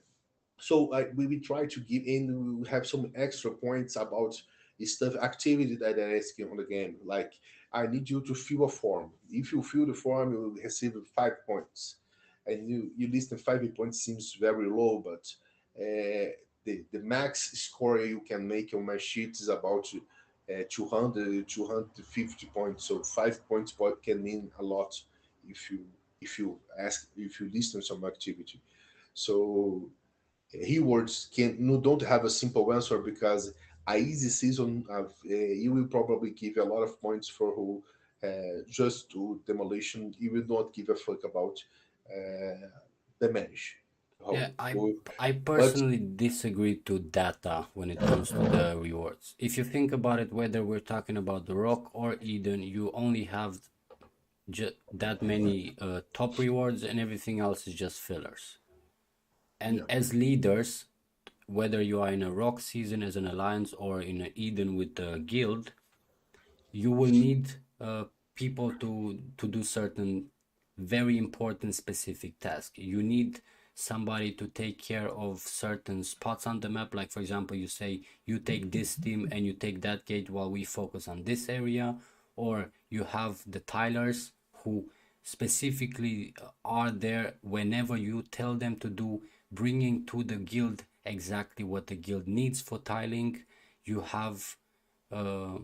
so we try to give in. We have some extra points about stuff activity that I ask you on the game. Like I need you to fill a form. If you fill the form, you will receive 5 points. And you list the 5 points seems very low, but the max score you can make on my sheet is about 200 250 points. So 5 points can mean a lot if you ask if you list on some activity. So rewards can no don't have a simple answer because a easy season of you will probably give a lot of points for who just do demolition. You will not give a fuck about the manage. Yeah, How who, I but personally disagree to data when it comes to the rewards. If you think about it, whether we're talking about the Rock or Eden, you only have that many top rewards, and everything else is just fillers. And yeah, as leaders, whether you are in a Rock season as an alliance or in an Eden with the guild, you will need people to do certain very important specific tasks. You need somebody to take care of certain spots on the map. Like for example, you say you take this team and you take that gate while we focus on this area, or you have the tilers who specifically are there whenever you tell them to do, bringing to the guild exactly what the guild needs for tiling. You have uh,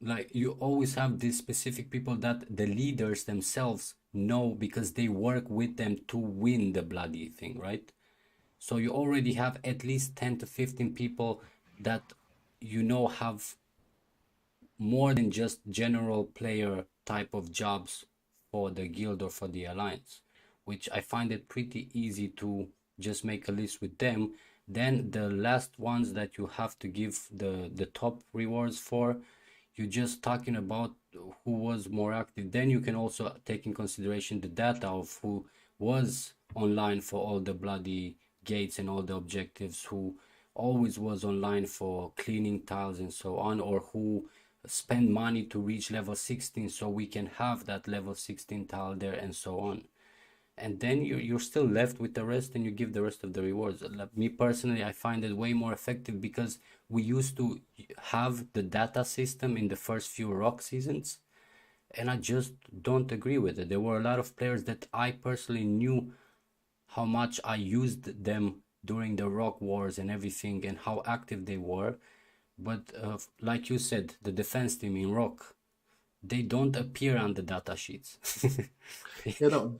like you always have these specific people that the leaders themselves know because they work with them to win the bloody thing, right? So you already have at least 10 to 15 people that have more than just general player type of jobs for the guild or for the alliance, which I find it pretty easy to just make a list with them. Then the last ones that you have to give the top rewards for, you're just talking about who was more active. Then you can also take in consideration the data of who was online for all the bloody gates and all the objectives, who always was online for cleaning tiles and so on, or who spend money to reach level 16 so we can have that level 16 tile there and so on. And then you're still left with the rest and you give the rest of the rewards. Like me personally, I find it way more effective because we used to have the data system in the first few Rock seasons, and I just don't agree with it. There were a lot of players that I personally knew how much I used them during the Rock Wars and everything, and how active they were. But like you said, the defense team in Rock, they don't appear on the data sheets. you know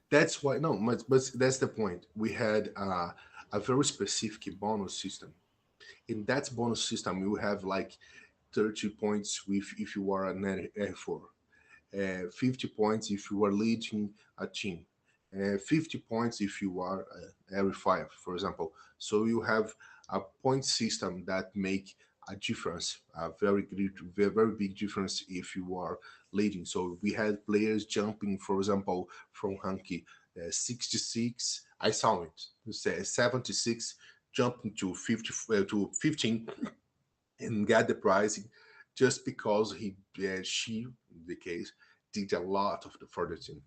that's why no, but that's the point. We had a very specific bonus system. In that bonus system, you have like 30 points with if you are an F4, 50 points if you are leading a team, 50 points if you are every five, for example. So you have a point system that make a difference, a very great, very, very big difference if you are leading. So we had players jumping, for example, from Hanky 66. I saw it. 76 jumping to 50 to 15 and get the prize just because she, in the case, did a lot of the for the team.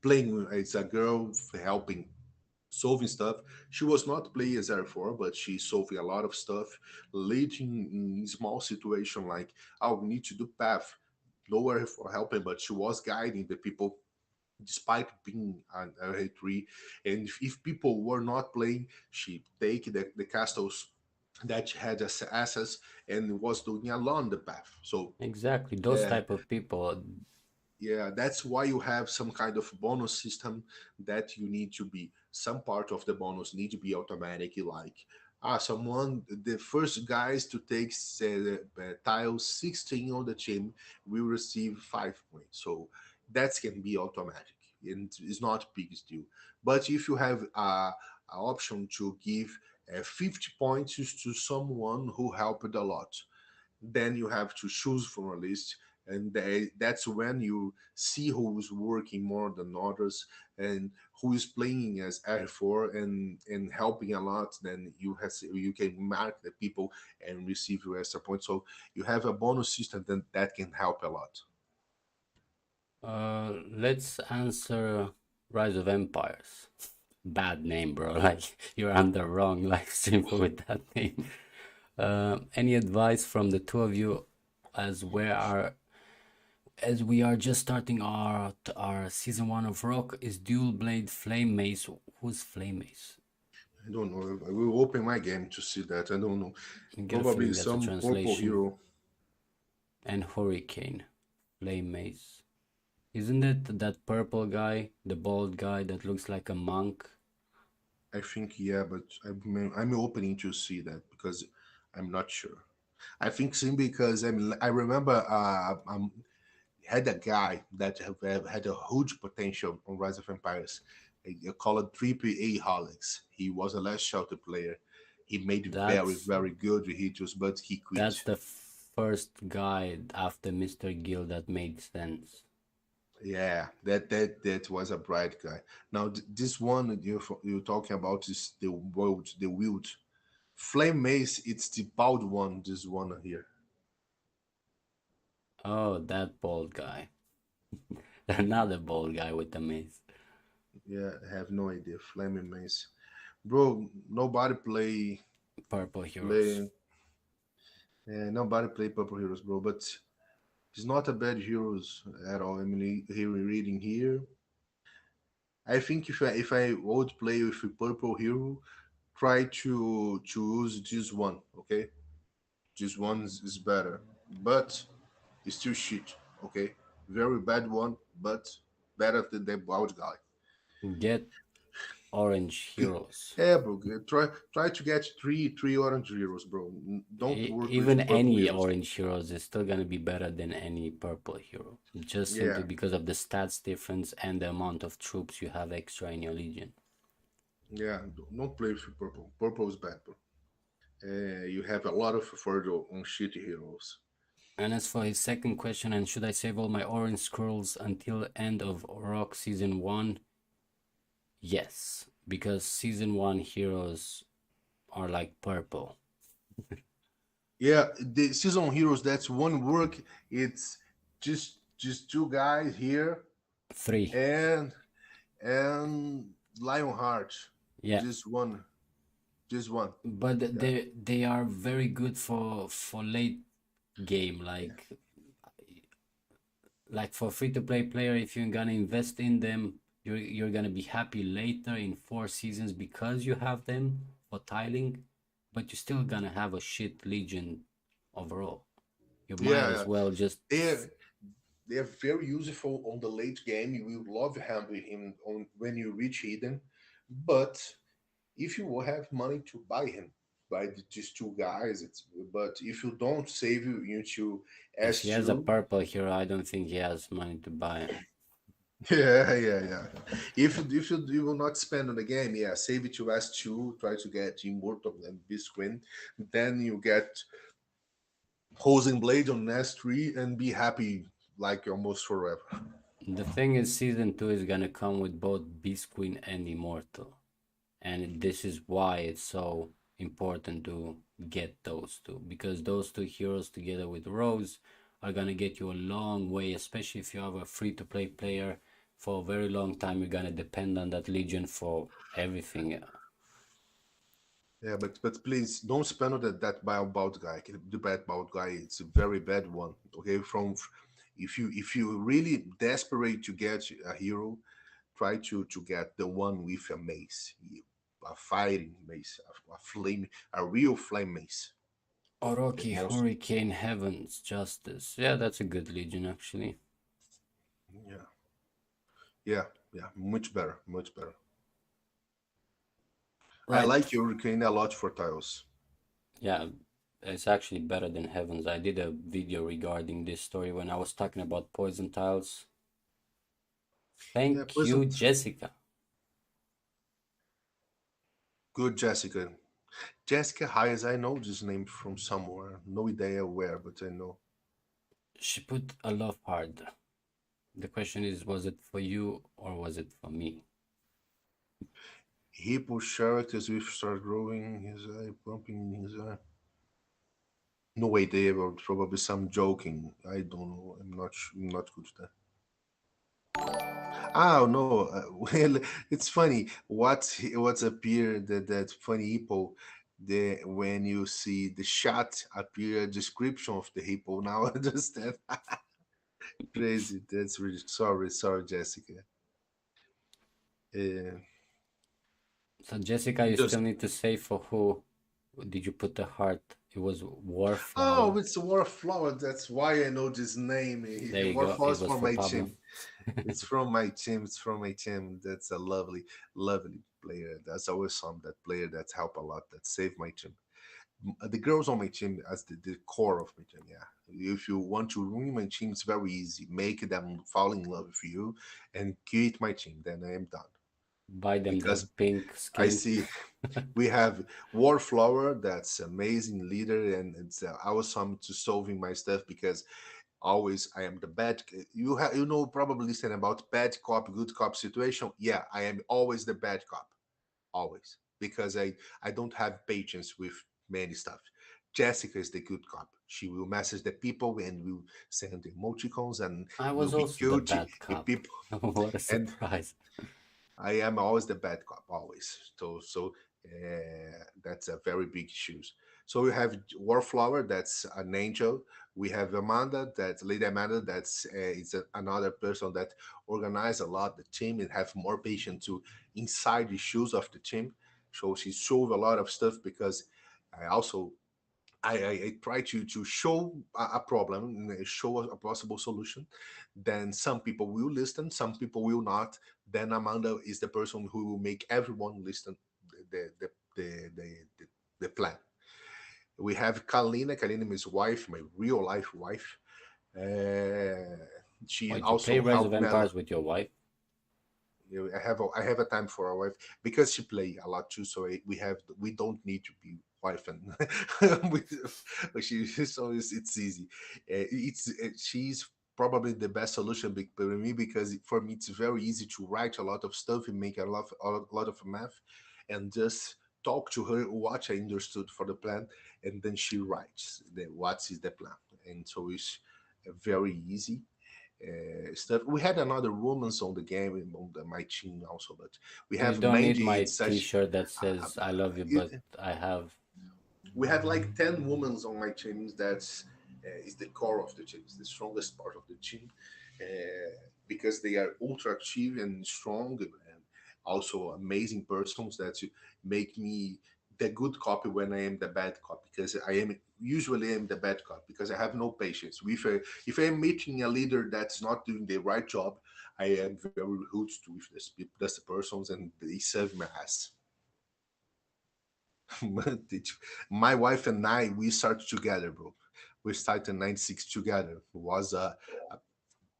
Playing as a girl, helping solving stuff. She was not playing as R4, but she solving a lot of stuff, leading in small situation like, oh, we need to do path. Nowhere for helping, but she was guiding the people despite being an RA3. And if people were not playing, she take the castles that she had as access and was doing along the path. So Exactly, those yeah, type of people. yeah, that's why you have some kind of bonus system that you need to be some part of the bonus need to be automatic, like someone the first guys to take tile 16 on the team will receive 5 points. So that can be automatic and it's not big deal. But if you have a option to give 50 points to someone who helped a lot, then you have to choose from a list, and that's when you see who's working more than others and who is playing as R4 and helping a lot. Then you can mark the people and receive your extra points. So you have a bonus system that can help a lot. Let's answer Rise of Empires. Bad name, bro. Like you're on the wrong live stream with that name. Any advice from the two of you as where are as we are just starting our season one of Rock is Dual Blade Flame Mace. Who's Flame Mace? I don't know. I will open my game to see that. I don't know. I get a Probably feeling that's a some purple translation. hero. And Hurricane Flame Mace. Isn't it that purple guy, the bald guy that looks like a monk? I think yeah, but I'm opening to see that because I'm not sure. I think sim because I remember had a guy that had a huge potential on Rise of Empires. You call it Triple A Holix. He was a last shelter player. He made very That's very good hitos, but he quit. that's the first guy after Mr. Gill that made sense. Yeah, that was a bright guy. Now this one that you're talking about is the wield flame mace. It's the bald one. This one here. Oh, that bald guy. Another bald guy with the mace. Yeah, I have no idea. Flaming mace, bro. Nobody Purple heroes. play. Yeah, nobody play purple heroes, bro. But he's not a bad heroes at all. I mean, here reading here. I think if I would play with a purple hero, try to choose this one. Okay, this one is better, but it's still shit. Okay, very bad one, but better than the wild guy. Get orange heroes. Yeah, bro. Try to get three orange heroes, bro. Don't work with Even purple any heroes. orange heroes is still gonna be better than any purple hero. Just simply Yeah, because of the stats difference and the amount of troops you have extra in your legion. yeah. Don't play with purple. Purple is bad, bro. You have a lot of further on shitty heroes. And as for his second question, and should I save all my orange scrolls until end of Rock Season 1? Yes, because Season 1 heroes are like purple. Yeah, the season heroes. That's one work. It's just two guys here 3. and and Lionheart. Yeah, Just one. Just one. but Yeah. they are very good for late game, like for free to play player. If you're gonna invest in them, you're gonna be happy later in 4 seasons because you have them for tiling, but you're still gonna have a shit legion overall. You might Yeah, as well just they're they're very useful on the late game. You will love having him on when you reach hidden, but if you will have money to buy him, buy these two guys. It's but if you don't save you into if he has a S2, purple hero, I don't think he has money to buy him. Yeah, yeah, yeah. If you will not spend on the game, yeah, save it to S2, try to get Immortal and Bisqueen. Then you get Hosing Blade on S3 and be happy like almost forever. The thing is, season 2 is gonna come with both Beast Queen and Immortal. And this is why it's so important to get those two, because those two heroes together with Rose are gonna get you a long way, especially if you have a free to play player. For a very long time you're gonna depend on that Legion for everything. Yeah, but please don't spend on that bald guy. The bald guy, it's a very bad one. Okay, if you really desperate to get a hero, try to get the one with a mace, a fighting mace, a flame, a real flame mace. And Orochi, also, Hurricane, Heavens, Justice. Yeah, that's a good Legion actually. yeah, yeah, yeah, much better, much better. I Right. like Hurricane a lot for tiles. Yeah, it's actually better than Heavens. I did a video regarding this story when I was talking about poison tiles. Yeah, Thank you, present. Jessica. Good Jessica. Jessica Hayes, I know this name from somewhere. No idea where, but I know. She put a love heart. The question is, was it for you or was it for me? Hippo characters with start growing his eye, pumping in his eye. No idea, but probably some joking. I don't know. I'm not good at that. Oh no! Well, it's funny. What's appear that funny hippo? The when you see the shot appear description of the hippo. Now I understand. Crazy. That's really sorry, Jessica. Uh, So, Jessica, you still just need to say for who did you put the heart? It was oh, Warflower. it's Warflower. That's why I know this name. There you go. Warflower It is was from for my Pablo. team. It's from my team. It's from my team. That's a lovely, lovely player. That's always some that player that help a lot. That saved my team. The girls on my team as the core of my team. Yeah. If you want to ruin my team, it's very easy. Make them fall in love with you and quit my team. Then I am done Buy them the because pink I skin. see we have Warflower, that's amazing leader, and it's awesome to solving my stuff because always I am the bad. You know probably listen about bad cop, good cop situation. Yeah, I am always the bad cop, always because I don't have patience with many stuff. Jessica is the good cop. She will message the people and will send emoticons and I will was be also the guilty bad if cop. people What a and surprise. I am always the bad cop, always. That's a very big issues. So we have Warflower, that's an angel. We have Amanda, that's Lady Amanda, that's another person that organize a lot the team and have more patience to inside the shoes of the team. So she solve a lot of stuff because I also I try to show a problem and show a possible solution. Then some people will listen, some people will not. Then Amanda is the person who will make everyone listen the the the the, the, the plan. We have Kalina. Kalina is wife, my real life wife. Uh, she Wait, you play also Rise of helped me a lot. Empires with your wife? I have a time for our wife because she play a lot too. So we don't need to be wife and she so it's easy. She's probably the best solution for me because for me it's very easy to write a lot of stuff and make a lot of math and just talk to her what I understood for the plan and then she writes what is the plan and so it's very easy stuff. We had another woman's on the game on my team also, but we You have don't need Mandy. my It's such. t-shirt that Uh, says I love you, it, but I have. we have like 10 women's on my team. That's is the core of the team. It's the strongest part of the team because they are ultra active and strong and also amazing persons that make me the good copy when I am the bad cop because I am usually am the bad cop because I have no patience. If I am meeting a leader that's not doing the right job, I am very rude to with this persons and they serve my ass. My wife and I we started together, bro. We started 96 together. It was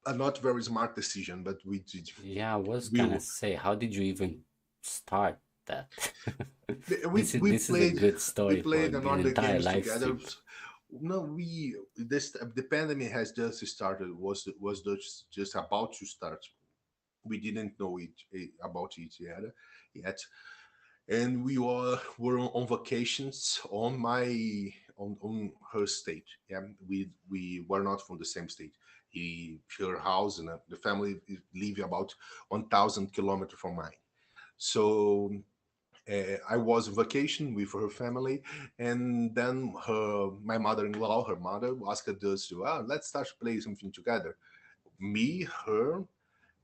a not very smart decision, but we did. Yeah, I was We gonna say, how did you even start that? we This is we this is a played good we story for played the another entire games live together. stream. No, we this the pandemic has just started. Was just about to start. We didn't know about it yet, and we all were on vacations on her state. Yeah, we were not from the same state. Her house and the family live about 1,000 kilometers from mine. So I was on vacation with her family, and then my mother-in-law, her mother, asked us to, let's start playing something together. Me, her,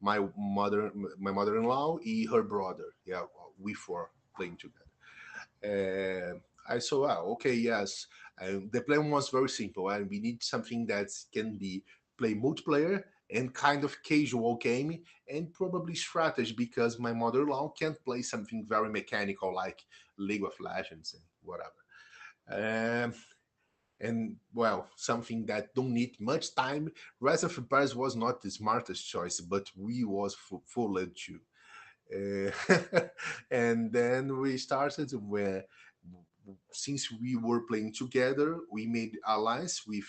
my mother-in-law, and her brother. Yeah, we four playing together. I saw, okay, yes. The plan was very simple, and we need something that can be play multiplayer and kind of casual game and probably strategy because my mother-in-law can't play something very mechanical like League of Legends and whatever. Um, and well, something that don't need much time. Rise of Empires was not the smartest choice, but we was fooled too. And then we started where since we were playing together, we made alliance with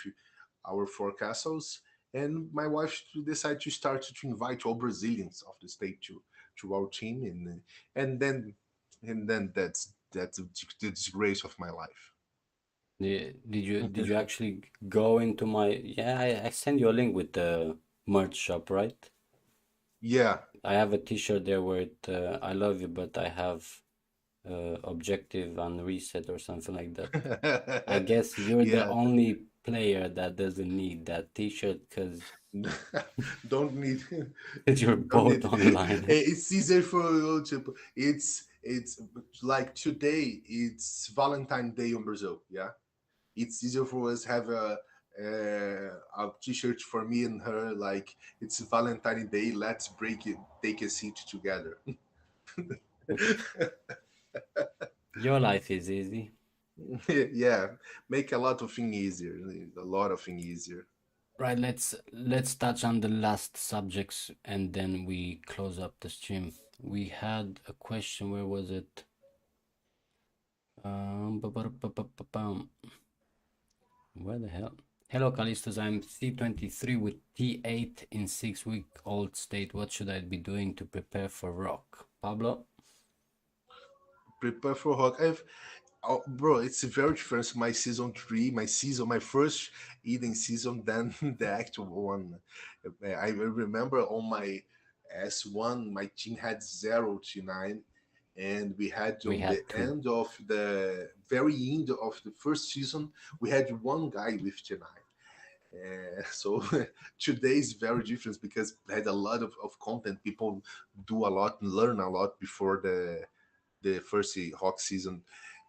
our four castles, and my wife decided to start to invite all Brazilians of the state to our team, and then that's the disgrace of my life. Did you actually go into my, yeah, I sent you a link with the merch shop, right? Yeah. I have a t-shirt there where I love you, but I have objective and reset or something like that. I guess you're the Yeah. only player that doesn't need that t-shirt because Don't need you're don't both need online. it's easier for you to it's like today it's Valentine Day in Brazil. Yeah, it's easier for us have a t-shirt for me and her, like it's Valentine Day, let's break it, take a seat together. Your life is easy. Yeah, make a lot of things easier, a lot of things easier. Right, let's touch on the last subjects and then we close up the stream. We had a question, where was it? Where the hell? Hello, Kalistos. I'm C23 with T8 in 6-week-old state. What should I be doing to prepare for rock? Pablo? Prepare for rock. Oh, bro, it's very different. My season three, my first Eden season, than the actual one. I remember on my S1, my team had 0 to 9, and we had We on the had two. end of the very end of the first season, we had one guy with T9. So today is very different because I had a lot of content. People do a lot and learn a lot before the first Hawk season.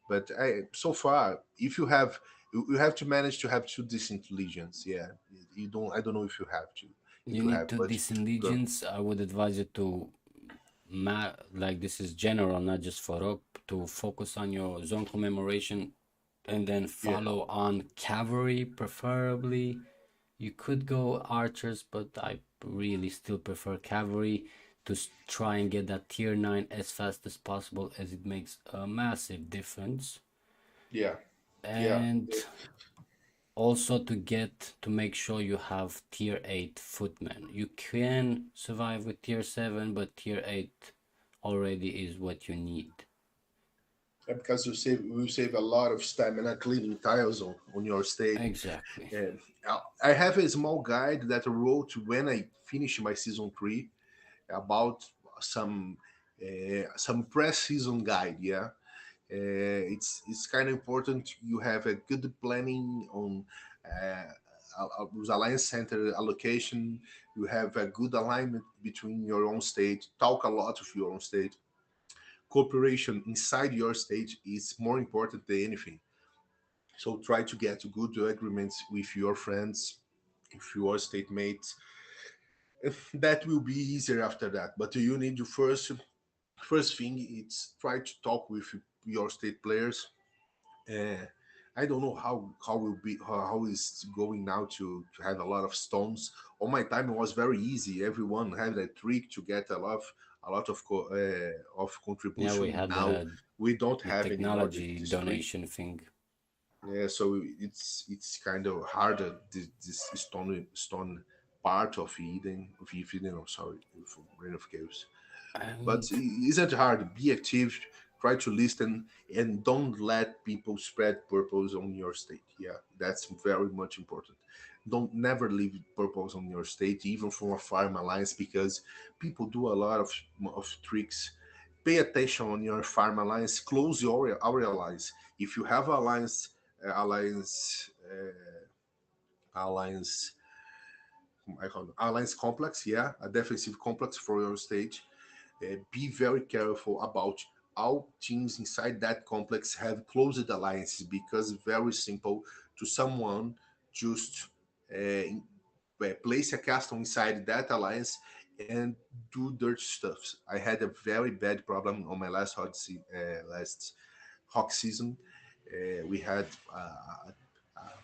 But so far, if you have to manage to have two decent legions. Yeah, you don't. I don't know if you have to. You If you need have, two but decent go- legions. I would advise you to like this is general, not just for rock, to focus on your zone commemoration and then yeah, follow on cavalry, preferably. You could go archers, but I really still prefer cavalry to try and get that tier 9 as fast as possible, as it makes a massive difference. yeah, yeah. And also to make sure you have tier 8 footmen. You can survive with tier 7, but tier 8 already is what you need. Because you save a lot of stamina cleaning tiles on your state. Exactly. And I have a small guide that I wrote when I finished my season three about some pre-season guide. Yeah, it's kind of important you have a good planning on alliance center allocation. You have a good alignment between your own state. Talk a lot of your own state. Cooperation inside your state is more important than anything. So try to get good agreements with your friends, with your state mates. That will be easier after that. But you need to first thing it's try to talk with your state players. Uh, I don't know how will be how is going now to have a lot of stones. On my time, it was very easy. Everyone had a trick to get a lot of Yeah, we contribution. had Now we don't the have anymore technology this trick. donation thing. Yeah, so it's kind of harder this stone part of Eden. I'm sorry, for Reign of Chaos. But And it isn't hard. Be active, try to listen, and don't let people spread purpose on your state. Yeah, that's very much important. Don't never leave purpose on your state, even from a farm alliance, because people do a lot of tricks. Pay attention on your farm alliance. Close our alliance. If you have alliance I call it alliance complex, yeah, a defensive complex for your stage. Be very careful about all teams inside that complex have closed alliances because very simple to someone just place a castle inside that alliance and do dirt stuff. I had a very bad problem on my last hawk season. We had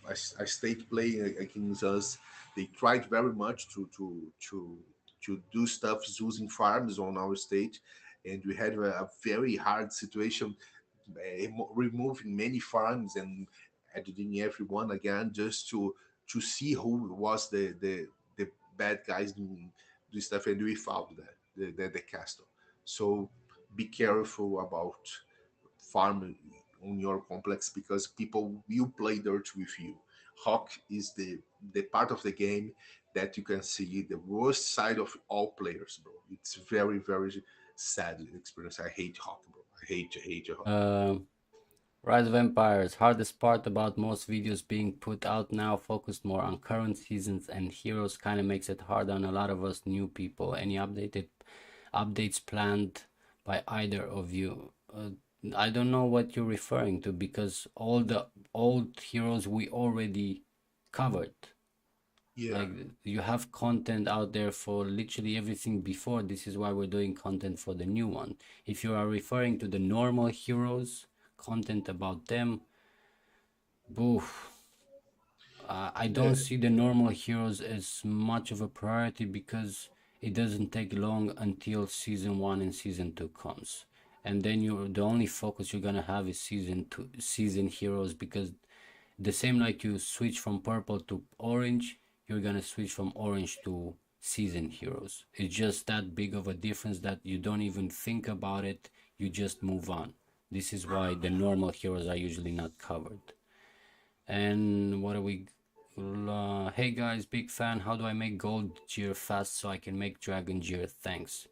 a state playing against us. They tried very much to do stuff using farms on our state, and we had a very hard situation removing many farms and editing everyone again just to see who was the bad guys doing this stuff, and we found that the castle. So be careful about farm on your complex because people will play dirt with you. Hawk is the part of the game that you can see the worst side of all players, bro. It's very sad experience. I hate Hawk, bro. I hate Hawk. uh, Rise of Empires. Hardest part about most videos being put out now focused more on current seasons and heroes kind of makes it hard on a lot of us new people. Any updates planned by either of you? I don't know what you're referring to because all the old heroes we already covered. Yeah, Like you have content out there for literally everything before. This is why we're doing content for the new one. If you are referring to the normal heroes, content about them, boof. I yeah, don't see the normal heroes as much of a priority because it doesn't take long until season 1 and season 2 comes. And then the only focus you're gonna have is season heroes because the same like you switch from purple to orange, you're gonna switch from orange to season heroes. It's just that big of a difference that you don't even think about it, you just move on. This is why the normal heroes are usually not covered. And what are we? Hey guys, big fan. How do I make gold gear fast so I can make dragon gear? Thanks.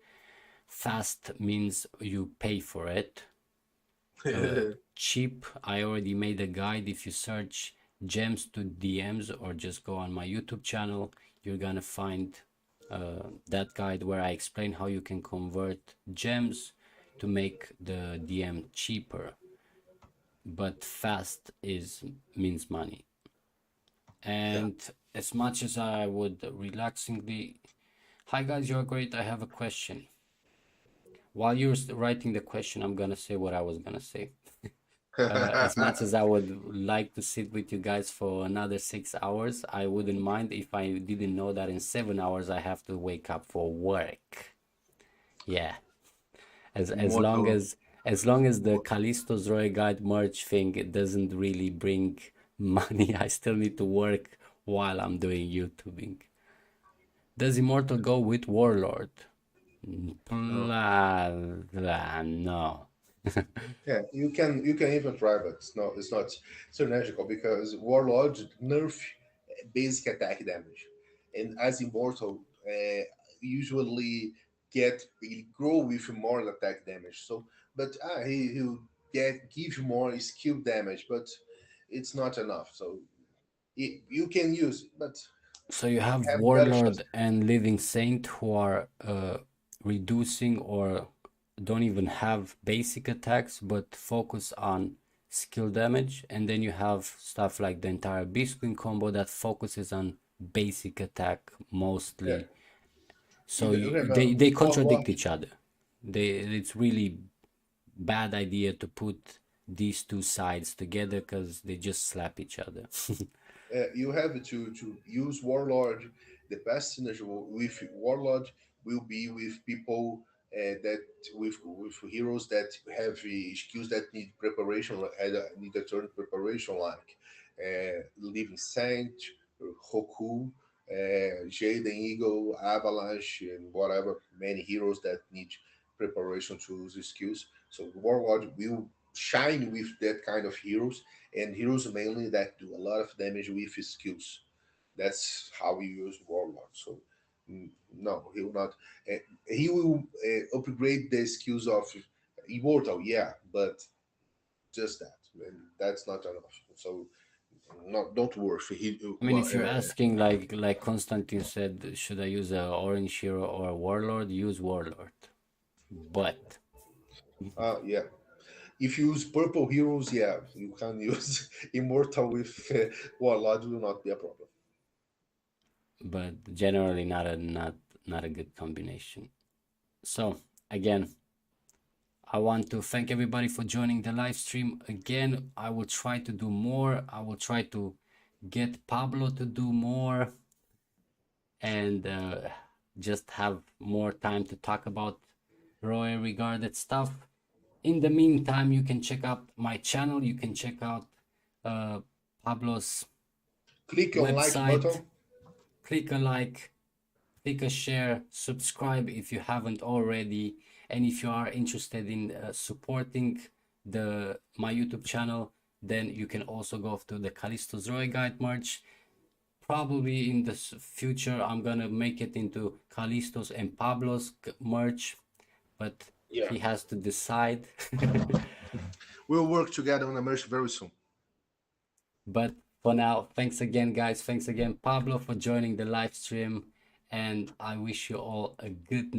Fast means you pay for it. Cheap, I already made a guide. If you search gems to DMs or just go on my YouTube channel, you're gonna find that guide where I explain how you can convert gems to make the DM cheaper. But fast means money. yeah. And as much as I would relaxingly, hi guys, you're great. I have a question. While you're writing the question, I'm gonna say what I was gonna say. As much as I would like to sit with you guys for another 6 hours, I wouldn't mind if I didn't know that in 7 hours I have to wake up for work. Yeah, Immortal, as long as the Immor- Kalistos Roy Guide merch thing it doesn't really bring money, I still need to work while I'm doing YouTubing. Does Immortal go with Warlord? no. Blah, blah, no. Yeah, you can even try, but it's not synergical because Warlord nerf basic attack damage, and as Immortal usually he grow with more attack damage. So, but he'll give you more skill damage, but it's not enough. So you can use, it, but So you have have better shots. Warlord and Living Saint who are reducing or don't even have basic attacks but focus on skill damage, and then you have stuff like the entire Beast Queen combo that focuses on basic attack Yeah, mostly. So you remember they Warlock. contradict each other. It's really bad idea to put these two sides together because they just slap each other. You have to use Warlord. The best synergy with Warlord will be with people that with heroes that have skills that need preparation, need a turn preparation, like Living Saint, Hoku, Jaden Eagle, Avalanche, and whatever. Many heroes that need preparation to use skills. So Warlord will shine with that kind of heroes, and heroes mainly that do a lot of damage with his skills. That's how we use Warlord. So no, he will not. Uh, he will upgrade the skills of Immortal, yeah, but just that, and that's not enough. So not don't worry. He I mean, if you're asking, like Constantine said, should I use a orange hero or a warlord? Use warlord. But yeah. If you use purple heroes, yeah, you can use Immortal with Warlord. Will not be a problem. generally not a good combination. So again, I want to thank everybody for joining the live stream. Again, I will try to do more. I will try to get Pablo to do more and just have more time to talk about Roy regarded stuff. In the meantime, you can check out my channel. You can check out Pablo's Click on like website. button. Click a like, click a share, subscribe if you haven't already, and if you are interested in supporting my YouTube channel, then you can also go to the Kalistos Roy Guide merch. Probably in the future I'm gonna make it into Kalistos and Pablo's merch, but Yeah, he has to decide. we'll work together on a merch very soon. But for now, thanks again, guys. Thanks again, Pablo, for joining the live stream, and I wish you all a good